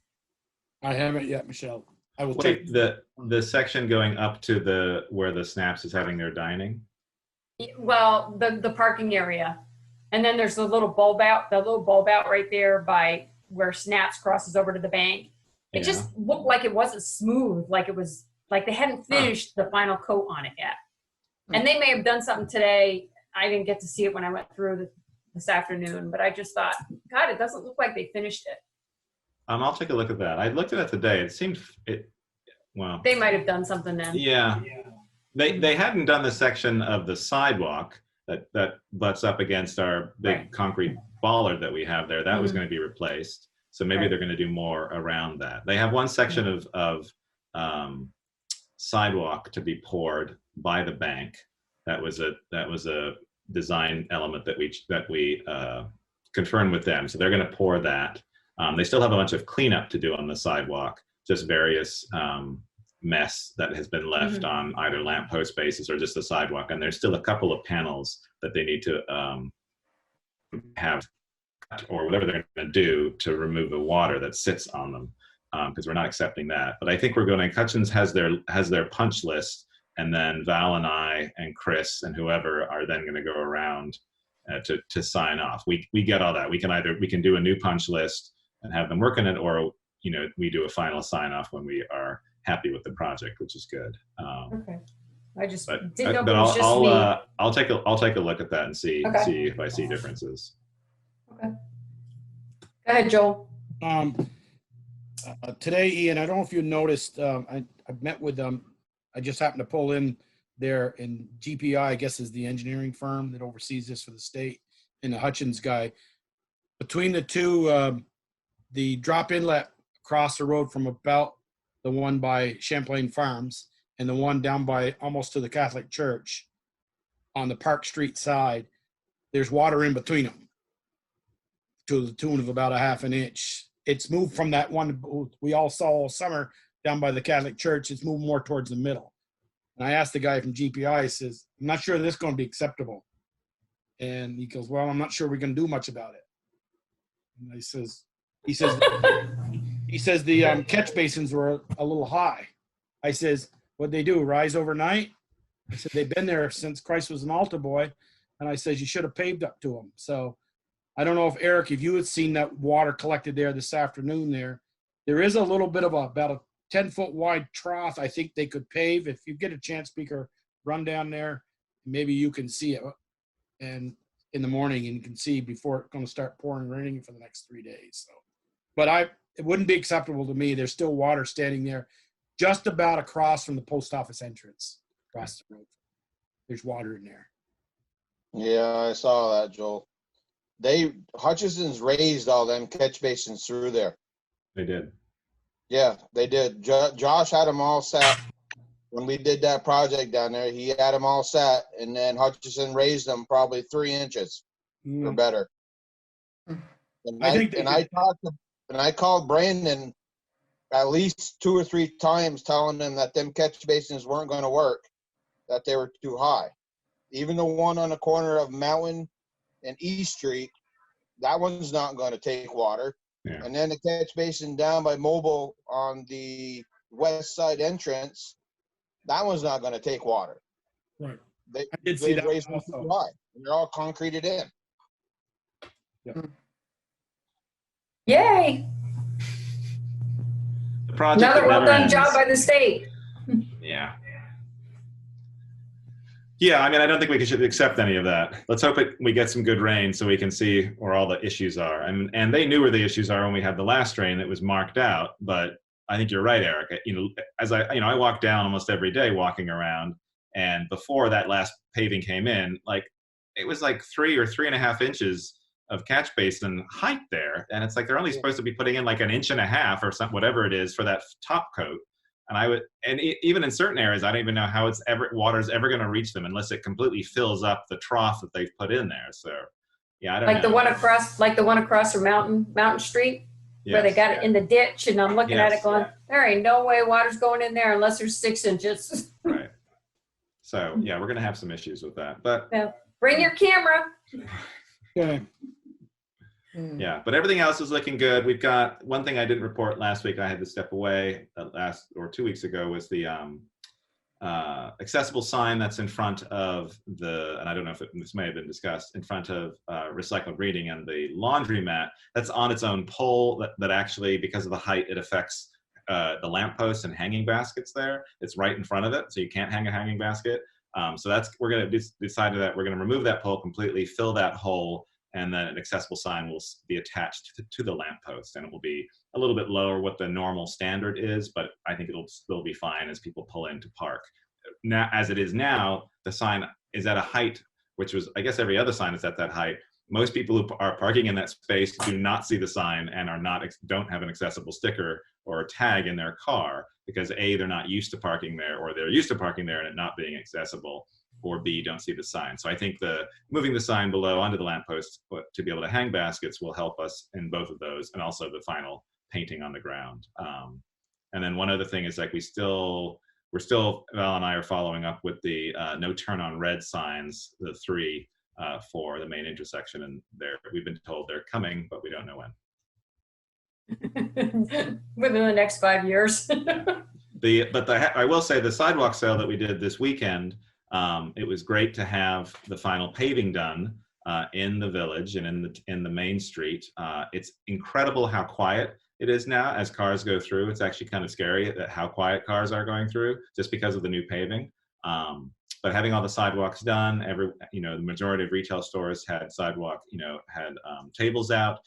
I haven't yet, Michelle. I will check. Wait, the section going up to where the Snaps is having their dining? Well, the parking area. And then there's the little bulb out right there by where Snaps crosses over to the bank. It just looked like it wasn't smooth, like it was like they hadn't finished the final coat on it yet. And they may have done something today. I didn't get to see it when I went through this afternoon, but I just thought, God, it doesn't look like they finished it. I'll take a look at that. I looked at it today. It seemed well. They might have done something then. Yeah. They hadn't done the section of the sidewalk that butts up against our big concrete bollard that we have there. That was going to be replaced. So maybe they're going to do more around that. They have one section of sidewalk to be poured by the bank. That was a design element that we confirmed with them. So they're going to pour that. They still have a bunch of cleanup to do on the sidewalk, just various mess that has been left on either lamppost bases or just the sidewalk. And there's still a couple of panels that they need to have or whatever they're going to do to remove the water that sits on them, because we're not accepting that. But I think we're going to, Hutchins has their punch list, and then Val and I and Chris and whoever are then going to go around to sign off. We get all that. We can do a new punch list and have them work on it, or we do a final sign off when we are happy with the project, which is good. Okay. I just But didn't know if it was just me. I'll take a look at that and see if I see differences. Okay. Go ahead, Joel. Today, Ian, I don't know if you noticed, I met with I just happened to pull in there, in GPI, I guess, is the engineering firm that oversees this for the state, and the Hutchins guy. Between the two, the drop inlet across the road from about the one by Champlain Farms and the one down by almost to the Catholic Church on the Park Street side, there's water in between them to the tune of about a half an inch. It's moved from that one we all saw all summer down by the Catholic Church. It's moved more towards the middle. And I asked the guy from GPI, I says, I'm not sure this is going to be acceptable. And he goes, well, I'm not sure we can do much about it. And he says the catch basins were a little high. I says, what'd they do, rise overnight? I said, they've been there since Christ was an altar boy. And I says, you should have paved up to them. So I don't know if, Eric, if you had seen that water collected there this afternoon there is a little bit of about a 10-foot wide trough. I think they could pave. If you get a chance, Speaker, run down there. Maybe you can see it and in the morning and you can see before it's going to start pouring raining for the next 3 days. So, but it wouldn't be acceptable to me. There's still water standing there just about across from the post office entrance across the road. There's water in there. Yeah, I saw that, Joel. Hutchison's raised all them catch basins through there. They did. Yeah, they did. Josh had them all set when we did that project down there. He had them all set, and then Hutchison raised them probably 3 inches or better. And I called Brandon at least 2 or 3 times, telling him that them catch basins weren't going to work, that they were too high. Even the one on the corner of Mountain and East Street, that one's not going to take water. Yeah. And then the catch basin down by Mobile on the west side entrance, that one's not going to take water. Right. They did see that raised one them also. too high. And they're all concreted in. Yay! The project Another that well never done ends. job by the state. Yeah. Yeah, I mean, I don't think we should accept any of that. Let's hope we get some good rain so we can see where all the issues are. And they knew where the issues are when we had the last rain that was marked out. But I think you're right, Eric. I walk down almost every day walking around, and before that last paving came in, it was 3 or 3.5 inches of catch basin height there, and it's they're only supposed to be putting in 1.5 inches or something, whatever it is, for that top coat. And even in certain areas, I don't even know how water's ever going to reach them unless it completely fills up the trough that they've put in there. So, yeah, I don't know. The one across from Mountain Street, where they got it in the ditch, and I'm looking at it going, there ain't no way water's going in there unless there's 6 inches. Right. So, yeah, we're going to have some issues with that. But bring your camera. Okay. Yeah, but everything else is looking good. We've got one thing I didn't report last week. I had to step away 2 weeks ago was the accessible sign that's in front of and I don't know if this may have been discussed, in front of Recycled Reading and the laundromat. That's on its own pole that actually, because of the height, it affects the lampposts and hanging baskets there. It's right in front of it, so you can't hang a hanging basket. So we're going to decide that we're going to remove that pole completely, fill that hole, and then an accessible sign will be attached to the lamppost, and it will be a little bit lower what the normal standard is, but I think it'll still be fine as people pull in to park. Now, as it is now, the sign is at a height, which was, I guess every other sign is at that height. Most people who are parking in that space do not see the sign and don't have an accessible sticker or a tag in their car because A, they're not used to parking there, or they're used to parking there and it not being accessible, or B, don't see the sign. So I think moving the sign below onto the lamppost to be able to hang baskets will help us in both of those, and also the final painting on the ground. And then one other thing is we're still, Val and I are following up with the no turn on red signs, the 3 for the main intersection, and we've been told they're coming, but we don't know when. Within the next 5 years. I will say the sidewalk sale that we did this weekend, it was great to have the final paving done in the village and in the main street. It's incredible how quiet it is now as cars go through. It's actually kind of scary at how quiet cars are going through just because of the new paving. But having all the sidewalks done, the majority of retail stores had tables out,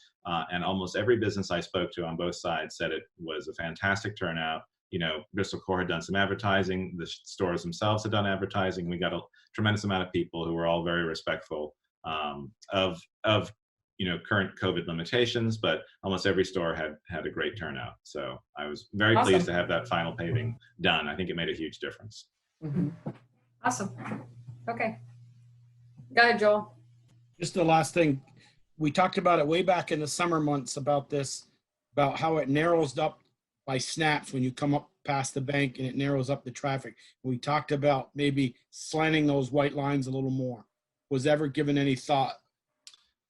and almost every business I spoke to on both sides said it was a fantastic turnout. Bristol Core had done some advertising. The stores themselves had done advertising. We got a tremendous amount of people who were all very respectful of current COVID limitations, but almost every store had a great turnout. So I was very pleased to have that final paving done. I think it made a huge difference. Mm-hmm. Awesome. Okay. Go ahead, Joel. Just the last thing, we talked about it way back in the summer months about this, about how it narrows up by snaps when you come up past the bank and it narrows up the traffic. We talked about maybe slanting those white lines a little more. Was ever given any thought?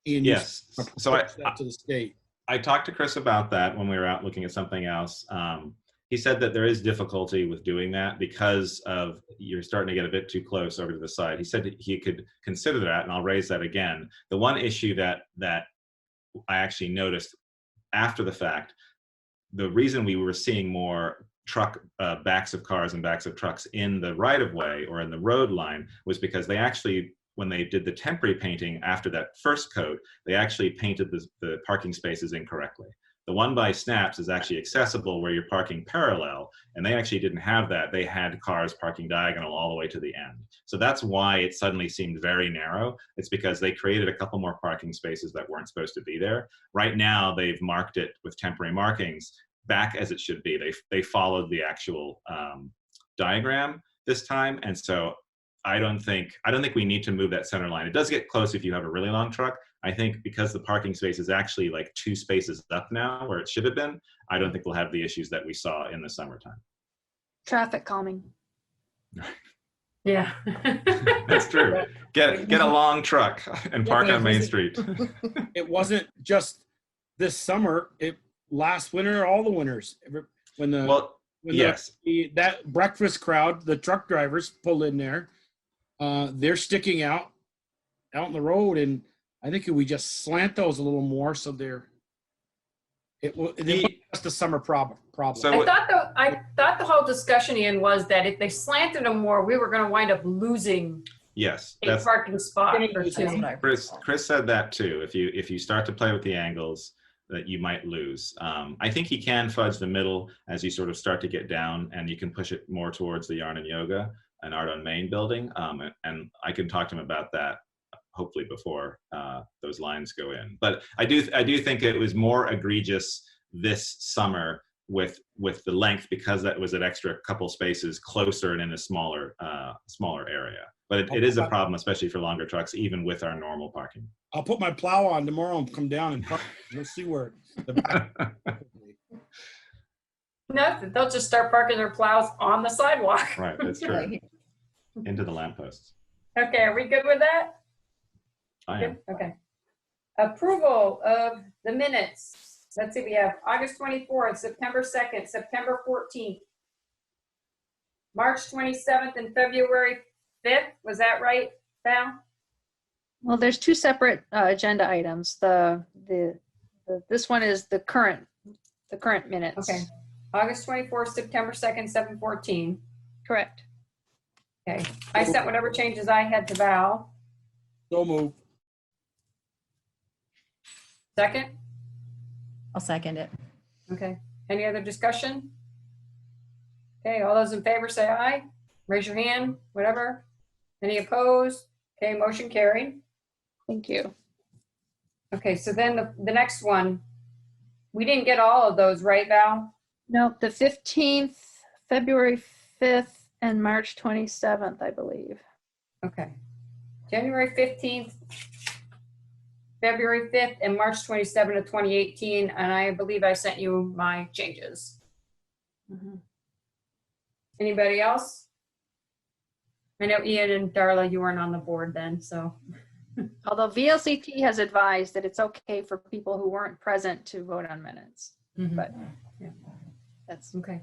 Ian, you Yes. So to the state. I talked to Chris about that when we were out looking at something else. He said that there is difficulty with doing that because of you're starting to get a bit too close over to the side. He said he could consider that, and I'll raise that again. The one issue that I actually noticed after the fact, the reason we were seeing more truck backs of cars and backs of trucks in the right of way or in the road line was because they actually, when they did the temporary painting after that first coat, they actually painted the parking spaces incorrectly. The one by Snaps is actually accessible where you're parking parallel, and they actually didn't have that. They had cars parking diagonal all the way to the end. So that's why it suddenly seemed very narrow. It's because they created a couple more parking spaces that weren't supposed to be there. Right now, they've marked it with temporary markings back as it should be. They followed the actual diagram this time, and so I don't think we need to move that center line. It does get close if you have a really long truck. I think because the parking space is actually like 2 spaces up now where it should have been, I don't think we'll have the issues that we saw in the summertime. Traffic calming. Yeah. That's true. Get a long truck and park on Main Street. It wasn't just this summer. It last winter, all the winters. When yes, that breakfast crowd, the truck drivers pulled in there. They're sticking out in the road, and I think if we just slant those a little more, so it wasn't just a summer problem. So I thought the whole discussion, Ian, was that if they slanted them more, we were going to wind up losing yes, a parking spot or two. Chris said that too. If you start to play with the angles, that you might lose. I think he can fudge the middle as you sort of start to get down, and you can push it more towards the Yarn and Yoga and Art on Main building. And I can talk to him about that hopefully before those lines go in. But I do think it was more egregious this summer with the length, because that was an extra couple spaces closer and in a smaller area. But it is a problem, especially for longer trucks, even with our normal parking. I'll put my plow on tomorrow and come down and park. You'll see where. No, they'll just start parking their plows on the sidewalk. Right, that's true. Into the lampposts. Okay, are we good with that? I am. Okay. Approval of the minutes. Let's see, we have August 24th, September 2nd, September 14th, March 27th, and February 5th. Was that right, Val? Well, there's 2 separate agenda items. This one is the current minutes. Okay. August 24th, September 2nd, 7:14. Correct. Okay. I sent whatever changes I had to Val. So move. Second? I'll second it. Okay. Any other discussion? Okay, all those in favor say aye. Raise your hand, whatever. Any opposed? Okay, motion carried. Thank you. Okay, so then the next one, we didn't get all of those, right, Val? Nope, the 15th, February 5th, and March 27th, I believe. Okay. January 15th, February 5th, and March 27th of 2018, and I believe I sent you my changes. Anybody else? I know Ian and Darla, you weren't on the board then, so. Although VLCT has advised that it's okay for people who weren't present to vote on minutes. But yeah, that's okay.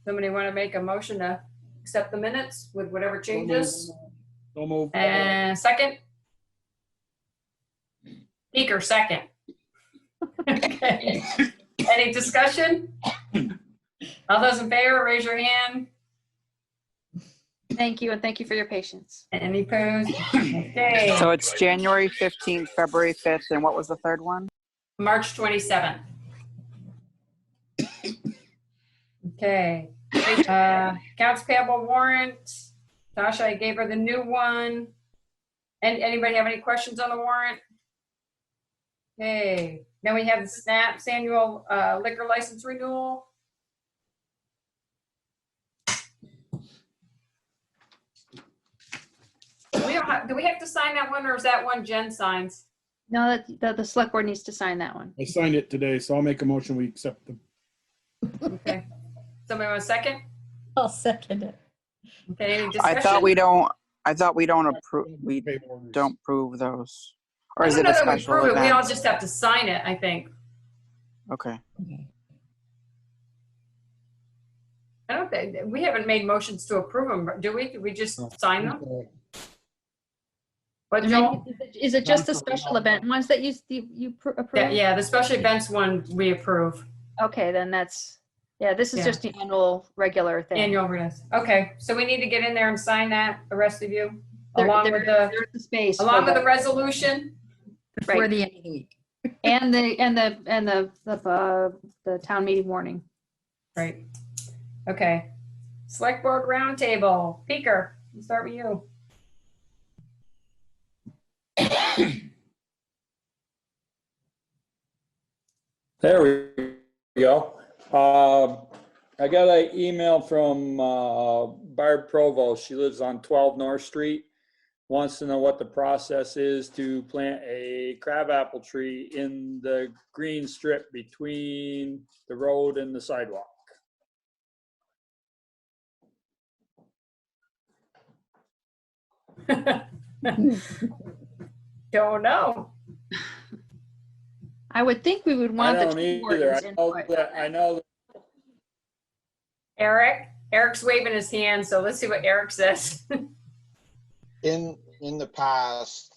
Somebody want to make a motion to accept the minutes with whatever changes? So move. And second? Speaker, second. Okay. Any discussion? All those in favor, raise your hand. Thank you, and thank you for your patience. Any opposed? Okay. So it's January 15th, February 5th, and what was the third one? March 27th. Okay. Accounts payable warrant. Tasha, I gave her the new one. And anybody have any questions on the warrant? Okay. Then we have the SNAPS annual liquor license renewal. We don't have, do we have to sign that one, or is that one Jen signs? No, the select board needs to sign that one. I signed it today, so I'll make a motion, we accept them. Okay. Somebody want a second? I'll second it. Okay, any I discussion? thought we don't approve, we don't approve those. Or I is don't it know a that we special approve it, we all event? just have to sign it, I think. Okay. I don't think, we haven't made motions to approve them, do we? Did we just sign them? But Joel? Is it just the special event ones that you approve? Yeah, the special events one we approve. Okay, then this is Yeah. just the annual regular thing. Annual release. Okay, so we need to get in there and sign that, the rest of you, There- along there- with the, there's the space. along for with the resolution. Before Right. the end of the week. And the town meeting warning. Right. Okay. Select board roundtable. Peeker, we'll start with you. There we go. I got an email from Barb Provost. She lives on 12 North Street. Wants to know what the process is to plant a crabapple tree in the green strip between the road and the sidewalk. Don't know. I would think we would I want the don't tree either. warden's I know input. that, I know Eric's waving his hand, so let's see what Eric says. In the past,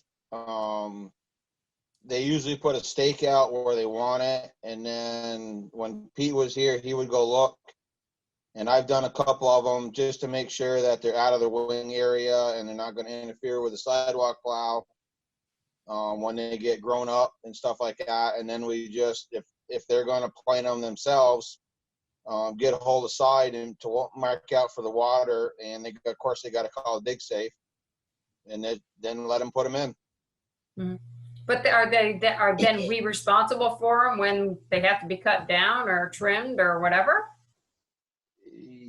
they usually put a stake out where they want it, and then when Pete was here, he would go look. And I've done a couple of them just to make sure that they're out of the wing area and they're not going to interfere with the sidewalk plow when they get grown up and stuff like that. And then we just, if they're going to plant them themselves, get a hold of side and to mark out for the water. And they, of course, they got to call a dig safe, and then let them put them in. Mm-hmm. But are then we responsible for them when they have to be cut down or trimmed or whatever?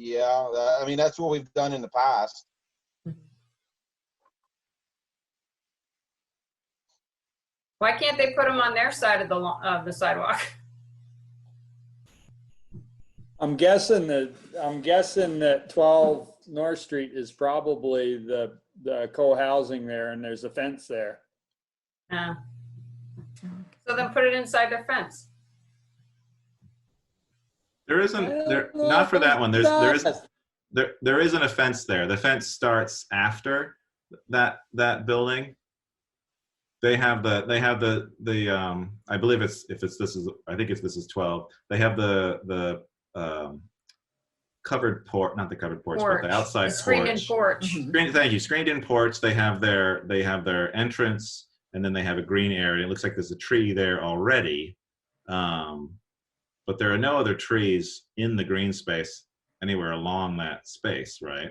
Yeah, I mean, that's what we've done in the past. Why can't they put them on their side of the sidewalk? I'm guessing that 12 North Street is probably the co-housing there, and there's a fence there. Yeah. So then put it inside their fence. There isn't there not for that one. There isn't a fence there. The fence starts after that building. They have the I believe this is 12. They have the covered porch, not the covered porch, but the outside screened-in porch. Thank you. Screened-in porch. They have their entrance, and then they have a green area. It looks like there's a tree there already, but there are no other trees in the green space anywhere along that space, right?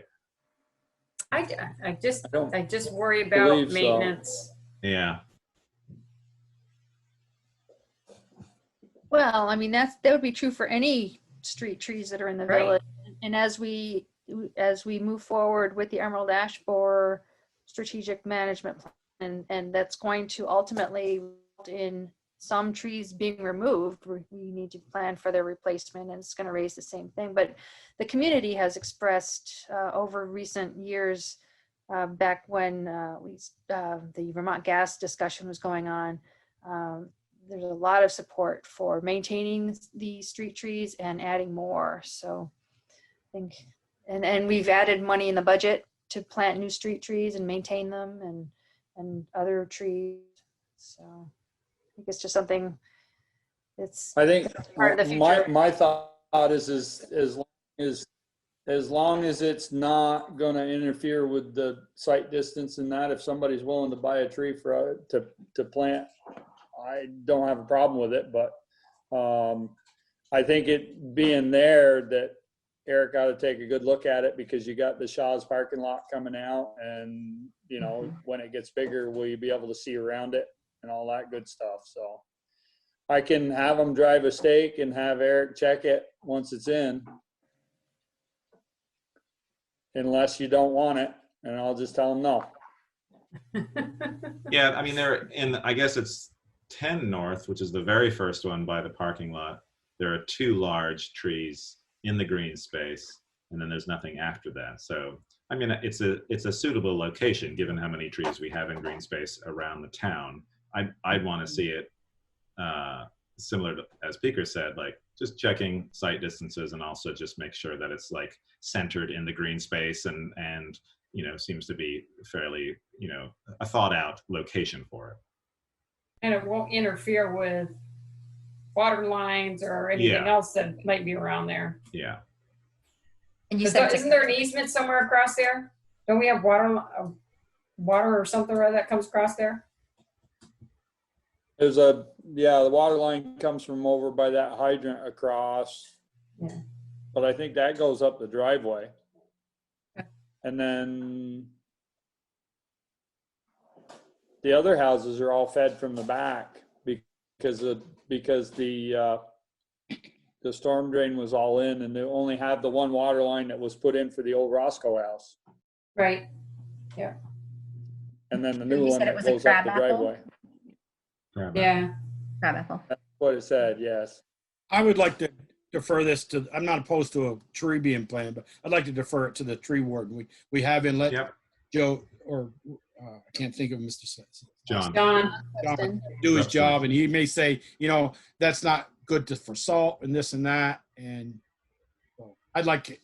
I just worry about maintenance. Yeah. Well, I mean, that would be true for any street trees that are in the Right. village. And as we move forward with the Emerald Ash Borer strategic management plan, and that's going to ultimately result in some trees being removed, we need to plan for their replacement, and it's going to raise the same thing. But the community has expressed over recent years, back when the Vermont gas discussion was going on, there's a lot of support for maintaining the street trees and adding more. So I think, and we've added money in the budget to plant new street trees and maintain them and other trees. So I think it's just something that's I think part of the future. my thought is as long as it's not going to interfere with the site distance and that, if somebody's willing to buy a tree to plant, I don't have a problem with it. But I think it being there, that Eric got to take a good look at it, because you got the Shaw's parking lot coming out, and you know, when it gets bigger, will you be able to see around it and all that good stuff? So I can have them drive a stake and have Eric check it once it's in, unless you don't want it, and I'll just tell them no. Yeah, I mean, they're in, I guess it's 10 North, which is the very first one by the parking lot. There are 2 large trees in the green space, and then there's nothing after that. So, I mean, it's a suitable location given how many trees we have in green space around the town. I'd want to see it similar to, as Peter said, like just checking site distances and also just make sure that it's like centered in the green space and you know, seems to be fairly, you know, a thought out location for it. And it won't interfere with water lines or anything else that might be around there. Yeah. And you Isn't said there an easement somewhere across there? Don't we have water or something that comes across there? There's the water line comes from over by that hydrant across. Yeah. But I think that goes up the driveway. And then the other houses are all fed from the back because the storm drain was all in, and they only had the one water line that was put in for the old Roscoe house. Right. Yeah. And then the new You one said it that was a goes up crab the apple? driveway. Yeah. Crabapple. That's what it said, yes. I would like to defer this to, I'm not opposed to a tree being planted, but I'd like to defer it to the tree warden. We have in let Joe, or I can't think of Mr. John do his job, and he may say, you know, that's not good for salt and this and that, and so I'd like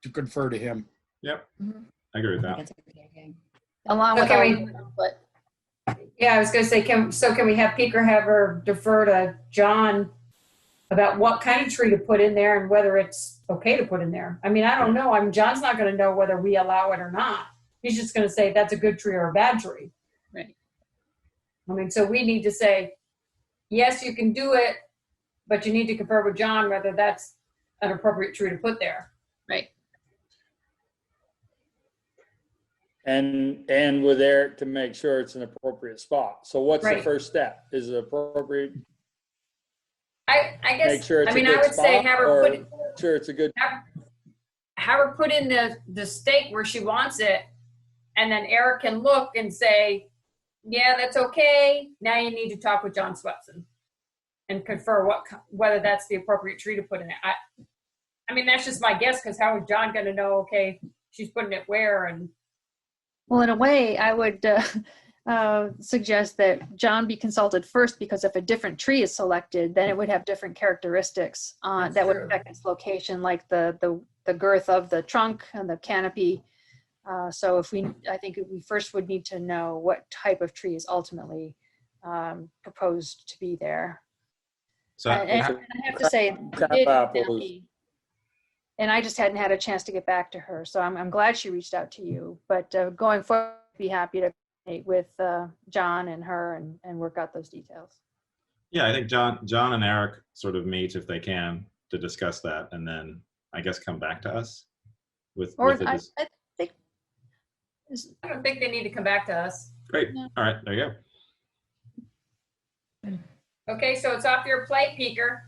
to confer to him. Yep, I agree with that. Along with Okay, all the input. Yeah, I was gonna say, can we have Peter have her defer to John about what kind of tree to put in there and whether it's okay to put in there? I mean, I don't know. I mean, John's not gonna know whether we allow it or not. He's just gonna say that's a good tree or a bad tree. Right. I mean, so we need to say, yes, you can do it, but you need to confer with John whether that's an appropriate tree to put there. Right. And with Eric to make sure it's an appropriate spot. So what's the Right. first step? Is it appropriate? I guess, Make sure it's I mean, a good I would say spot, have her or put it, make sure it's a good. have her put in the stake where she wants it, and then Eric can look and say, yeah, that's okay. Now you need to talk with John Swepson and confer whether that's the appropriate tree to put in it. I mean, that's just my guess, because how is John going to know, okay, she's putting it where? And Well, in a way, I would suggest that John be consulted first, because if a different tree is selected, then it would have different characteristics that would affect its location, like the girth of the trunk and the canopy. So I think we first would need to know what type of tree is ultimately proposed to be there. So And I have to say, and I just hadn't had a chance to get back to her. So I'm glad she reached out to you. But going forward, I'd be happy to meet with John and her and work out those details. Yeah, I think John and Eric sort of meet if they can to discuss that, and then I guess come back to us with. I don't think they need to come back to us. Great. All right, there you go. Okay, so it's off your plate, Peter.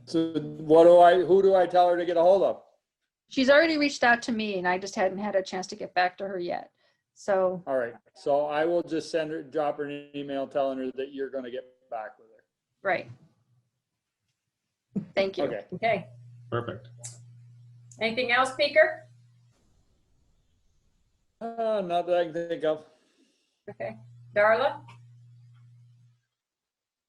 So who do I tell her to get a hold of? She's already reached out to me, and I just hadn't had a chance to get back to her yet. So. All right. So I will just drop her an email telling her that you're going to get back with her. Right. Thank you. Okay. Okay. Perfect. Anything else, Peter? Not that I can think of. Okay. Darla?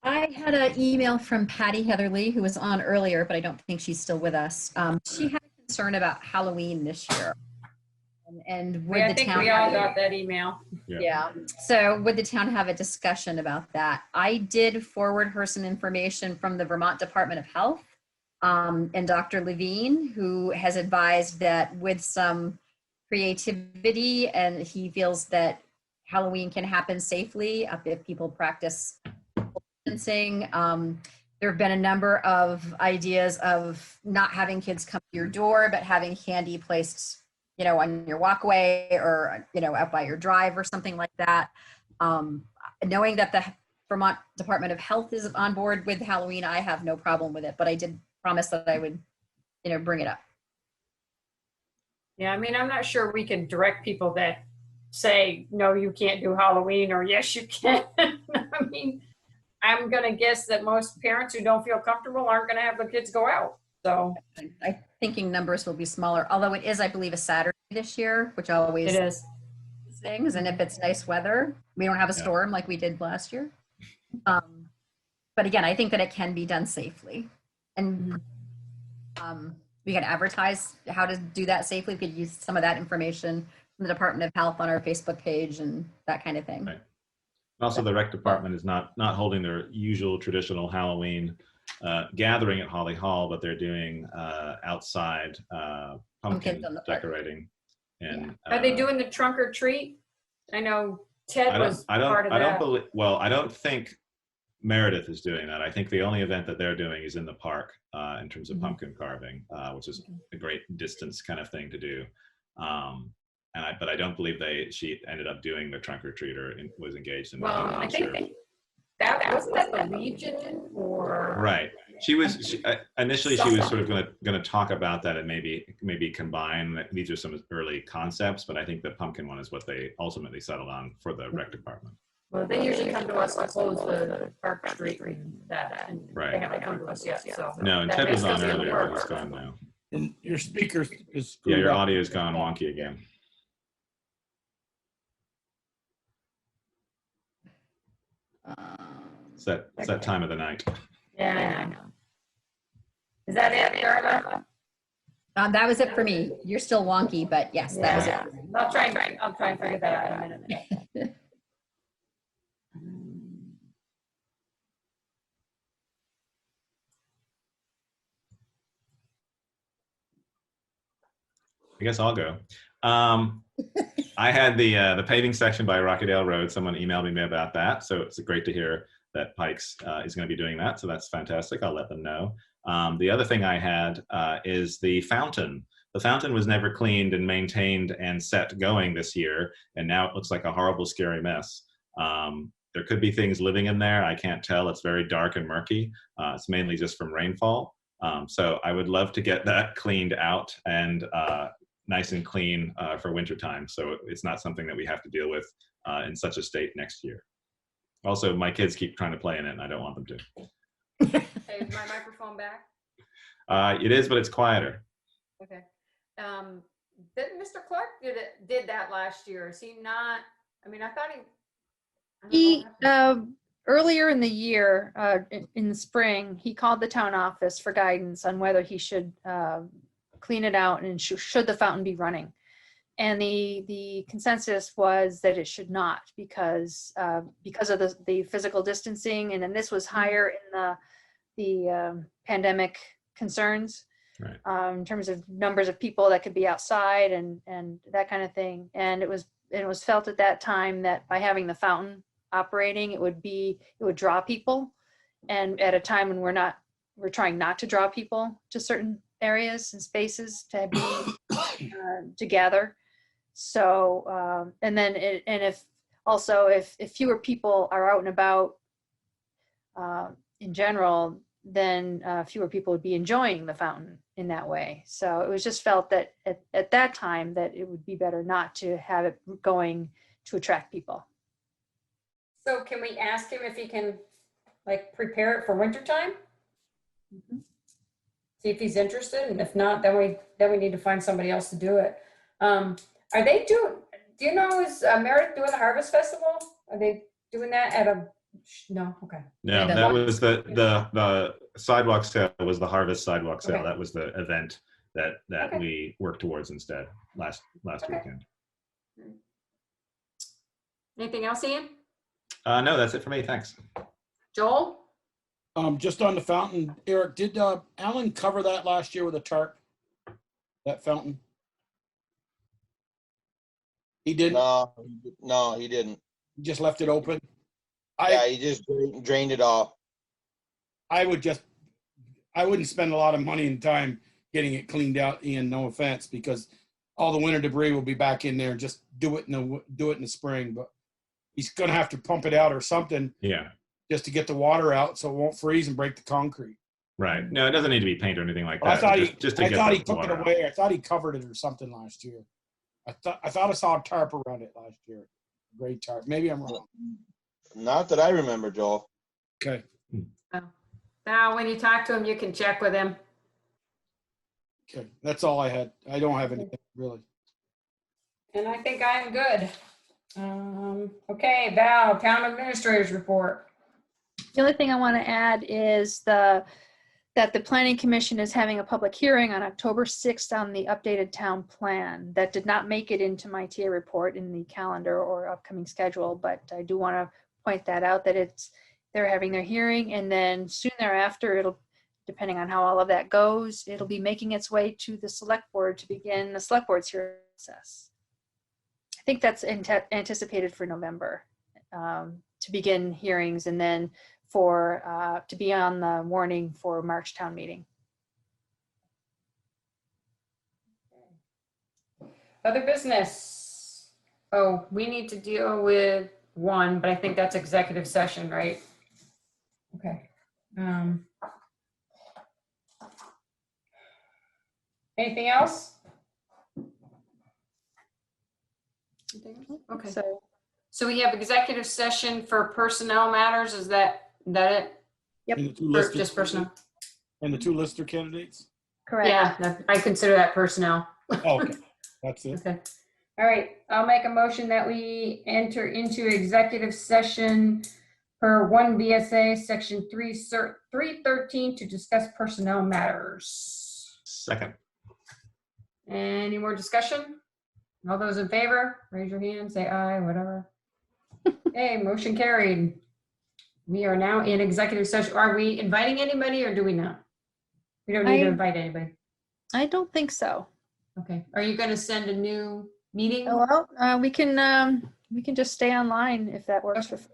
I had an email from Patty Heatherly, who was on earlier, but I don't think she's still with us. She had a concern about Halloween this year. And would I the think town we all got that email. Yeah. So would the town have a discussion about that? I did forward her some information from the Vermont Department of Health and Dr. Levine, who has advised that with some creativity, and he feels that Halloween can happen safely if people practice distancing. There have been a number of ideas of not having kids come to your door, but having candy placed, you know, on your walkway or, you know, out by your drive or something like that. Knowing that the Vermont Department of Health is on board with Halloween, I have no problem with it, but I did promise that I would, you know, bring it up. Yeah, I mean, I'm not sure we can direct people that say, no, you can't do Halloween, or yes, you can. I mean, I'm gonna guess that most parents who don't feel comfortable aren't gonna have their kids go out, so. I'm thinking numbers will be smaller, although it is, I believe, a Saturday this year, which always It is. things. And if it's nice weather, we don't have a storm like we did last year. But again, I think that it can be done safely. And we can advertise how to do that safely. We could use some of that information from the Department of Health on our Facebook page and that kind of thing. Right. Also, the rec department is not holding their usual traditional Halloween gathering at Holly Hall, but they're doing outside pumpkin decorating. And Are they doing the trunk or treat? I know Ted was part of that. I don't think Meredith is doing that. I think the only event that they're doing is in the park in terms of pumpkin carving, which is a great distance kind of thing to do. But I don't believe she ended up doing the trunk or treat or was engaged in that. Well, I think that wasn't that the Legion or right. Initially she was sort of going to talk about that and maybe combine. These are some early concepts, but I think the pumpkin one is what they ultimately settled on for the rec department. Well, they usually come to us to close the Park Street and that, and they haven't come to us yet, so. No, and Ted was on earlier, but he's gone now. And your speaker is yeah, your audio's gone wonky again. It's that time of the night. Yeah, I know. Is that it, Darla? That was it for me. You're still wonky, but yes, that was it. I'll try and figure that out in a minute. I guess I'll go. I had the paving section by Rockydale Road. Someone emailed me about that, so it's great to hear that Pikes is going to be doing that. So that's fantastic. I'll let them know. The other thing I had is the fountain. The fountain was never cleaned and maintained and set going this year, and now it looks like a horrible, scary mess. There could be things living in there. I can't tell. It's very dark and murky. It's mainly just from rainfall. So I would love to get that cleaned out and nice and clean for wintertime. So it's not something that we have to deal with in such a state next year. Also, my kids keep trying to play in it and I don't want them to. Hey, is my microphone back? It is, but it's quieter. Okay. Didn't Mr. Clark did that last year? Is he not? I mean, I thought he earlier in the year, in the spring, he called the town office for guidance on whether he should clean it out and should the fountain be running. And the consensus was that it should not because of the physical distancing, and then this was higher in the pandemic concerns. Right. In terms of numbers of people that could be outside and that kind of thing. And it was felt at that time that by having the fountain operating, it would draw people. And at a time when we're trying not to draw people to certain areas and spaces to be together. So if fewer people are out and about in general, then fewer people would be enjoying the fountain in that way. So it was just felt that at that time that it would be better not to have it going to attract people. So can we ask him if he can prepare it for wintertime? Mm-hmm. See if he's interested, and if not, then we need to find somebody else to do it. Are they do you know, is Meredith doing the Harvest Festival? Are they doing that at a, no, okay. No, that was the sidewalk sale was the Harvest sidewalk sale. Okay. That was the event that okay. we worked towards instead last okay. weekend. Anything else, Ian? No, that's it for me. Thanks. Joel? Just on the fountain, Eric, did Alan cover that last year with a tarp? That fountain? He didn't? No, he didn't. He just left it open? Yeah, he just drained it off. I wouldn't spend a lot of money and time getting it cleaned out, Ian, no offense, because all the winter debris will be back in there. Just do it in the spring, but he's going to have to pump it out or something. Yeah. Just to get the water out so it won't freeze and break the concrete. Right. No, it doesn't need to be painted or anything like that. I thought he took it away. I thought he covered it or something last year. I thought I saw a tarp around it last year. Great tarp. Maybe I'm wrong. Not that I remember, Joel. Okay. Now, when you talk to him, you can check with him. Okay. That's all I had. I don't have anything really. And I think I am good. Okay, Val, town administrators report. The only thing I want to add is that the Planning Commission is having a public hearing on October 6th on the updated town plan. That did not make it into my TA report in the calendar or upcoming schedule, but I do want to point that out, that they're having their hearing, and then soon thereafter, it'll, depending on how all of that goes, it'll be making its way to the select board to begin the select board's hearing process. I think that's anticipated for November to begin hearings, and then to be on the warning for March town meeting. Other business. Oh, we need to deal with one, but I think that's executive session, right? Okay. Anything else? Okay. So we have executive session for personnel matters. Is that it? Yep. And the two Or lister just personnel? and the two lister candidates. Correct. Yeah, I consider that personnel. Oh, okay. That's it. Okay. All right. I'll make a motion that we enter into executive session per 1 VSA section 313 to discuss personnel matters. Second. Any more discussion? All those in favor, raise your hand, say aye, whatever. Okay, motion carried. We are now in executive session. Are we inviting anybody or do we not? We don't need to invite anybody. I don't think so. Okay. Are you going to send a new meeting? Well, we can just stay online if that works for folks.